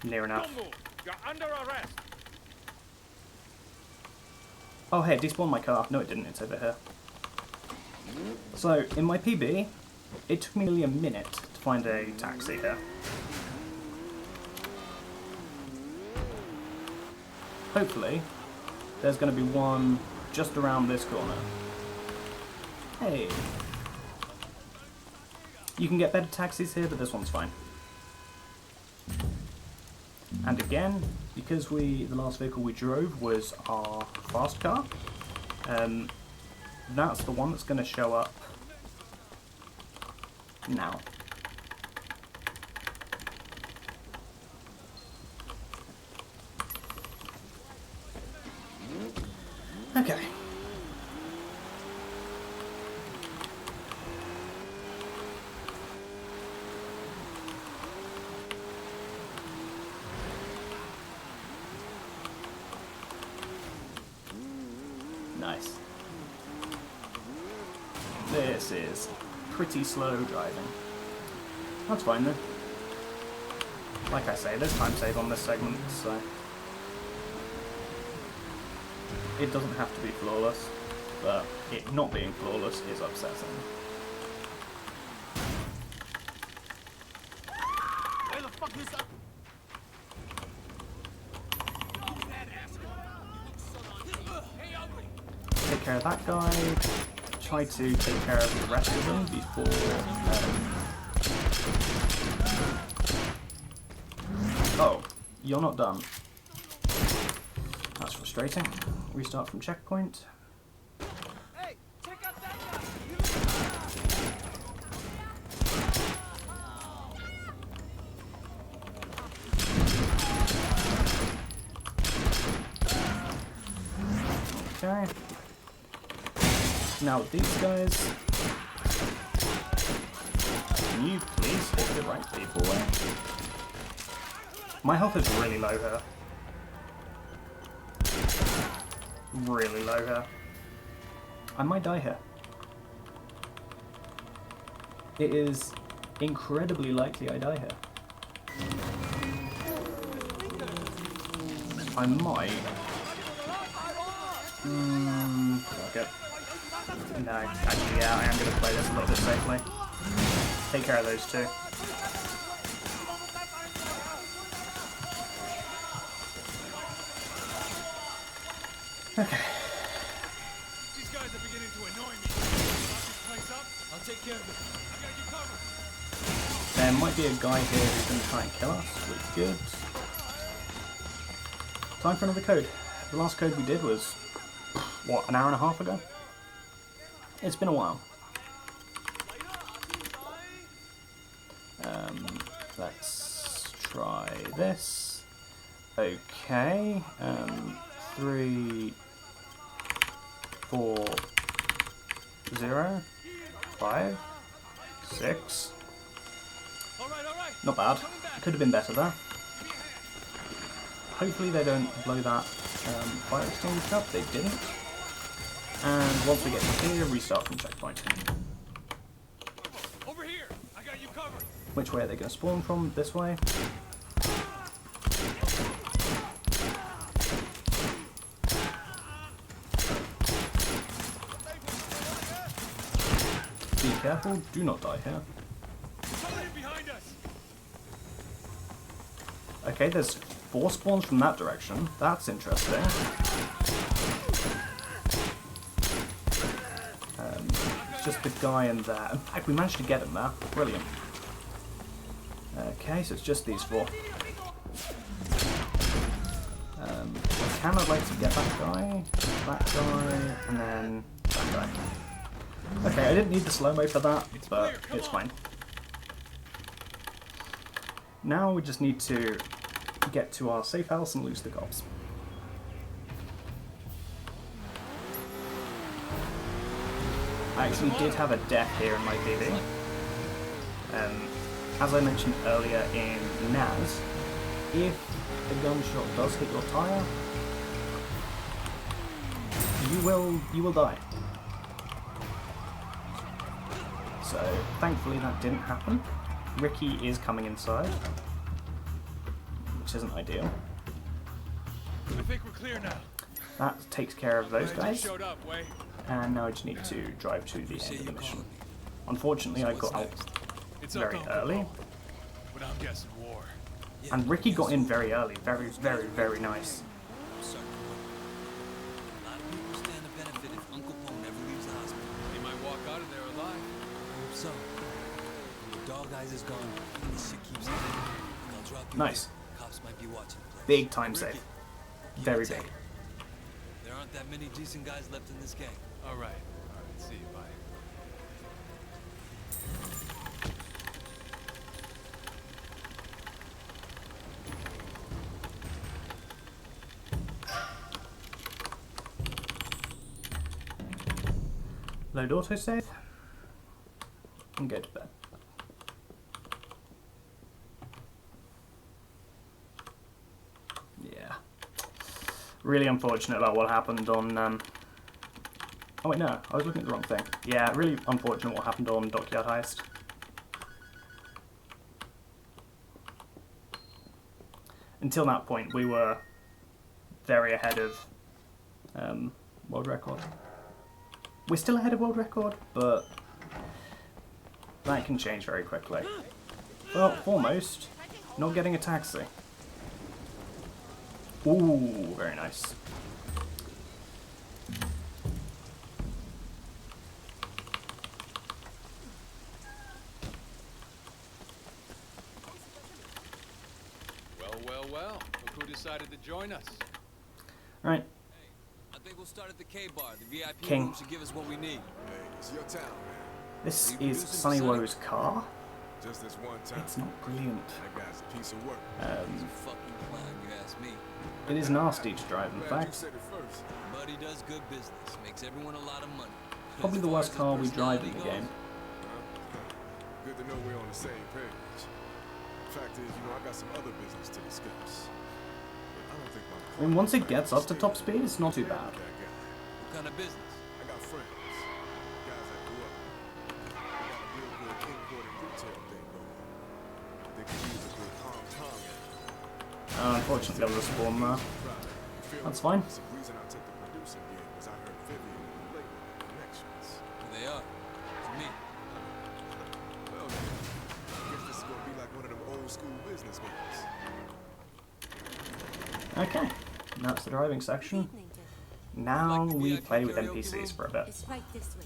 near enough. You're under arrest. Oh hey, it despawned my car. No it didn't, it's over here. So, in my PB, it took me nearly a minute to find a taxi here. Hopefully, there's going to be one just around this corner. Hey. You can get better taxis here, but this one's fine. And again, because the last vehicle we drove was our fast car, that's the one that's going to show up now. Okay. Nice. This is pretty slow driving. That's fine though. Like I say, there's time save on this segment, so it doesn't have to be flawless, but it not being flawless is upsetting. Where the fuck is that? Take care of that guy. Try to take care of the rest of them before... Oh, you're not done. That's frustrating. Restart from checkpoint. Hey, check out that guy. Okay. Now with these guys, can you please hit the right people away? My health is really low here. Really low here. I might die here. It is incredibly likely I die here. I might. Okay. No, actually, yeah, I am going to play this a little bit safely. Take care of those two. Okay. These guys are beginning to annoy me. Lock this place up. I'll take care of it. I got you covered. There might be a guy here who's going to try and kill us. We're good. Time for another code. The last code we did was, what, an hour and a half ago? It's been a while. Let's try this. Okay. 3, 4, 0, 5, 6. All right. Not bad. Could have been better there. Hopefully they don't blow that fire extinguisher up. They didn't. And once we get to here, restart from checkpoint. Over here. I got you covered. Which way are they going to spawn from? This way? Be careful, do not die here. Somebody behind us. Okay, there's 4 spawns from that direction. That's interesting. It's just the guy in there. In fact, we managed to get him there. Brilliant. Okay, so it's just these 4. I kind of like to get that guy, and then that guy. Okay, I didn't need the slow-mo for that, but it's fine. Now we just need to get to our safe house and lose the cops. I actually did have a death here in my PV. As I mentioned earlier in NAS, if the gunshot does hit your tyre, you will die. So thankfully that didn't happen. Ricky is coming inside, which isn't ideal. I think we're clear now. That takes care of those guys. Showed up, Way. And now I just need to drive to the end of the mission. Unfortunately, I got out very early. But I'm guessing war. And Ricky got in very early. Very, very, very nice. guys is gone. This shit keeps happening. I'll drop you. Nice. Here. Cops might be watching. the place. Big time save. Very big. There aren't that many decent guys left in this gang. All right. See you. Bye. Load autosave and go to bed. Yeah. Really unfortunate about what happened on oh wait, no, I was looking at the wrong thing. Yeah, really unfortunate what happened on Dockyard Heist. Until that point, we were very ahead of world record. We're still ahead of world record, but that can change very quickly. Well, foremost, not getting a taxi. Ooh, very nice. Well. Look who decided to join us. Alright, I think we'll start at the K bar. The VIP King. room should give us what we need. Hey, it's your town, man. this is Sunny Woe's car. Just this one time. It's not brilliant. That guy's a piece of work. He's a fucking clown, you ask me. It is nasty to drive, in Glad you fact. said it first. But he does good business. Makes everyone a lot of money. Probably As the far worst as car his we drive in the personality game. Good to know we're on the same page. Fact is, I got some other business to discuss. But I don't think my I mean, once it gets up to top speed, it's not too bad. that guy. goes, what kind of business? I got friends. Guys I grew up with. We got a real good import and retail thing going. They could use a good Hong Kong. Unfortunately, there was a spawn there. That's fine. The reason I took the producing gig was I heard Vivian and the label had connections. Who they are? To me. Well, then, I guess this is gonna be like one of them old school business meetings. Okay, that's the driving section. Now we play with NPCs for a bit. It's right this way.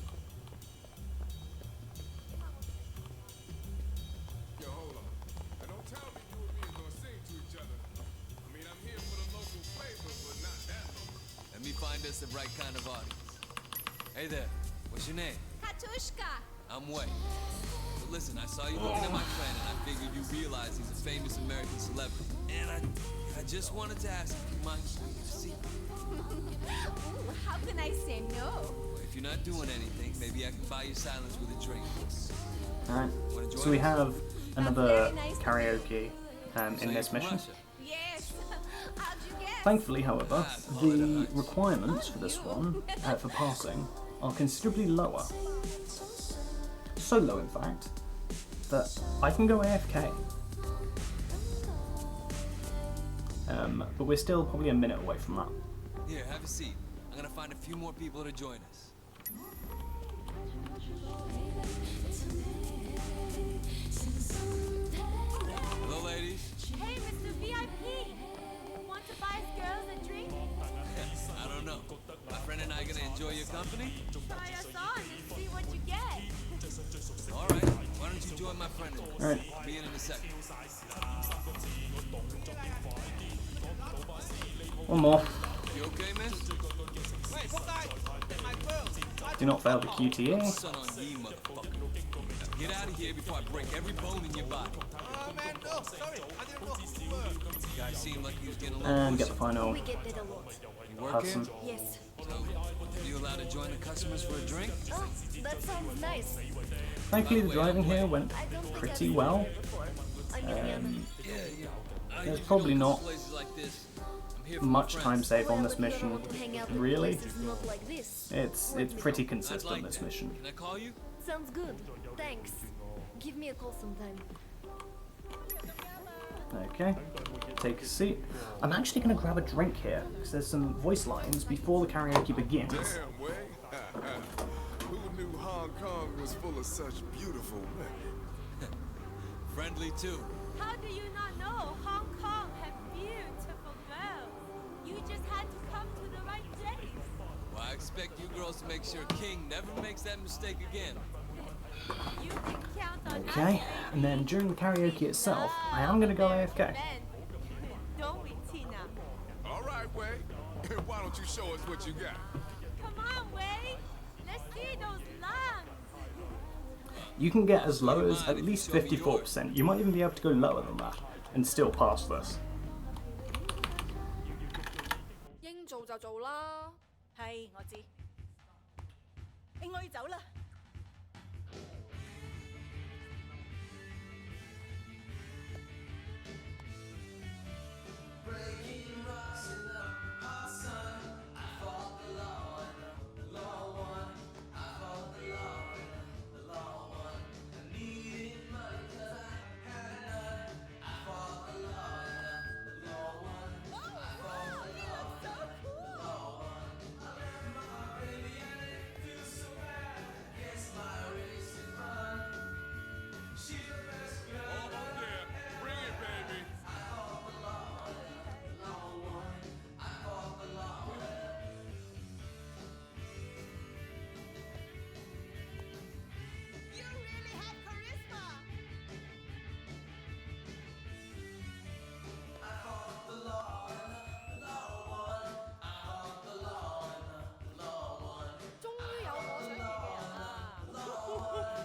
Yo, hold on. And don't tell me you and me are gonna sing to each other. I mean, I'm here for the local flavor, but not that local. Let me find us the right kind of audience. Hey there, what's your name? Katushka! I'm Wei. So listen, I saw you looking at my friend and I figured you realize he's a famous American celebrity. And I just wanted to ask if you mind buying a seat. Ooh, how can I say no? If you're not doing anything, maybe I can buy you silence with a drink. Alright, Wanna join so we us? have another karaoke in this So you're from mission. Russia? Yes! How'd you guess? Thankfully, however, the requirements for this one, for passing, are considerably lower. So low, in fact, that I can go AFK. But we're still probably a minute away from that. Here, have a seat. I'm gonna find a few more people to join us. Hello, ladies. Hey, Mr. VIP! Want to buy us girls a drink? I don't know. My friend and I gonna enjoy your company? Try us on and see what you get. All right. Why don't you join my friend? All right. I'll be in a second. One more. You okay, miss? Do not fail the QTE. Son on ye, motherfucker. Now get out of here before I break every bone in your body. Oh, man, no, sorry. I didn't know who you were. You guys seem like he was getting a little And get pushy. the final We get that a lot. You work Hudson. here? Yes. So, are you allowed to join the customers for a drink? Oh, that sounds nice. Thankfully, the driving here went I don't think pretty I've well. been here before. I'm Indiana. Yeah. I There's usually probably don't go not to places like this. I'm here for much my time friends. save on Well, this but you don't mission. want to hang out with Really, places not like this. it's pretty I'd consistent, like this that. mission. Can I call you? Sounds good. Thanks. Give me a call sometime. Okay, take a seat. I'm actually going to grab a drink here, because there's some voice lines before the karaoke begins. Damn, way. Who knew Hong Kong was full of such beautiful women? Friendly too. How do you not know Hong Kong have beautiful girls? You just had to come to the right place. Well, I expect you girls to make sure King never makes that mistake again. You can count on Okay, us, and then during the karaoke itself, I am going to go AFK. men. Don't we, Tina? All right, Way. Why don't you show us what you got? Come on, Wade. Let's see those lungs. You can get as low as at least 54%. You might even be able to go lower than that and still pass this. 應做就做啦。係，我知。我要走啦。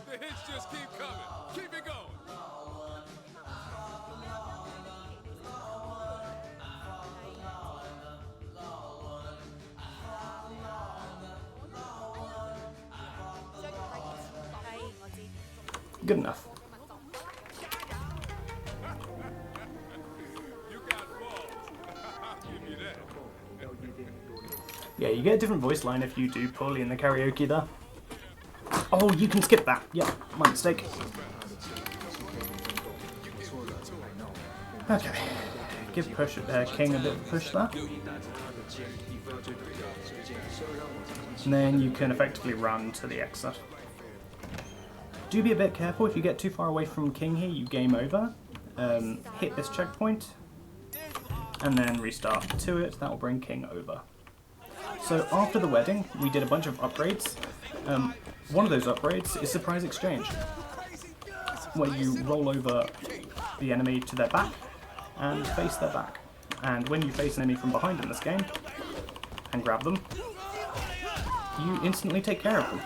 The hits just keep coming. Keep it going. Good enough. You got balls. I'll give you that. Yeah, you get a different voice line if you do poorly in the karaoke there. Oh, you can skip that. Yeah, my mistake. Okay. Give King a bit of a push there. And then you can effectively run to the exit. Do be a bit careful. If you get too far away from King here, you game over. Hit this checkpoint, and then restart to it. That will bring King over. So after the wedding, we did a bunch of upgrades. One of those upgrades is Surprise Exchange, where you roll over the enemy to their back and face their back. And when you face an enemy from behind in this game and grab them, you instantly take care of them.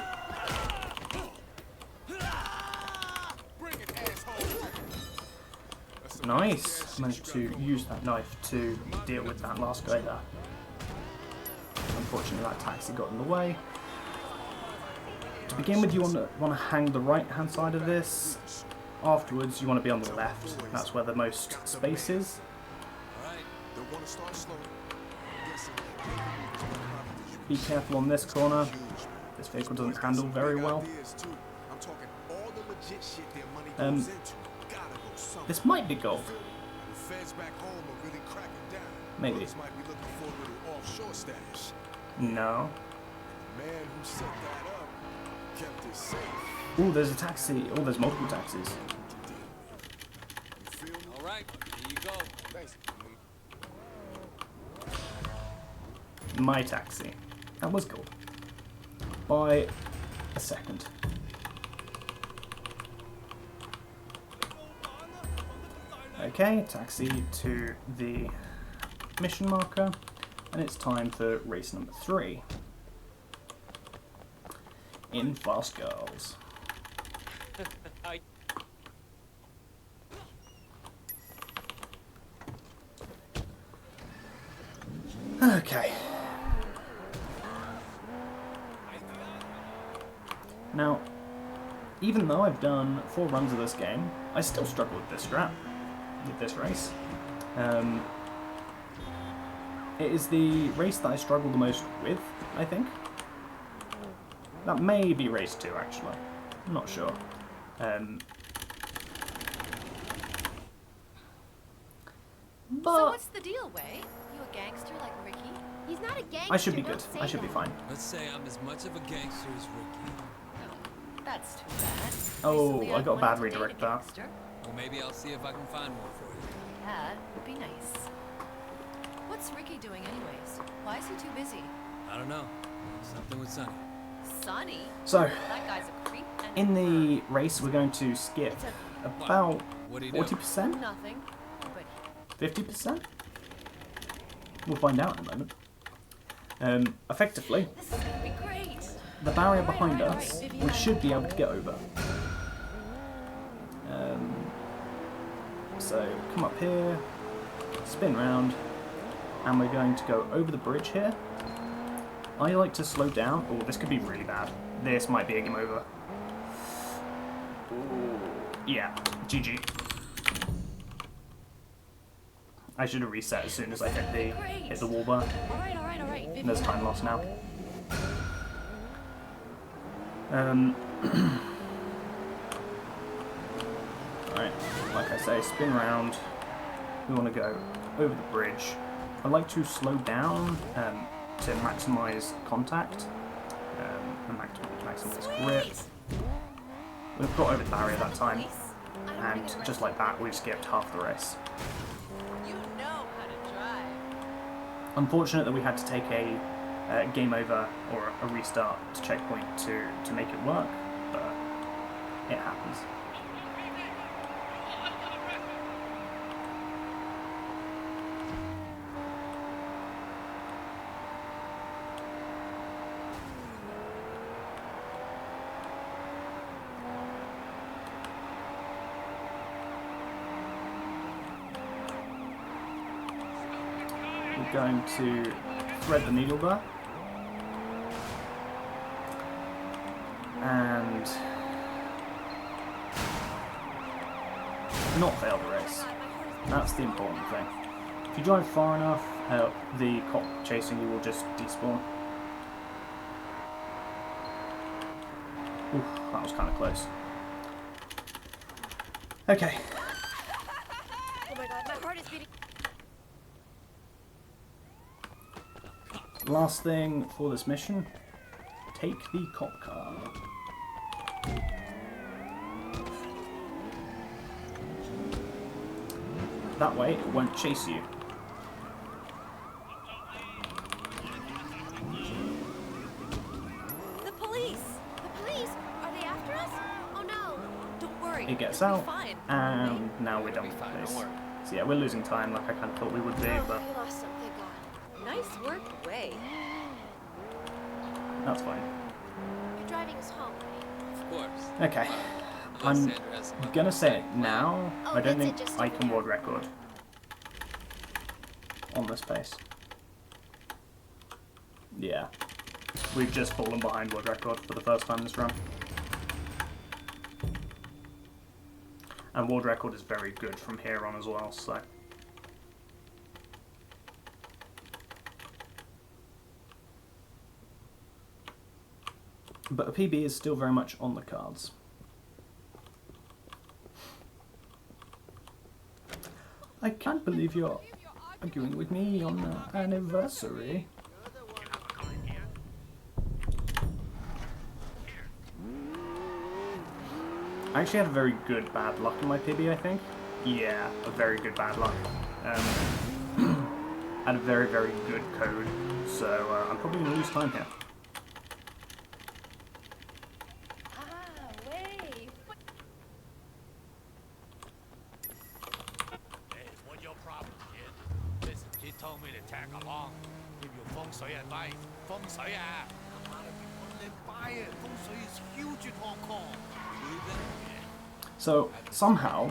Nice! Managed to use that knife to deal with that last guy there. Unfortunately, that taxi got in the way. To begin with, you want to hang the right-hand side of this. Afterwards, you want to be on the left. That's where the most space is. Be careful on this corner. This vehicle doesn't handle very well. This might be gold. Maybe. No. Ooh, there's a taxi. Oh, there's multiple taxis. All right, here you go. Thanks. My taxi. That was gold. By a second. Okay, taxi to the mission marker, and it's time for race number 3. In Fast Girls. Okay. Now, even though I've done 4 runs of this game, I still struggle with this strat, with this race. It is the race that I struggle the most with, I think. That may be race 2, actually. I'm not sure. But So what's the deal, Way? You a gangster like Ricky? He's not a gangster. I should be good. Don't say I should be that. fine. Let's say I'm as much of a gangster as Ricky. That's too bad. Oh, Recently, I I've got a wanted bad to date a redirect that. gangster. Well, maybe I'll see if I can find one for you. That would be nice. What's Ricky doing anyways? Why is he too busy? I don't know. Something with Sonny. Sonny? So, That guy's a creep and In the race, we're going to skip about What are you doing? 40%? Nothing. But 50%? We'll find out in a moment. Effectively, this is gonna be great. the barrier behind us, we should be able to get over. So, come up here, spin round, and we're going to go over the bridge here. I like to slow down. Oh, this could be really bad. This might be a game over. Ooh, yeah, GG. I should have reset as soon as I hit the wall bar. Alright. There's time loss now. Alright, like I say, spin round. We want to go over the bridge. I like to slow down to maximise contact and maximise grip. We've got over the barrier that time, and just like that, we've skipped half the race. You know how to drive. Unfortunate that we had to take a game over or a restart to checkpoint to make it work, but it happens. We're going to thread the needle there and not fail the race. That's the important thing. If you drive far enough, the cop chasing you will just despawn. Oof, that was kind of close. Okay. Oh my god, my heart is beating. Last thing for this mission, take the cop car. That way it won't chase you. The police! The police! Are they after us? Oh no! Don't worry. It gets It'll out, be fine. and now we're done with the place. So yeah, we're losing time like I kind of thought we would be, but You lost some, thank God. Nice work, Way. that's fine. You're driving us home, right? Of course. Okay, Unless I'm Sandra has some gonna say it now. Oh, I don't that's it, think just I over can there. world record on this pace. Yeah, we've just fallen behind world record for the first time this run. And world record is very good from here on as well, so. But a PB is still very much on the cards. I can't believe you're arguing with me on the anniversary. I actually had a very good bad luck in my PB, I think. Yeah, a very good bad luck. Had a very, very good code, so I'm probably going to lose time here. Way. Hey, what's your problem, kid? Listen, kid told me to tag along. Give you feng shui advice. Feng shui, ah. A lot of people live by it. Feng shui is huge in Hong Kong. So, somehow,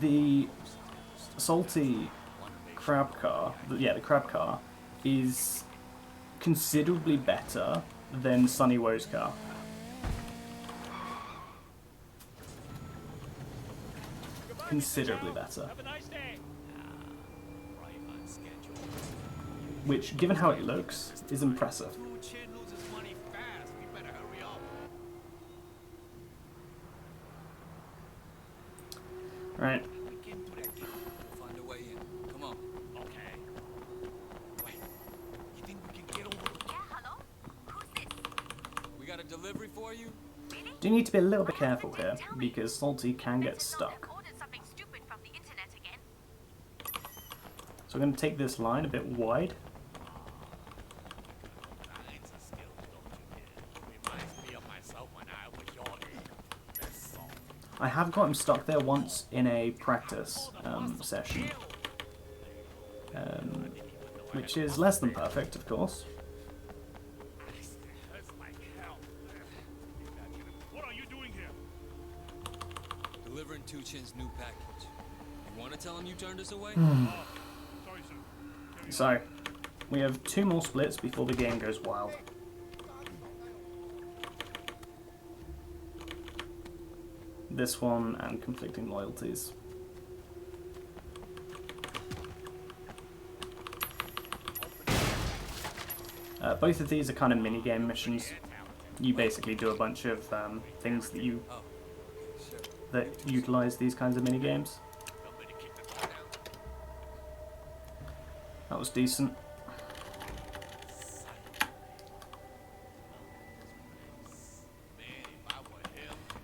the salty crab car, the crab car, is considerably better than Sunny Woe's car. Considerably better. Have a nice day. Right on schedule. Which, given how it looks, is impressive. Chin loses money fast. We better hurry up. Right. We can do that, kid. We'll find a way in. Come on. Okay. Wait. You think we can get over? Yeah, hello? Who's this? We got a delivery for you? Do need to be a little bit careful here, because Salty can get stuck. Ordered something stupid from the internet again. So I'm going to take this line a bit wide. Science and skills, don't you, kid? Reminds me of myself when I was your I have got him stuck there once in a practice session, which is less than perfect, of course. What are you doing here? Delivering Tuchin's new package. You want to tell him you turned us away? Sorry, sir. So, we have 2 more splits before the game goes wild. This one and conflicting loyalties. Both of these are kind of mini-game missions. You basically do a bunch of things that utilize these kinds of mini-games. That was decent.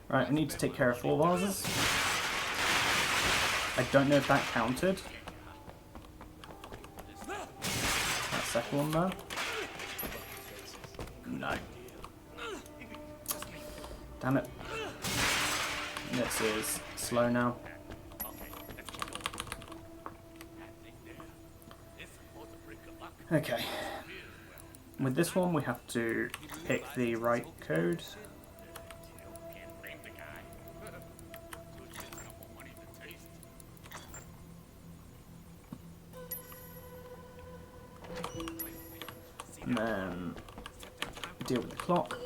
Right, we need to take care of 4 vases. I don't know if that counted. That second one there. No. Damn it. This is slow now. Okay. With this one we have to pick the right code. And then deal with the clock.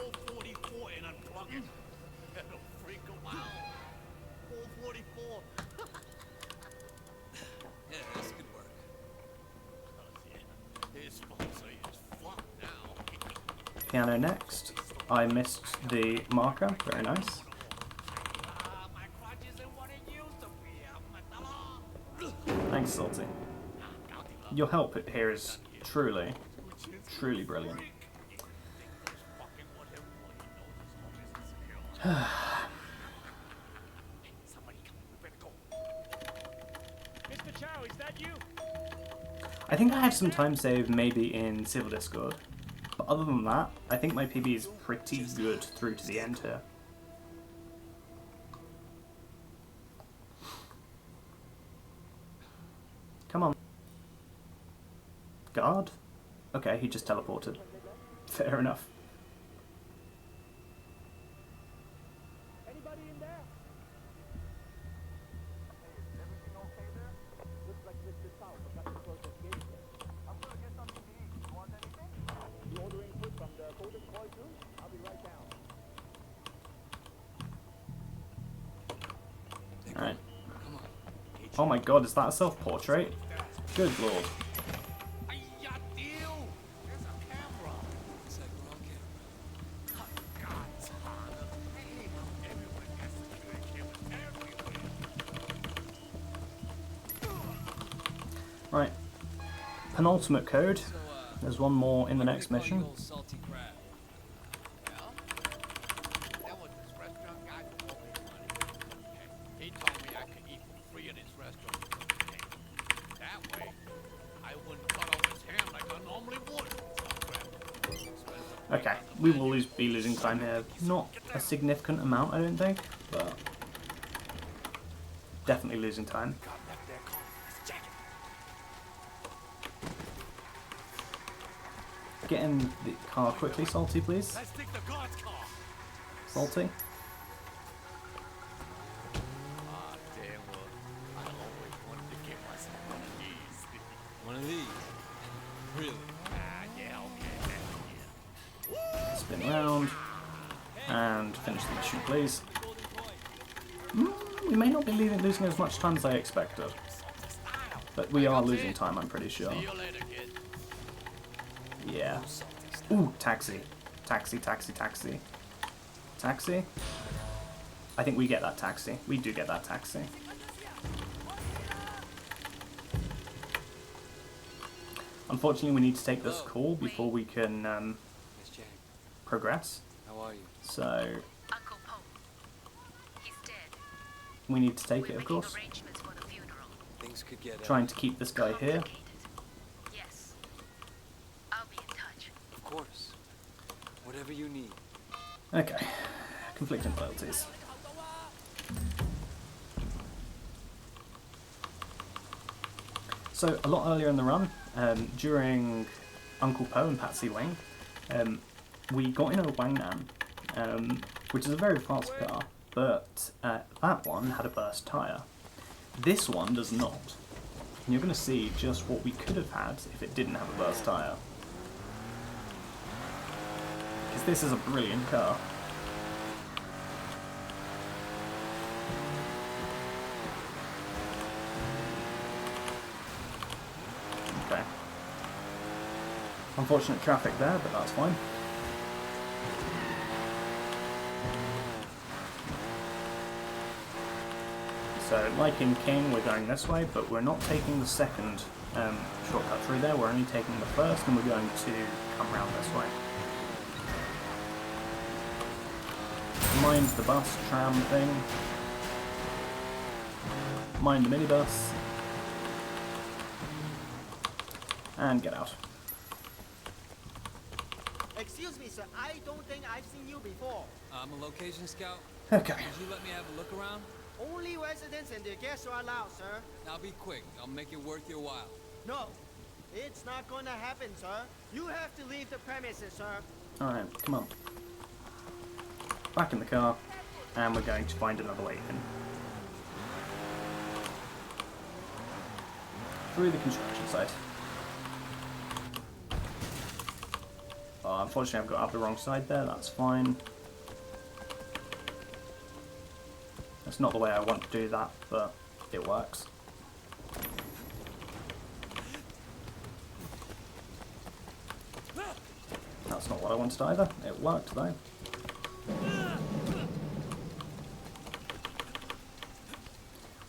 Yeah, this could work. Piano next. I missed the marker. Very nice. Thanks, Salty. Your help here is truly brilliant. Mr. Chow, is that you? I think I have some time saved maybe in Civil Discord, but other than that, I think my PB is pretty good through to the end here. Come on. Guard? Okay, he just teleported. Fair enough. Anybody in there? Everything okay there? Looks like Mr. Chow forgot to close the gate there. I'm gonna get something to eat. You want anything? You ordering food from the Golden Boy too? I'll be right down. Alright. Oh my god, is that a self-portrait? Good lord. Right. Penultimate code. There's one more in the next mission. Salty crab. That was this restaurant guy who told me money. He told me I could eat for free at his restaurant. That way, I wouldn't cut off his hand like I normally would. Okay, we will be losing time here. Not a significant amount, I don't think, but definitely losing time. Get in the car quickly, Salty, please. Let's take the guard's car. Salty. Ah, damn well. I always wanted to get myself one of these. One of these? Really? Yeah, okay. Spin around. And finish the mission, please. We may not be losing as much time as I expected. But we are losing time, I'm pretty sure. See you later, kid. Yeah. Ooh, taxi. Taxi, taxi, taxi. Taxi? I think we get that taxi. We do get that taxi. Unfortunately, we need to take this call before we can Miss Jane, progress. how are you? So, Uncle Pope. He's dead. we need to take We're it, of making course. arrangements for the funeral. Things could get Trying to keep this guy here. Complicated. Yes. I'll be in touch. Of course. Whatever you need. Okay. Conflicting loyalties. So a lot earlier in the run, during Uncle Po and Patsy Wing, we got in a Wangnan, which is a very fast car, but that one had a burst tyre. This one does not. And you're going to see just what we could have had if it didn't have a burst tyre. Because this is a brilliant car. Okay. Unfortunate traffic there, but that's fine. So, like in King, we're going this way, but we're not taking the second shortcut through there, we're only taking the first, and we're going to come round this way. Mind the bus, tram thing. Mind the minibus. And get out. Excuse me, sir. I don't think I've seen you before. I'm a location scout. Okay. Would you let me have a look around? Only residents and their guests are allowed, sir. I'll be quick. I'll make it worth your while. No, it's not gonna happen, sir. You have to leave the premises, sir. Alright, come on. Back in the car, and we're going to find another way in. Through the construction site. Oh, unfortunately I've got up the wrong side there, that's fine. That's not the way I want to do that, but it works. That's not what I wanted either. It worked though.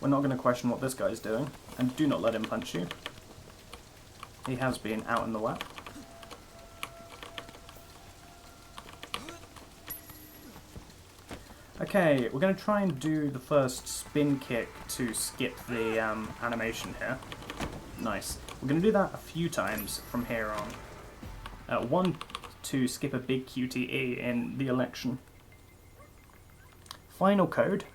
We're not going to question what this guy's doing, and do not let him punch you. He has been out in the wet. Okay, we're going to try and do the first spin kick to skip the animation here. Nice. We're going to do that a few times from here on. One to skip a big QTE in the election. Final code.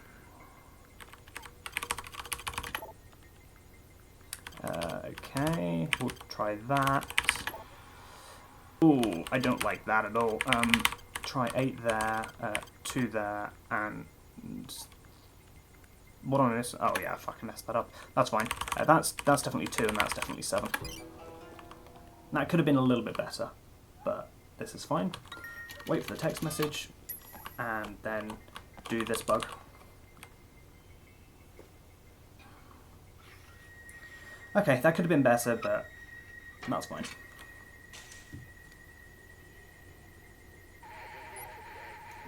Okay, we'll try that. Ooh, I don't like that at all. Try 8 there, 2 there, and what on this? Oh yeah, I fucking messed that up. That's fine. That's definitely 2, and that's definitely 7. That could have been a little bit better, but this is fine. Wait for the text message, and then do this bug. Okay, that could have been better, but that's fine.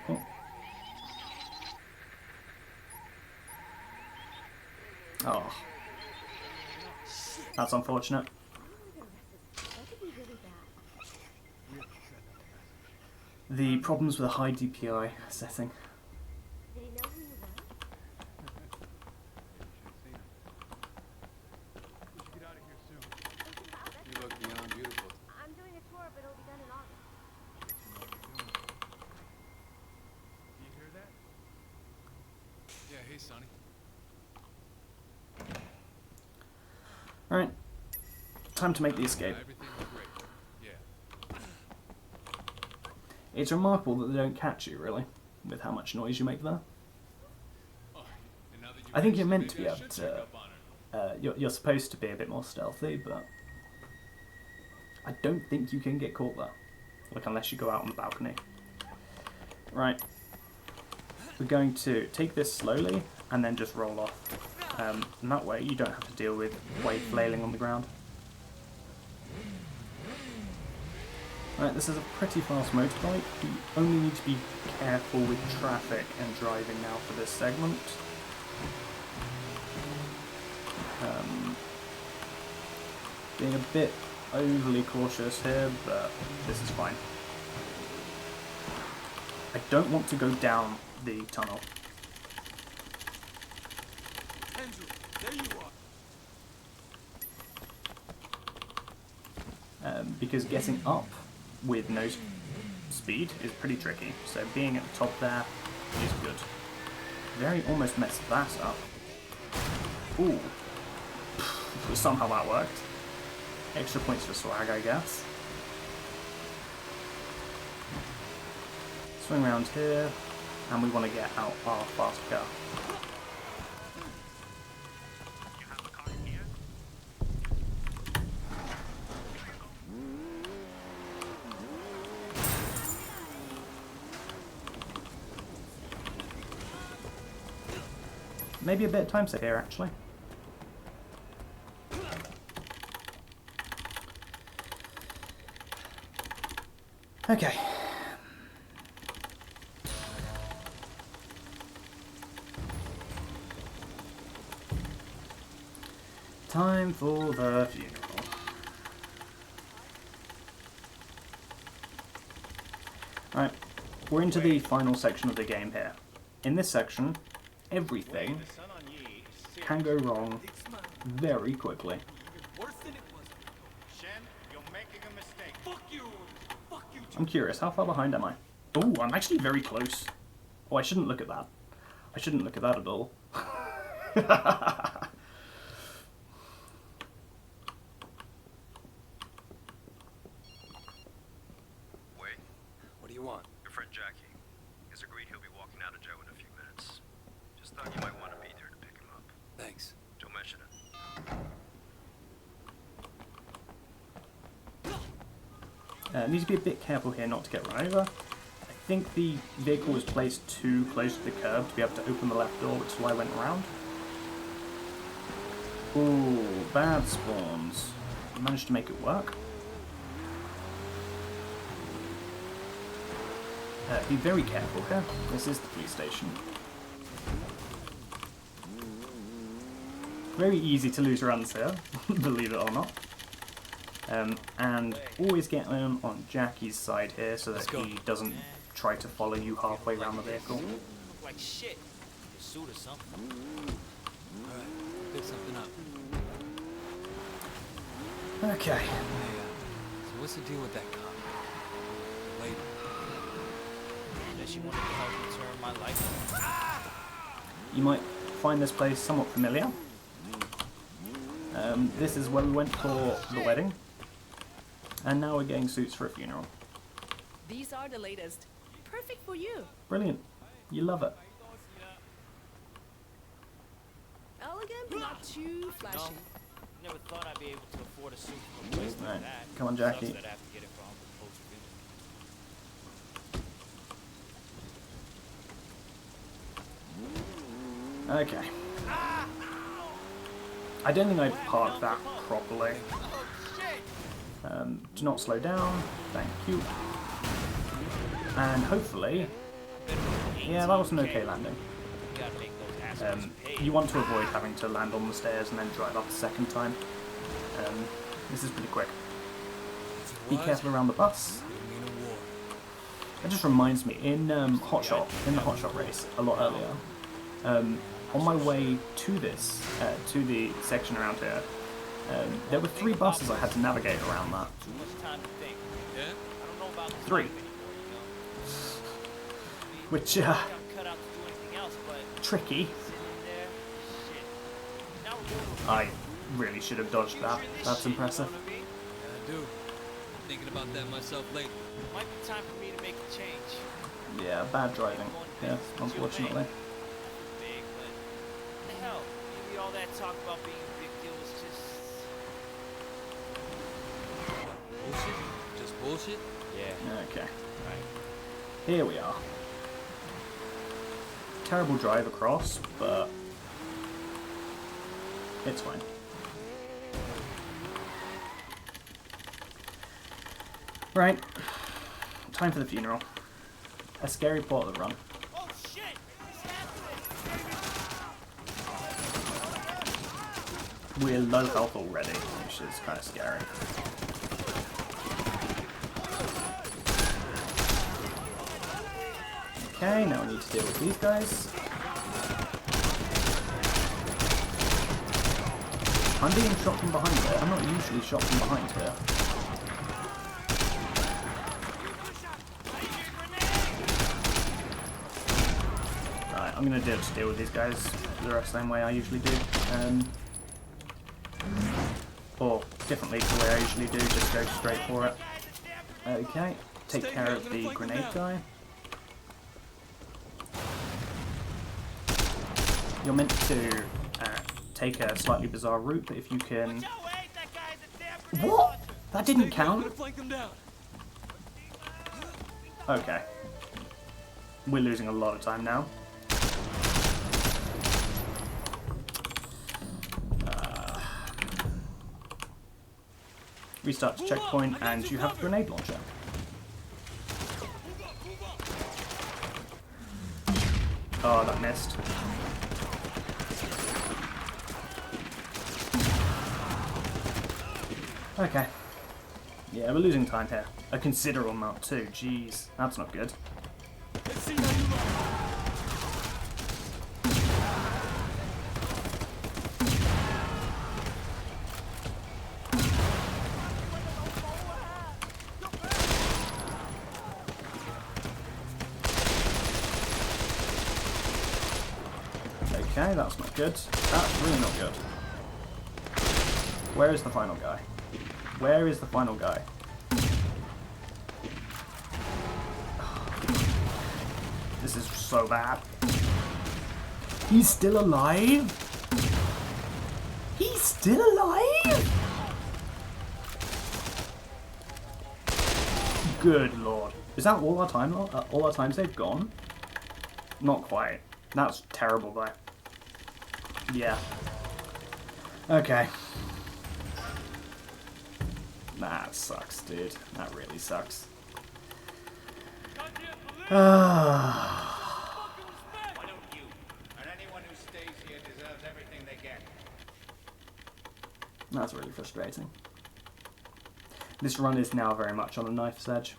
Cool. Oh. That's unfortunate. The problems with a high DPI setting. Did he know who you were? Get out of here soon. You look beyond beautiful. I'm doing a tour, but it'll be done in August. Do you hear that? Yeah, hey, Sonny. Alright. Time to make the escape. Everything was great. Yeah. It's remarkable that they don't catch you, really, with how much noise you make there. Oh, and now that you I think you're mention meant it, to be maybe I able should to... check up on her. You're supposed to be a bit more stealthy, but I don't think you can get caught there. Like, unless you go out on the balcony. Right. We're going to take this slowly, and then just roll off. And that way, you don't have to deal with Wade flailing on the ground. Right, this is a pretty fast motorbike. You only need to be careful with traffic and driving now for this segment. Being a bit overly cautious here, but this is fine. I don't want to go down the tunnel. Andrew, there you are. Because getting up with no speed is pretty tricky, so being at the top there is good. Very almost messed that up. Ooh. but somehow that worked. Extra points for swag, I guess. Swing around here, and we want to get out our fast car. Maybe a bit of time set here, actually. Okay. Time for the funeral. Alright, we're into the final section of the game here. In this section, everything can go wrong very quickly. I'm curious, how far behind am I? Oh, I'm actually very close. Oh, I shouldn't look at that. I shouldn't look at that at all. Wait. What do you want? Your friend Jackie. He's agreed he'll be walking out of jail in a few minutes. Just thought you might want to be there to pick him up. Thanks. Don't mention it. Need to be a bit careful here not to get run over. I think the vehicle was placed too close to the curb to be able to open the left door, which is why I went around. Ooh, bad spawns. Managed to make it work. Be very careful here. This is the police station. Very easy to lose runs here, believe it or not. And always get on Jackie's side here so that he doesn't try to follow you halfway around the vehicle. Look like shit. Your suit or something. Alright, pick something up. Okay. Hey, so what's the deal with that cop? The lady. That she wanted to help me turn my life. You might find this place somewhat familiar. This is where we went for the wedding. And now we're getting suits for a funeral. These are the latest. Perfect for you. Brilliant. You love it. Elegant, but not too flashy. Never thought I'd be able to afford a suit from a place like Right. that. Come on, Jackie. Sucks that I have to get it from post Okay. I don't think I parked that properly. Do not slow down. Thank you. And hopefully... Yeah, that was an okay landing. You want to avoid having to land on the stairs and then drive up a second time. This is pretty quick. Be careful around the bus. That just reminds me, in the Hotshot race, a lot earlier, on my way to this, to the section around here, there were 3 buses I had to navigate around that. Too much time to think. Yeah? I don't know about this 3. life anymore, you know? Which, I'm cut out to do anything else, but tricky. sitting in there, shit. Now we're doing I really should have dodged that. That's impressive. Yeah, I do. I'm thinking about that myself lately. Might be time for me to make a change. Yeah, bad driving. Yeah, unfortunately. Big, but what the hell? Maybe all that talk about being a big deal was just... Bullshit? Just bullshit? Yeah. Okay. Right. Here we are. Terrible drive across, but it's fine. Right. Time for the funeral. A scary part of the run. Oh shit! We're low health already, which is kind of scary. Okay, now we need to deal with these guys. I'm being shot from behind here. I'm not usually shot from behind here. Right, I'm gonna just deal with these guys the same way I usually do. differently to the way I usually do, just go straight for it. Okay, take care of the grenade guy. You're meant to take a slightly bizarre route, but if you can... What? That didn't count? Okay. We're losing a lot of time now. Restart to checkpoint, and you have a grenade launcher. Oh, that missed. Okay. Yeah, we're losing time here. A considerable amount too. Jeez, that's not good. Okay, that's not good. That's really not good. Where is the final guy? Where is the final guy? This is so bad. He's still alive? He's still alive? Good lord. Is that all our time? All our time save gone? Not quite. That's terrible though. Yeah. Okay. That sucks, dude. That really sucks. Why don't you? And anyone who stays here deserves everything they get. That's really frustrating. This run is now very much on a knife's edge.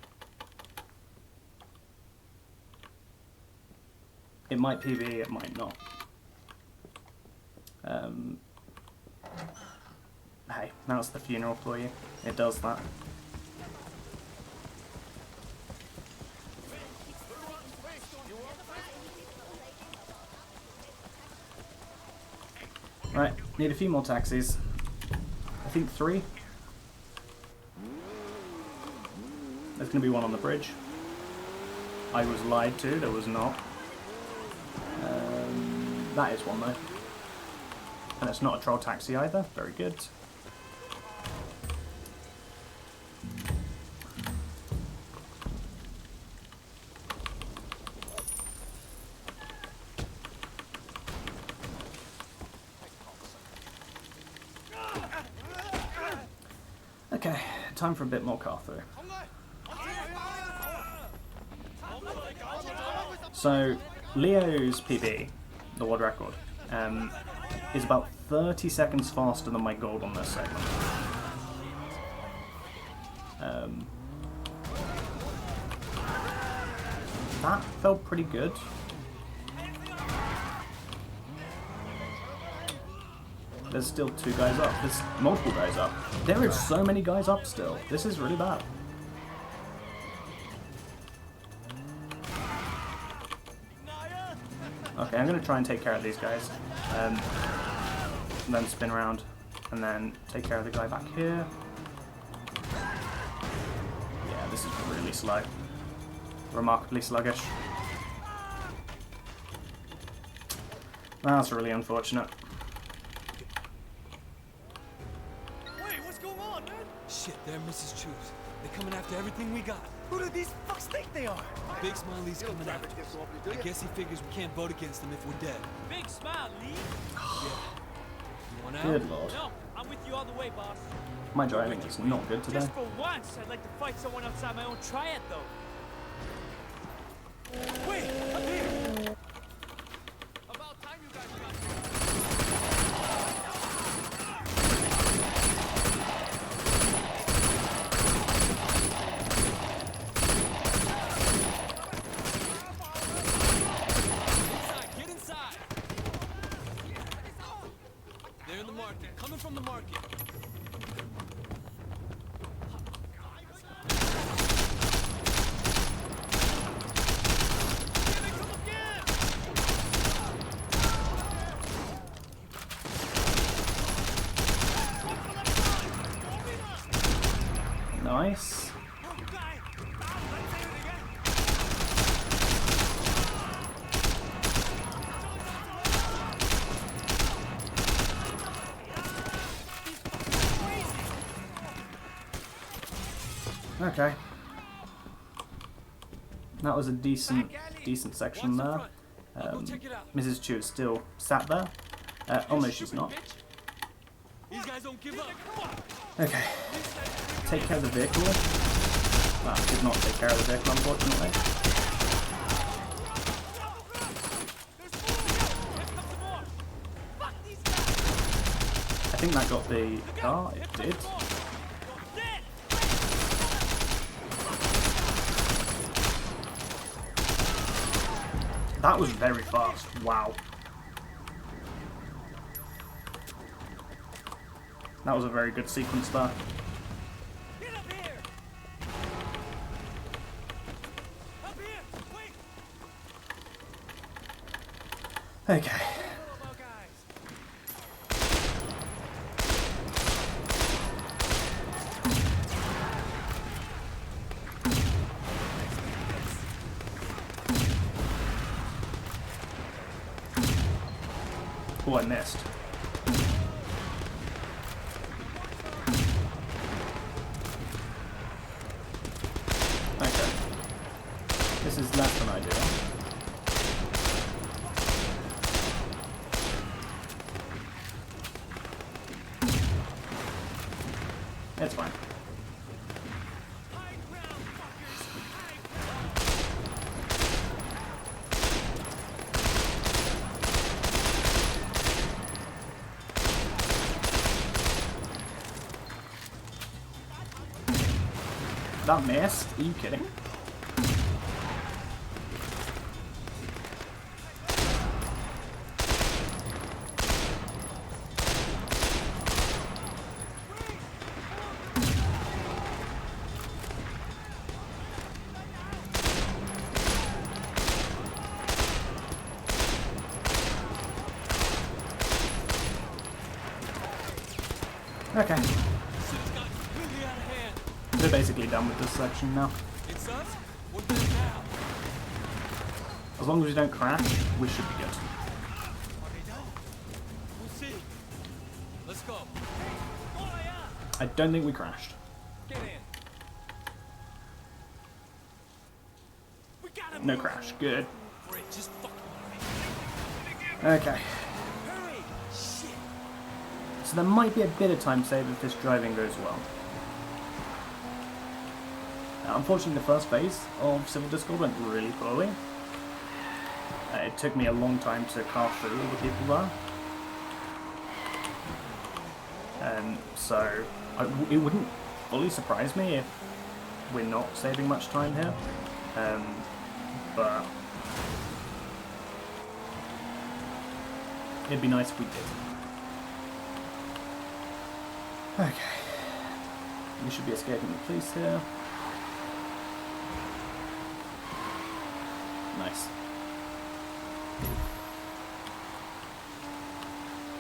It might PB, it might not. Hey, that's the funeral for you. It does that. Right, need a few more taxis. I think 3. There's going to be one on the bridge. I was lied to, there was not. That is one though. And it's not a troll taxi either, very good. Okay, time for a bit more car through. So, Leo's PB, the world record, is about 30 seconds faster than my gold on this segment. That felt pretty good. There's still 2 guys up. There's multiple guys up. There are so many guys up still. This is really bad. Okay, I'm going to try and take care of these guys. And then spin around. And then take care of the guy back here. Yeah, this is really slow. Remarkably sluggish. That's really unfortunate. Shit, they're Mrs. Chu's. They're coming after everything we got. Who do these fucks think they are? Big Smiley's coming after us. I guess he figures we can't vote against him if we're dead. Big Smile, Lee. Yeah. You want out? Good lord. No, I'm with you all the way, boss. My driving is not good today. Just for once, I'd like to fight someone outside my own triad, though. Wait, up here. About time you guys got coming from the market. Nice. Okay. That was a decent section there. Mrs. Chu is still sat there. Oh no, she's not. Okay. Take care of the vehicle. That did not take care of the vehicle, unfortunately. I think that got the car. It did. That was very fast. Wow. That was a very good sequence there. Okay. Oh, I missed. Okay. This is less than ideal. It's fine. That missed? Are you kidding? Okay. We're basically done with this section now. As long as we don't crash, we should be good. Let's go. I don't think we crashed. No crash. Good. Okay. So there might be a bit of time save if this driving goes well. Now, unfortunately, the first phase of Civil Discord went really poorly. It took me a long time to car through all the people there. So it wouldn't fully surprise me if we're not saving much time here. But it'd be nice if we did. Okay. We should be escaping the police here. Nice.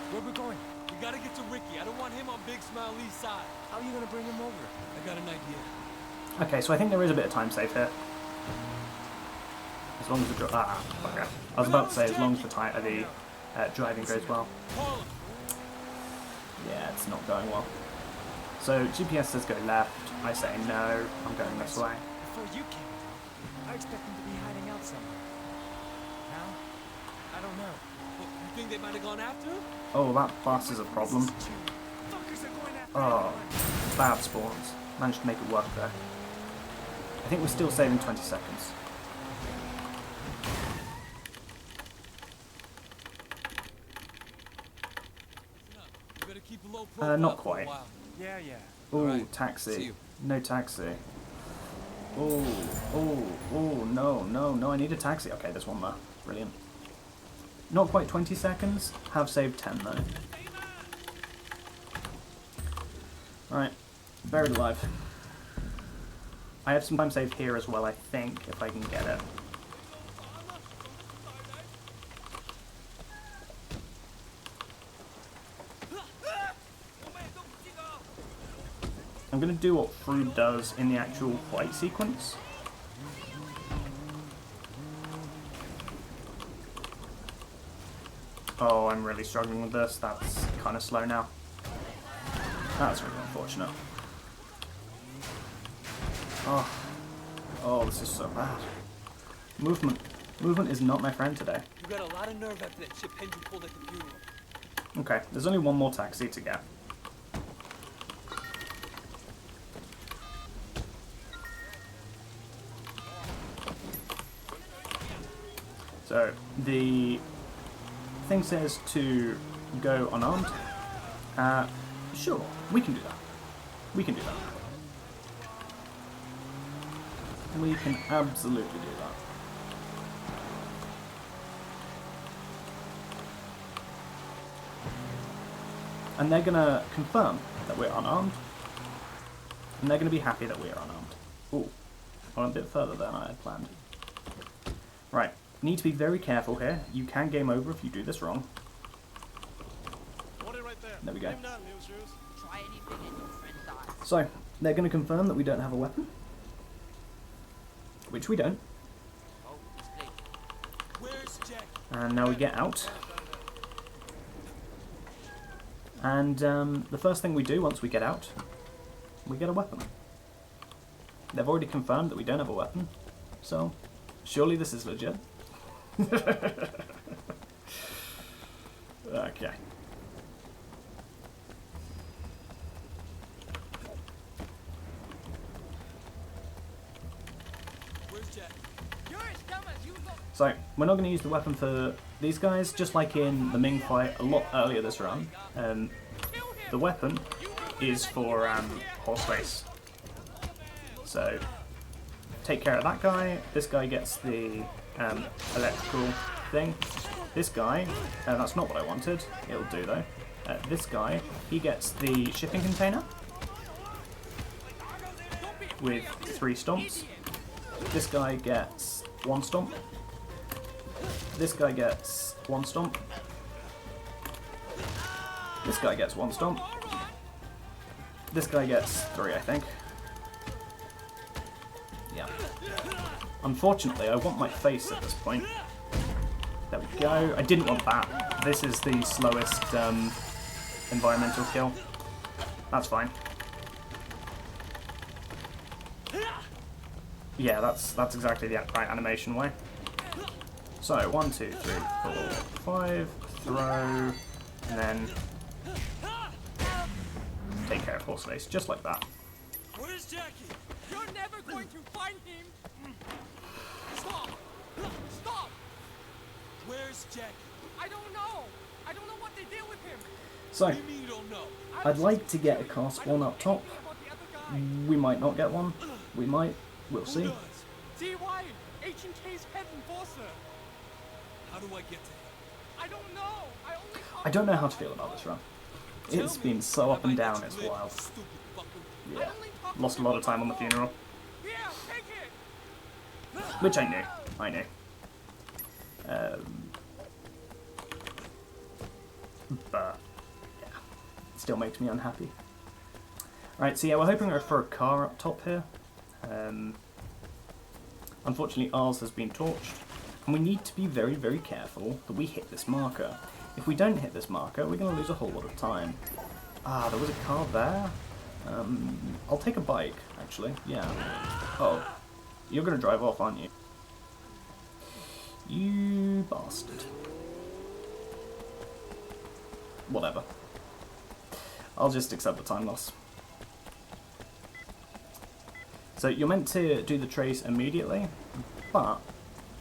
Where we going? We gotta get to Ricky. I don't want him on Big Smile Lee's side. How are you gonna bring him over? I got an idea. Okay, so I think there is a bit of time save here. As long as the okay. I was about to say as long as the driving goes well. Yeah, it's not going well. So GPS says go left. I say no. I'm going this way. Before you came along, I expect them to be hiding out somewhere. Now, I don't know. You think they might have gone after him? Oh, that bus is a problem. Oh, bad spawns. Managed to make it work there. I think we're still saving 20 seconds. Not quite. Yeah, yeah. Oh, right. taxi. No taxi. Oh, no, I need a taxi. Okay, there's one there. Brilliant. Not quite 20 seconds. Have saved 10 though. Alright. Buried alive. I have some time saved here as well, I think, if I can get it. I'm going to do what Frood does in the actual fight sequence. Oh, I'm really struggling with this. That's kind of slow now. That's really unfortunate. Oh, this is so bad. Movement. Movement is not my friend today. You got a lot of nerve after that chip pen you pulled at the funeral. Okay, there's only one more taxi to get. So, the thing says to go unarmed. Sure, we can do that. We can do that. We can absolutely do that. And they're gonna confirm that we're unarmed. And they're gonna be happy that we're unarmed. Ooh, I went a bit further than I had planned. Right, need to be very careful here. You can game over if you do this wrong. There we go. So, they're gonna confirm that we don't have a weapon. Which we don't. And now we get out. And the first thing we do once we get out, we get a weapon. They've already confirmed that we don't have a weapon, so surely this is legit. Okay. So, we're not going to use the weapon for these guys, just like in the Ming fight a lot earlier this run. The weapon is for Horseface. So, take care of that guy. This guy gets the electrical thing. This guy, that's not what I wanted. It'll do though. This guy, he gets the shipping container with 3 stomps. This guy gets 1 stomp. This guy gets 1 stomp. This guy gets 1 stomp. This guy gets 3, I think. Yeah. Unfortunately, I want my face at this point. There we go. I didn't want that. This is the slowest environmental kill. That's fine. Yeah, that's exactly the right animation way. So, 1, 2, 3, 4, 5, throw, and then take care of Horseface, just like that. Where's Jackie? You're never going to find him! Stop! Stop! Where's Jackie? I don't know! I don't know what they did with him! So, What do you mean you don't know? I'd like to get a car spawn up top. We might not get one. We might. We'll see. D.Y., H&K's head enforcer! How do I get to him? I don't know! I don't know how to feel about this run. It's been so up and down, it's wild. Yeah. Lost a lot of time on the funeral. Which I knew. I knew. But, yeah. Still makes me unhappy. Right, so yeah, we're hoping for a car up top here. Unfortunately, ours has been torched. And we need to be very, very careful that we hit this marker. If we don't hit this marker, we're going to lose a whole lot of time. Ah, there was a car there. I'll take a bike, actually. Yeah. Oh. You're going to drive off, aren't you? You bastard. Whatever. I'll just accept the time loss. So you're meant to do the trace immediately, but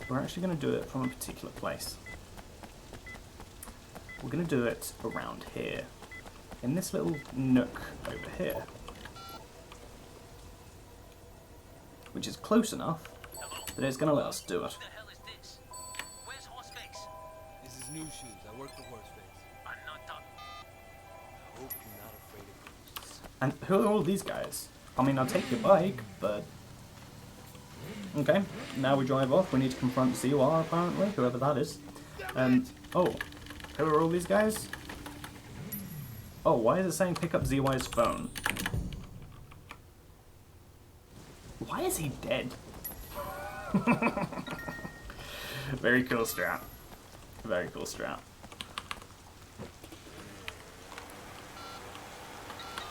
we're actually going to do it from a particular place. We're going to do it around here, in this little nook over here, which is close enough that it's going to let us do it. Where's Horseface? This is new shoes. I work for Horseface. I'm not done. I hope you're not afraid of ghosts. And who are all these guys? I mean, I'll take your bike, but... Okay, now we drive off. We need to confront CUR, apparently, whoever that is. Oh, who are all these guys? Oh, why is it saying pick up ZY's phone? is he dead? Very cool strat. Very cool strat.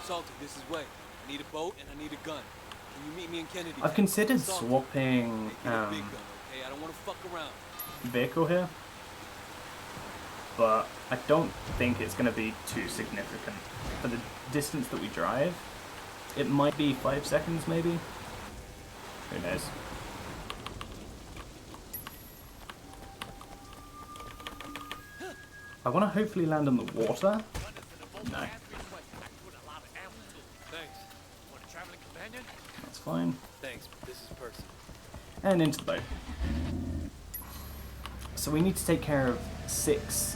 Salty, this is Way. I need a boat and I need a gun. Can you meet me in Kennedy? I've considered Salty. swapping Hey, get a big gun, okay? I don't want to fuck around. vehicle here, but I don't think it's going to be too significant. For the distance that we drive, it might be 5 seconds maybe. Who knows? I want to hopefully land on the water. No. Thanks. Want a traveling companion? That's fine. Thanks, but this is Percy. And into the boat. So we need to take care of 6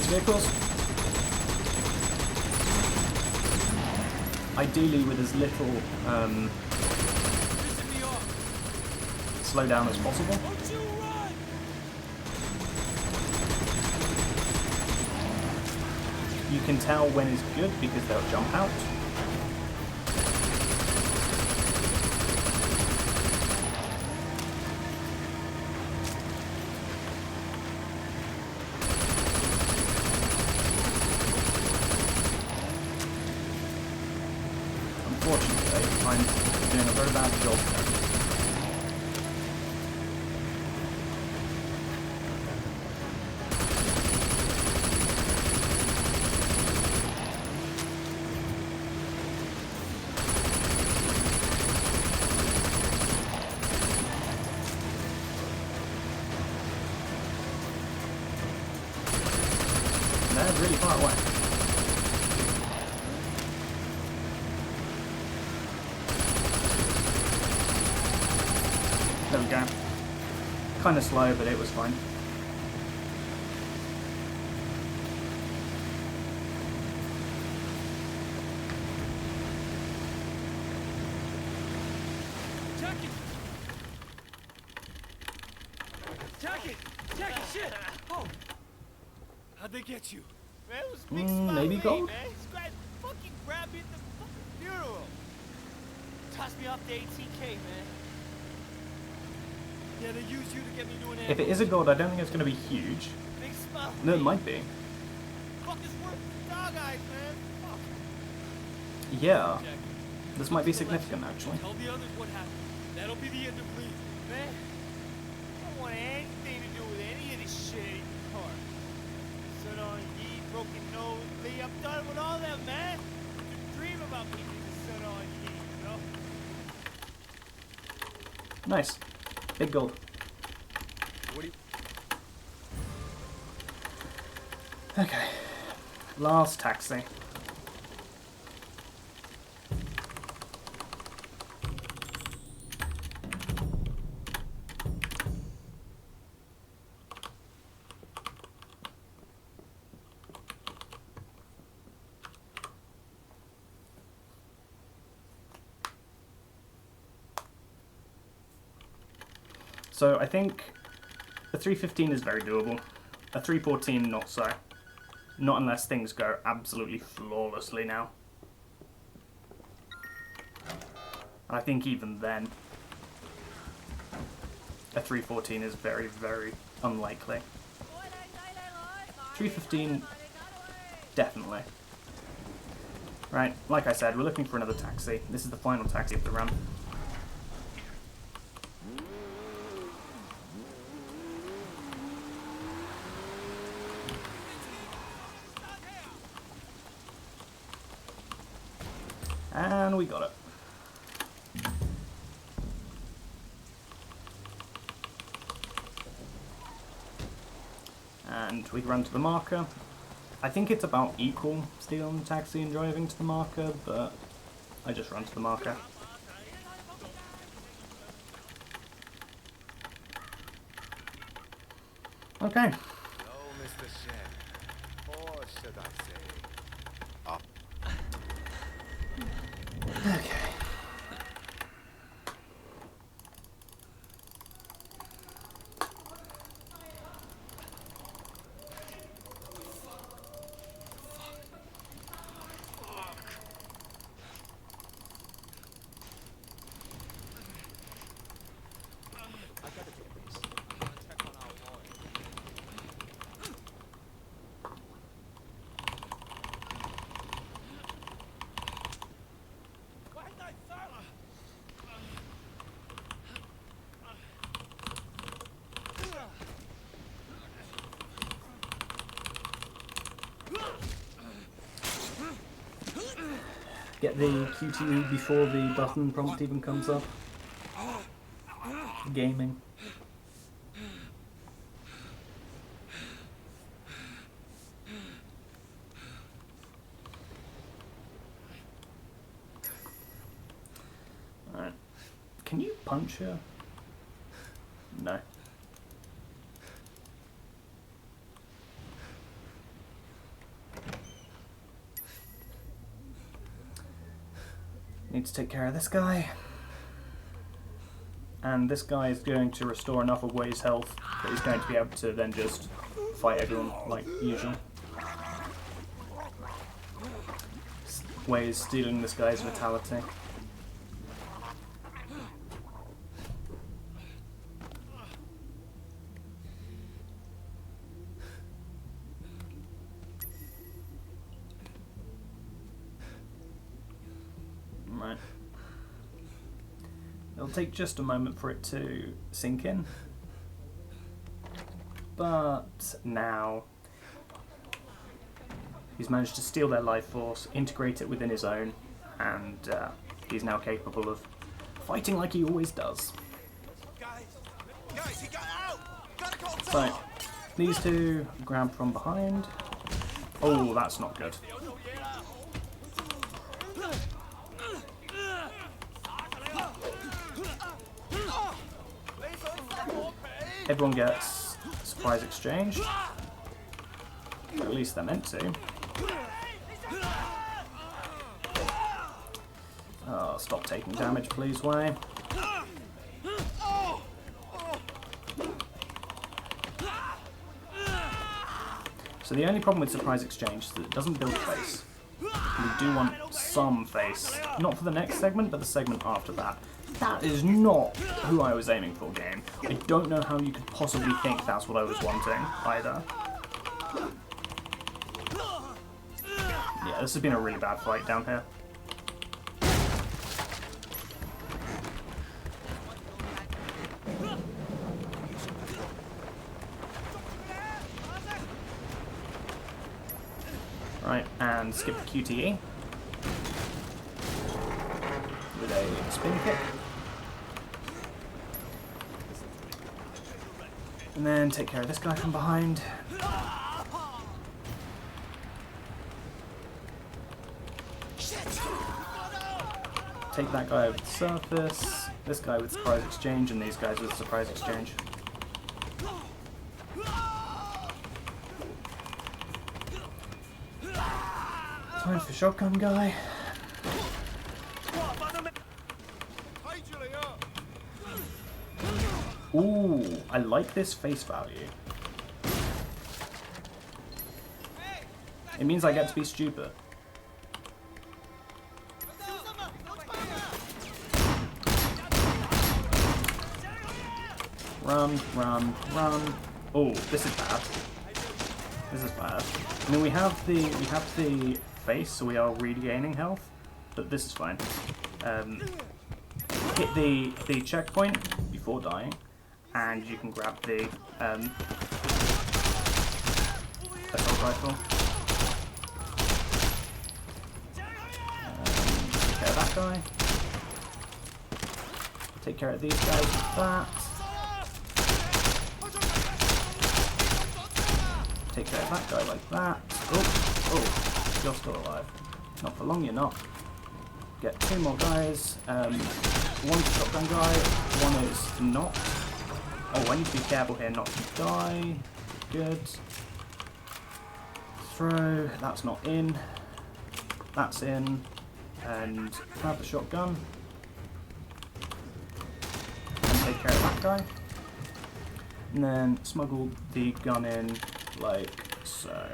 vehicles. Ideally with as little slowdown as possible. You can tell when is good because they'll jump out. Unfortunately, I'm doing a very bad job there. They're really far away. There we go. Kind of slow, but it was fine. Jackie! Jackie! Jackie, shit! Oh! How'd they get you? Man, it was mixed by maybe me, gold? man. This guy fucking grabbed me at the fucking funeral. Tossed me off the ATK, man. Yeah, they used you to get me to an If it is a gold, I don't think it's going to be huge. Big smile. No, it might be. Fuck is worth dog eyes, man. Fuck. Yeah. This might be significant, actually. Tell the others what happened. That'll be the end of Lee. Man, I don't want anything to do with any of this shit anymore. Son on Yi, broken nose, Lee, I'm done with all that, man. Just dream about me being the son on Yi, you know? Nice. Big gold. What do you... Okay. Last taxi. So I think a 315 is very doable. A 314 not so. Not unless things go absolutely flawlessly now. And I think even then, a 314 is very, very unlikely. 315, definitely. Right, like I said, we're looking for another taxi. This is the final taxi of the run. And we got it. And we run to the marker. I think it's about equal stealing the taxi and driving to the marker, but I just run to the marker. Okay. Hello, Mr. Shen. Or should I say, up. Okay. Get the QTE before the button prompt even comes up. Gaming. Alright. Can you punch her? No. Need to take care of this guy. And this guy is going to restore enough of Wei's health that he's going to be able to then just fight everyone like usual. Wei is stealing this guy's vitality. Right. It'll take just a moment for it to sink in. But now he's managed to steal their life force, integrate it within his own, and he's now capable of fighting like he always does. Guys, he got out! Gotta call So, these two grab from behind. Oh, that's not good. Everyone gets surprise exchange. At least they're meant to. Oh, stop taking damage, please, Wei. So the only problem with surprise exchange is that it doesn't build face. We do want some face. Not for the next segment, but the segment after that. That is not who I was aiming for, game. I don't know how you could possibly think that's what I was wanting, either. Yeah, this has been a really bad fight down here. Right, and skip the QTE with a spin kick. And then take care of this guy from behind. Take that guy over the surface, this guy with surprise exchange, and these guys with surprise exchange. Time for shotgun guy. Ooh, I like this face value. It means I get to be stupid. Run, run, run. Oh, this is bad. This is bad. I mean, we have the face, so we are regaining health, but this is fine. Hit the checkpoint before dying, and you can grab the assault rifle. Take care of that guy. Take care of these guys with that. Take care of that guy like that. Oh, you're still alive. Not for long, you're not. Get two more guys. One's a shotgun guy, one is not. Oh, I need to be careful here not to die. Good. Throw, that's not in. That's in. And grab the shotgun. And take care of that guy. And then smuggle the gun in like so.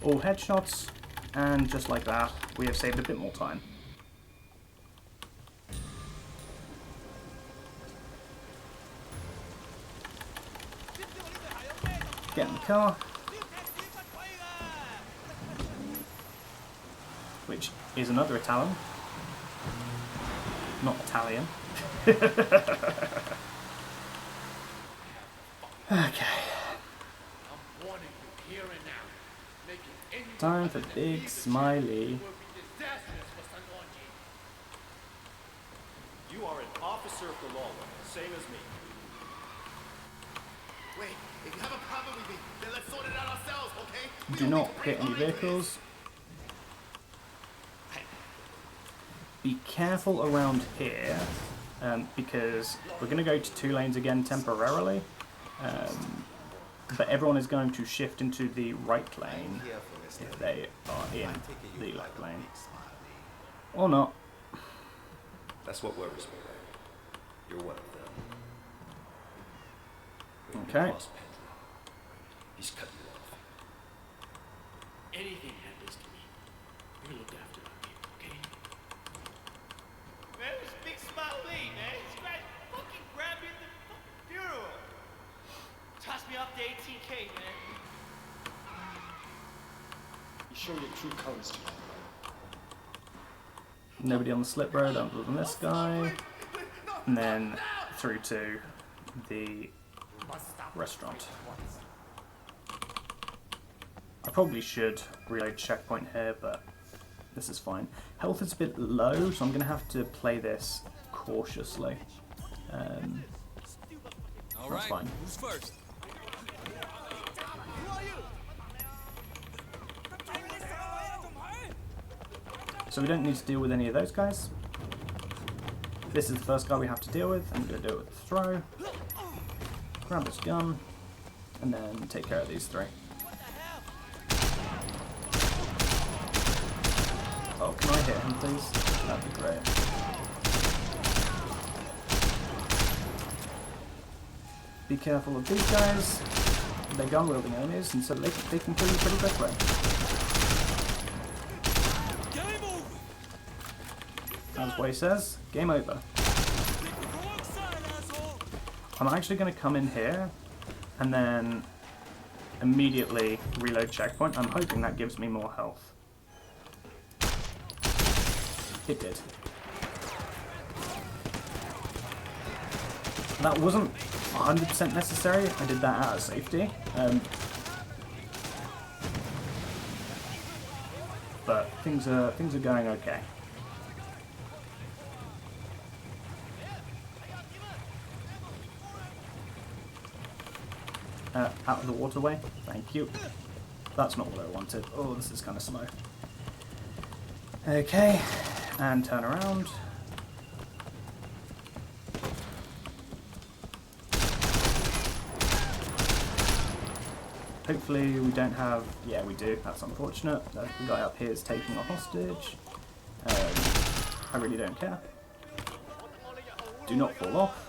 All headshots, and just like that, we have saved a bit more time. Get in the car. Which is another Italian. Not Italian. Okay. Time for Big Smiley. You are an officer of the law, same as me. Wait, if you have a problem with me, then let's sort it out ourselves, okay? Do not hit any vehicles. Be careful around here, because we're going to go to 2 lanes again temporarily. But everyone is going to shift into the right lane if they are in the left lane. Or not. That's what worries me, right? You're one of them. Okay. He's cut you off. Anything happens to me, you look after me, okay? Man, this big Smiley, man. This guy fucking grabbed me at the fucking funeral. Toss me off to 18K, man. You show your true colors, Jack. Nobody on the slip road other than this guy. And then through to the restaurant. I probably should reload checkpoint here, but this is fine. Health is a bit low, so I'm going to have to play this cautiously. That's fine. Who's first? So we don't need to deal with any of those guys. This is the first guy we have to deal with. I'm going to do it with a throw. Grab this gun. And then take care of these 3. Oh, can I hit him, please? That'd be great. Be careful of these guys. They're gun-wielding enemies, and so they can kill you pretty quickly. That's what he says. Game over. I'm actually going to come in here and then immediately reload checkpoint. I'm hoping that gives me more health. It did. That wasn't 100% necessary. I did that out of safety. But things are going okay. Out of the waterway. Thank you. That's not what I wanted. Oh, this is kind of slow. Okay, and turn around. Hopefully we don't have... Yeah, we do. That's unfortunate. The guy up here is taking a hostage. I really don't care. Do not fall off.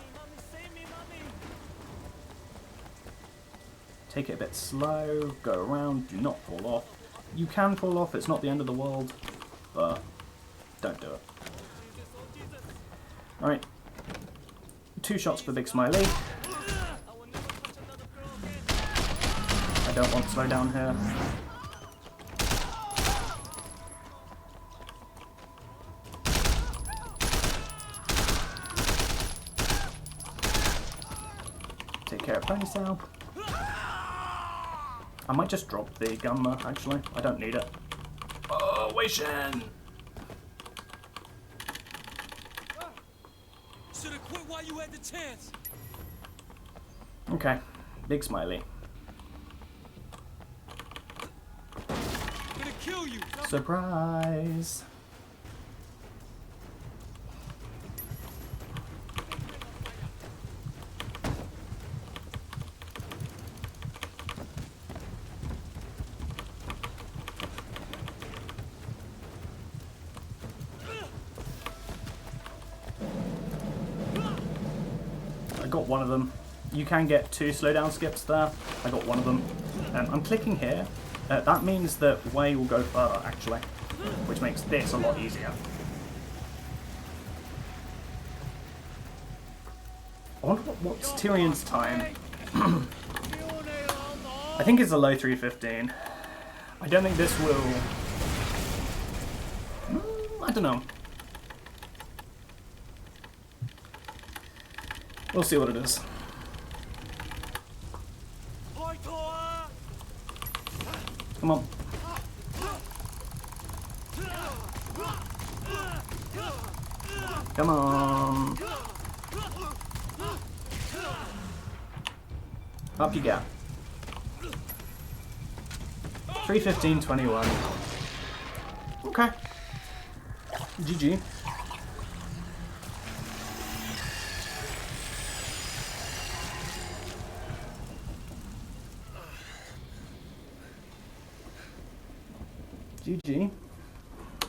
Take it a bit slow, go around, do not fall off. You can fall off, it's not the end of the world, but don't do it. Alright, 2 shots for Big Smiley. I don't want to slow down here. Take care of Ponytail. I might just drop the gunmer, actually. I don't need it. Oh, Wei Shen! Should have quit while you had the chance. Okay, Big Smiley. I'm gonna kill you. Surprise! Got one of them. You can get 2 slowdown skips there. I got one of them. I'm clicking here. That means that Wei will go further, actually, which makes this a lot easier. I wonder what's Tyrion's time. I think it's a low 3:15. I don't think this will... I don't know. We'll see what it is. Come on. Come on. Up you go. 3:15:21. Okay. GG. GG.